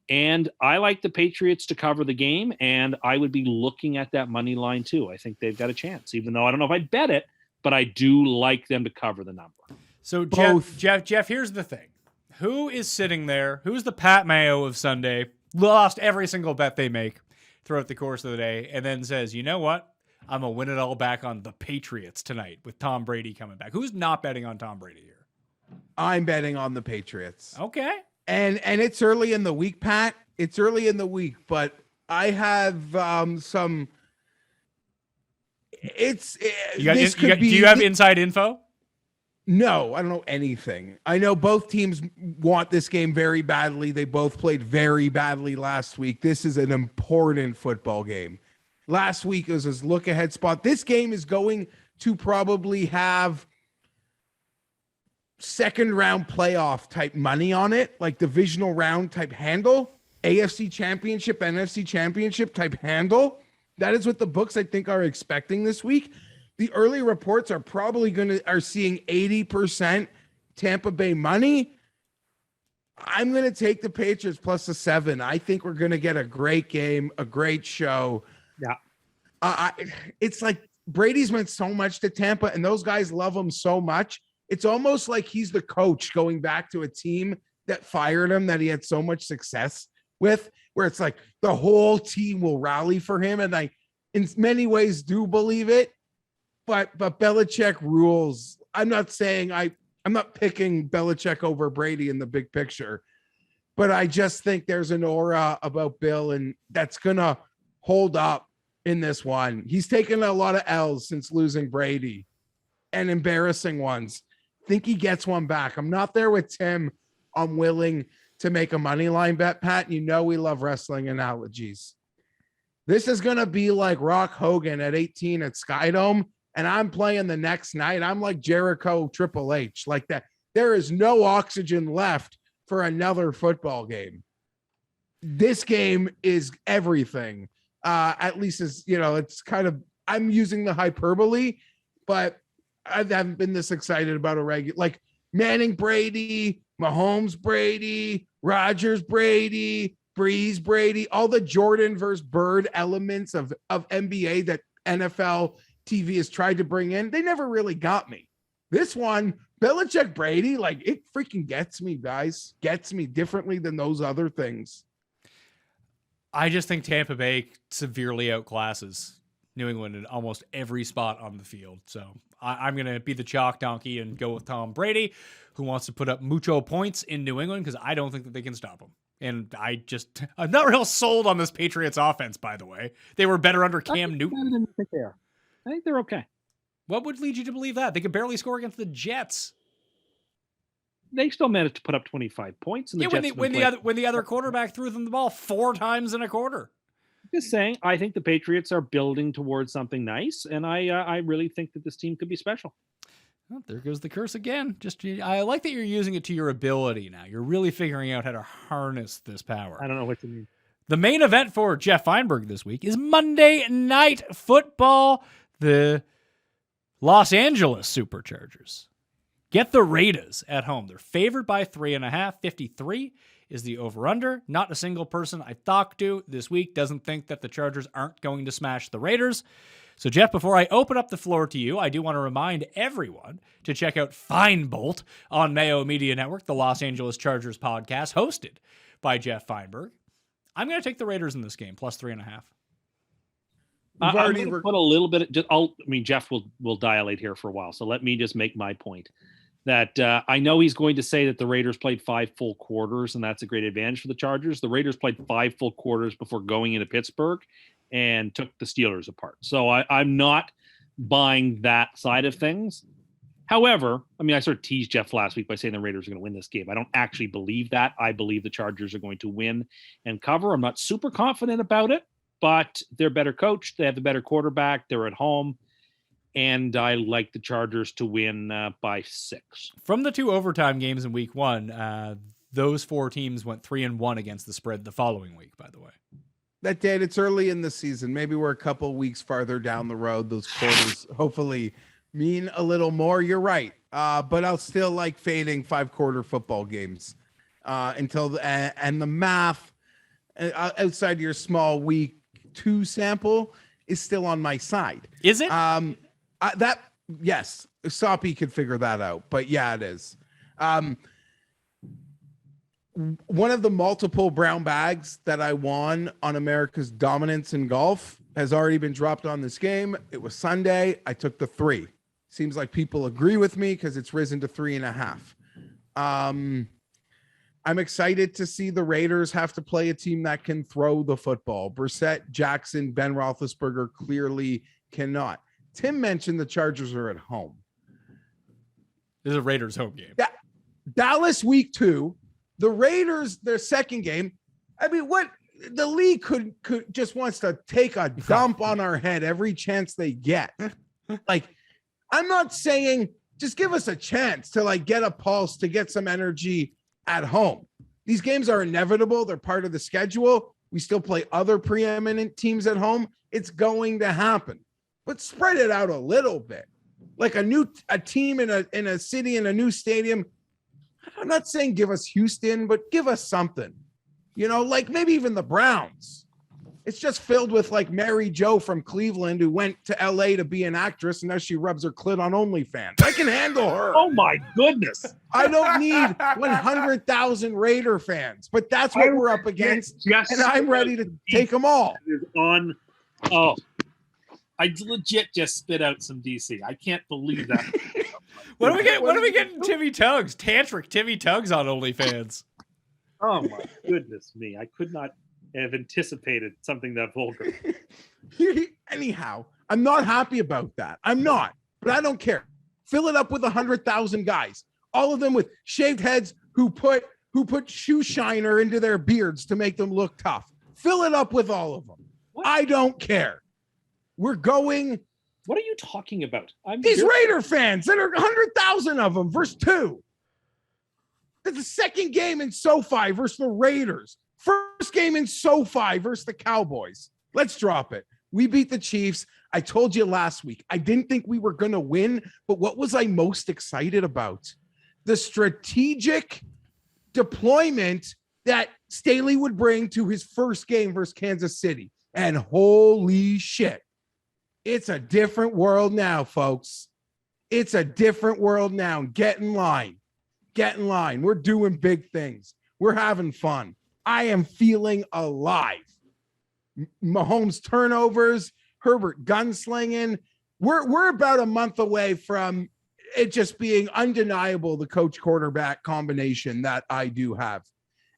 And I like the Patriots to cover the game, and I would be looking at that money line too. I think they've got a chance, even though I don't know if I'd bet it, but I do like them to cover the number. So Jeff, here's the thing. Who is sitting there? Who's the Pat Mayo of Sunday? Lost every single bet they make throughout the course of the day, and then says, you know what? I'm going to win it all back on the Patriots tonight with Tom Brady coming back. Who's not betting on Tom Brady here? I'm betting on the Patriots. Okay. And it's early in the week, Pat. It's early in the week, but I have some. Do you have inside info? No, I don't know anything. I know both teams want this game very badly. They both played very badly last week. This is an important football game. Last week was his look ahead spot. This game is going to probably have second round playoff type money on it, like divisional round type handle, AFC championship, NFC championship type handle. That is what the books I think are expecting this week. The early reports are probably are seeing 80% Tampa Bay money. I'm going to take the Patriots plus the 7. I think we're going to get a great game, a great show. Yeah. It's like Brady's meant so much to Tampa and those guys love him so much. It's almost like he's the coach going back to a team that fired him, that he had so much success with, where it's like the whole team will rally for him. And in many ways do believe it, but Belichick rules. I'm not saying I'm not picking Belichick over Brady in the big picture, but I just think there's an aura about Bill, and that's gonna hold up in this one. He's taken a lot of L's since losing Brady, and embarrassing ones. Think he gets one back. I'm not there with Tim. I'm willing to make a money line bet, Pat. You know we love wrestling analogies. This is going to be like Rock Hogan at 18 at Skydome, and I'm playing the next night. I'm like Jericho Triple H, like that. There is no oxygen left for another football game. This game is everything. At least as it's kind of, I'm using the hyperbole, but I haven't been this excited about a regular, like Manning Brady, Mahomes Brady, Rodgers Brady, Breeze Brady, all the Jordan versus Bird elements of NBA that NFL TV has tried to bring in. They never really got me. This one, Belichick Brady, like it freaking gets me, guys. Gets me differently than those other things. I just think Tampa Bay severely outclasses New England in almost every spot on the field. So I'm going to be the chalk donkey and go with Tom Brady, who wants to put up mucho points in New England because I don't think that they can stop him. And I'm not real sold on this Patriots offense, by the way. They were better under Cam Newton. I think they're okay. What would lead you to believe that? They could barely score against the Jets. They still managed to put up 25 points. And when the other quarterback threw them the ball 4 times in a quarter. Just saying, I think the Patriots are building towards something nice, and I really think that this team could be special. Well, there goes the curse again. I like that you're using it to your ability now. You're really figuring out how to harness this power. I don't know what you mean. The main event for Geoff Fienberg this week is Monday Night Football. The Los Angeles Superchargers get the Raiders at home. They're favored by 3.5. 53 is the over-under. Not a single person I've talked to this week doesn't think that the Chargers aren't going to smash the Raiders. So, Geoff, before I open up the floor to you, I do want to remind everyone to check out Feinbolt on Mayo Media Network, the Los Angeles Chargers podcast, hosted by Geoff Fienberg. I'm going to take the Raiders in this game, plus 3.5. I'm going to put a little bit. Geoff will dilate here for a while, so let me just make my point. That I know he's going to say that the Raiders played 5 full quarters, and that's a great advantage for the Chargers. The Raiders played 5 full quarters before going into Pittsburgh and took the Steelers apart. So I'm not buying that side of things. However, I sort of teased Geoff last week by saying the Raiders are going to win this game. I don't actually believe that. I believe the Chargers are going to win and cover. I'm not super confident about it, but they're better coached. They have the better quarterback. They're at home. And I like the Chargers to win by 6. From the 2 overtime games in week 1, those 4 teams went 3-1 against the spread the following week, by the way. That did. It's early in the season. Maybe we're a couple weeks farther down the road. Those quarters hopefully mean a little more. You're right. But I'll still like fading 5-quarter football games until and the math outside your small week 2 sample is still on my side. Is it? Yes, Soppy could figure that out, but yeah, it is. One of the multiple brown bags that I won on America's dominance in golf has already been dropped on this game. It was Sunday. I took the 3. Seems like people agree with me because it's risen to 3.5. I'm excited to see the Raiders have to play a team that can throw the football. Brissett, Jackson, Ben Roethlisberger clearly cannot. Tim mentioned the Chargers are at home. This is a Raiders home game. Yeah, Dallas week 2, the Raiders, their second game. What the league could just wants to take a dump on our head every chance they get. Like, I'm not saying just give us a chance to get a pulse, to get some energy at home. These games are inevitable. They're part of the schedule. We still play other preeminent teams at home. It's going to happen. But spread it out a little bit. Like a team in a city in a new stadium. I'm not saying give us Houston, but give us something. Like maybe even the Browns. It's just filled with Mary Jo from Cleveland who went to LA to be an actress and now she rubs her clit on OnlyFans. I can handle her. Oh my goodness. I don't need 100,000 Raider fans, but that's what we're up against. Yes. And I'm ready to take them all. I legit just spit out some DC. I can't believe that. What do we get Timmy Tugs? Tantric Timmy Tugs on OnlyFans. Oh my goodness me. I could not have anticipated something that vulgar. Anyhow, I'm not happy about that. I'm not, but I don't care. Fill it up with 100,000 guys, all of them with shaved heads who put shoe shiner into their beards to make them look tough. Fill it up with all of them. What? I don't care. We're going. What are you talking about? These Raider fans, that are 100,000 of them versus 2. It's the second game in SoFi versus the Raiders. First game in SoFi versus the Cowboys. Let's drop it. We beat the Chiefs. I told you last week, I didn't think we were going to win, but what was I most excited about? The strategic deployment that Staley would bring to his first game versus Kansas City. And holy shit, it's a different world now, folks. It's a different world now. Get in line. Get in line. We're doing big things. We're having fun. I am feeling alive. Mahomes turnovers, Herbert gunslinging. We're about a month away from it just being undeniable, the coach quarterback combination that I do have.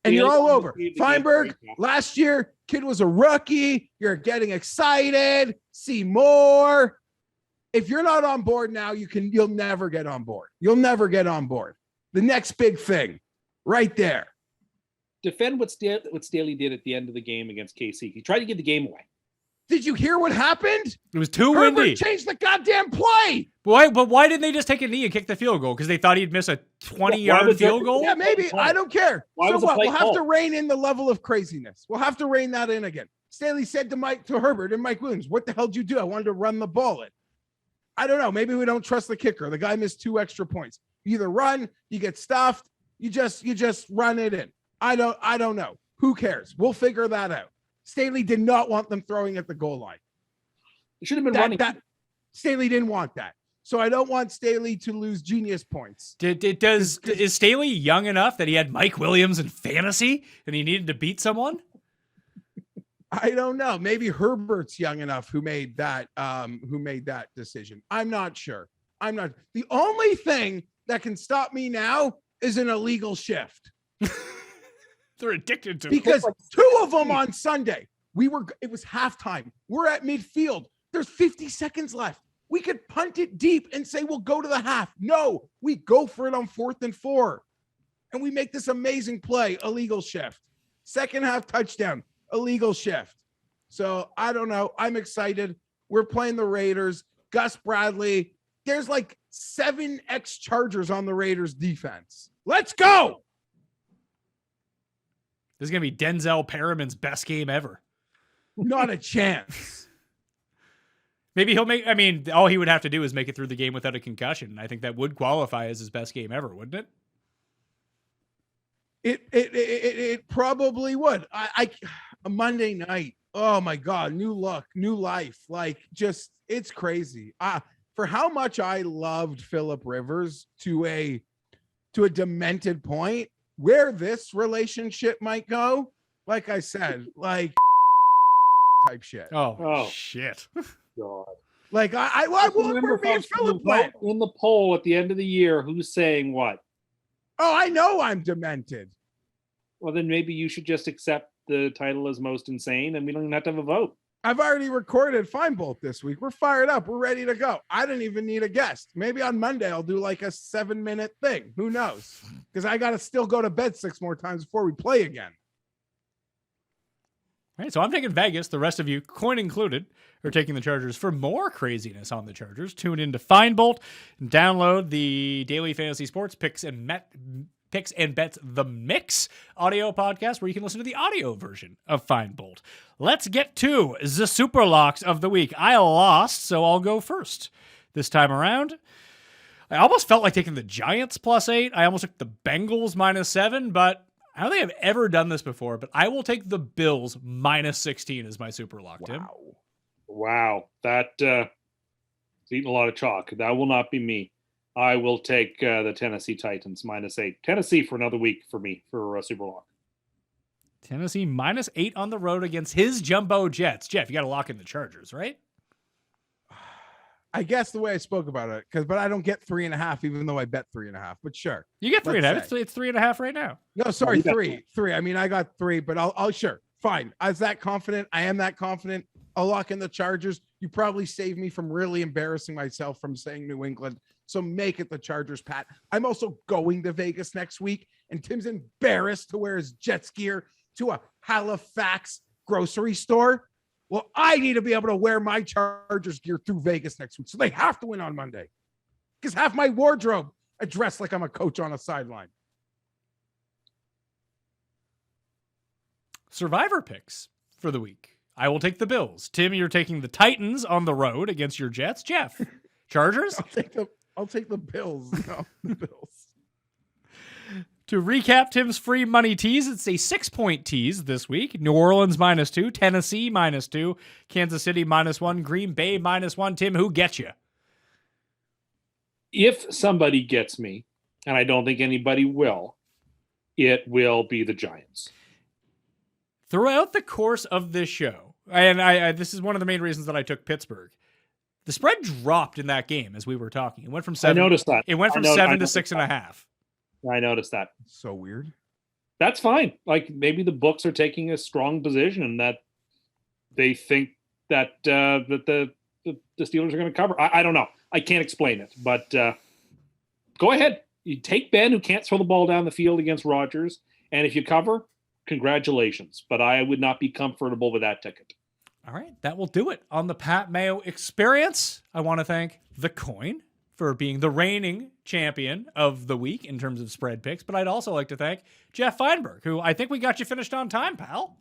And you're all over. Fienberg, last year, kid was a rookie. You're getting excited. See more. If you're not on board now, you'll never get on board. You'll never get on board. The next big thing, right there. Defend what Staley did at the end of the game against KC. He tried to give the game away. Did you hear what happened? It was too windy. Herbert changed the goddamn play. But why didn't they just take a knee and kick the field goal? Because they thought he'd miss a 20-yard field goal? Yeah, maybe. I don't care. Why so what? We'll have to rein in the level of craziness. We'll have to rein that in again. Staley said to Herbert and Mike Williams, what the hell did you do? I wanted to run the ball in. I don't know. Maybe we don't trust the kicker. The guy missed 2 extra points. You either run, you get stuffed, you just run it in. I don't know. Who cares? We'll figure that out. Staley did not want them throwing at the goal line. It should have been running. Staley didn't want that. So I don't want Staley to lose genius points. Is Staley young enough that he had Mike Williams in fantasy and he needed to beat someone? I don't know. Maybe Herbert's young enough who made that decision. I'm not sure. The only thing that can stop me now is an illegal shift. They're addicted to because 2 of them on Sunday. It was halftime. We're at midfield. There's 50 seconds left. We could punt it deep and say we'll go to the half. No, we go for it on 4th and 4. And we make this amazing play, illegal shift. Second half touchdown, illegal shift. So I don't know. I'm excited. We're playing the Raiders. Gus Bradley. There's like 7 ex-Chargers on the Raiders defense. Let's go. This is going to be Denzel Perriman's best game ever. Not a chance. Maybe all he would have to do is make it through the game without a concussion. I think that would qualify as his best game ever, wouldn't it? It probably would. A Monday night. Oh my God. New look, new life. Like just, it's crazy. For how much I loved Phillip Rivers to a demented point, where this relationship might go, like I said, like type shit. Oh. Shit. God. Like I remember me and Phillip in the poll at the end of the year. Who's saying what? Oh, I know I'm demented. Well, then maybe you should just accept the title as most insane, and we don't even have to have a vote. I've already recorded Fienberg this week. We're fired up. We're ready to go. I didn't even need a guest. Maybe on Monday I'll do like a 7-minute thing. Who knows? Because I got to still go to bed 6 more times before we play again. All right, so I'm taking Vegas. The rest of you, coin included, are taking the Chargers. For more craziness on the Chargers, tune into Fienberg and download the Daily Fantasy Sports Picks and Bets The Mix audio podcast where you can listen to the audio version of Fienberg. Let's get to the super locks of the week. I lost, so I'll go first this time around. I almost felt like taking the Giants +8. I almost took the Bengals -7, but I don't think I've ever done this before, but I will take the Bills -16 as my super lock, Tim. Wow. That eating a lot of chalk. That will not be me. I will take the Tennessee Titans -8. Tennessee for another week for me for super lock. Tennessee -8 on the road against his jumbo Jets. Jeff, you got to lock in the Chargers, right? I guess the way I spoke about it, but I don't get 3.5, even though I bet 3.5. But sure, You get 3.5. Let's say. It's 3.5 right now. no, sorry, you got 3. I mean, I got 3, but I'll sure, fine. I was that confident. I am that confident. I'll lock in the Chargers. You probably saved me from really embarrassing myself from saying New England. So make it the Chargers, Pat. I'm also going to Vegas next week, and Tim's embarrassed to wear his Jets gear to a Halifax grocery store. Well, I need to be able to wear my Chargers gear through Vegas next week. So they have to win on Monday. Because half my wardrobe I dress like I'm a coach on a sideline. Survivor picks for the week. I will take the Bills. Tim, you're taking the Titans on the road against your Jets. Jeff, Chargers? I'll take the Bills. No, the Bills. To recap Tim's free money tease, it's a 6-point tease this week. New Orleans -2, Tennessee -2, Kansas City -1, Green Bay -1. Tim, who gets you? If somebody gets me, and I don't think anybody will, it will be the Giants. Throughout the course of this show, and I this is one of the main reasons that I took Pittsburgh, the spread dropped in that game as we were talking. It went from 7. I noticed that. It went from 7 to 6.5. I noticed that. So weird. That's fine. Like maybe the books are taking a strong position that they think that the Steelers are going to cover. I don't know. I can't explain it, but go ahead. You take Ben, who can't throw the ball down the field against Rodgers, and if you cover, congratulations. But I would not be comfortable with that ticket. All right, that will do it on the Pat Mayo experience. I want to thank the Coin for being the reigning champion of the week in terms of spread picks, but I'd also like to thank Geoff Fienberg, who I think we got you finished on time, pal.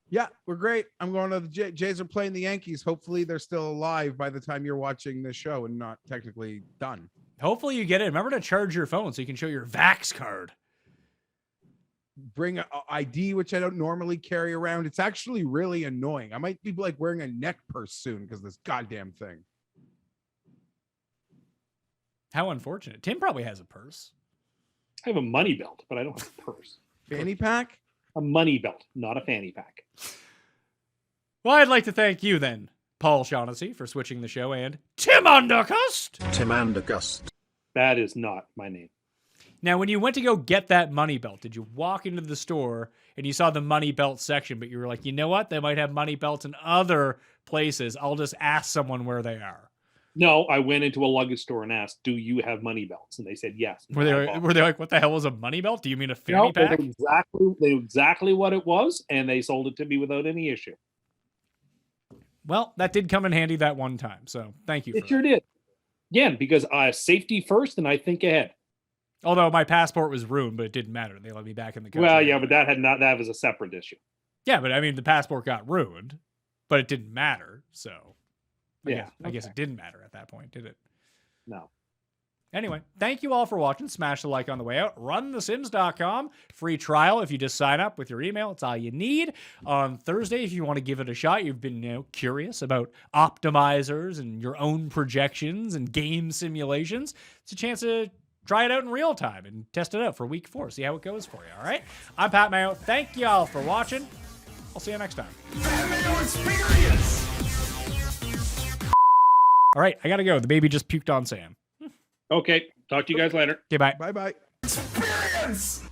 Yeah, we're great. I'm going to the Jays are playing the Yankees. Hopefully they're still alive by the time you're watching this show and not technically done. Hopefully you get it. Remember to charge your phone so you can show your Vax card. Bring an ID, which I don't normally carry around. It's actually really annoying. I might be like wearing a neck purse soon because this goddamn thing. How unfortunate. Tim probably has a purse. I have a money belt, but I don't have a purse. Fanny pack? A money belt, not a fanny pack. Well, I'd like to thank you then, Paul Shaughnessy, for switching the show, and Tim Undercust. Tim and August. That is not my name. Now, when you went to go get that money belt, did you walk into the store and you saw the money belt section, but you were like, you know what? They might have money belts in other places. I'll just ask someone where they are. No, I went into a luggage store and asked, "Do you have money belts?" And they said yes. Were they like, what the hell was a money belt? Do you mean a fanny pack? They knew exactly what it was, and they sold it to me without any issue. Well, that did come in handy that one time, so thank you. It sure did. Again, because safety first, and I think ahead. Although my passport was ruined, but it didn't matter. They let me back in the country. Well, yeah, but that was a separate issue. Yeah, but I mean, the passport got ruined, but it didn't matter, so... I guess it didn't matter at that point, did it? No. Anyway, thank you all for watching. Smash the like on the way out. RunTheSims.com. Free trial if you just sign up with your email. It's all you need. On Thursday, if you want to give it a shot, you've been curious about optimizers and your own projections and game simulations. It's a chance to try it out in real time and test it out for week 4. See how it goes for you, all right? I'm Pat Mayo. Thank you all for watching. I'll see you next time. All right, I got to go. The baby just puked on Sam. Okay, talk to you guys later. Okay, bye. Bye-bye. Experience!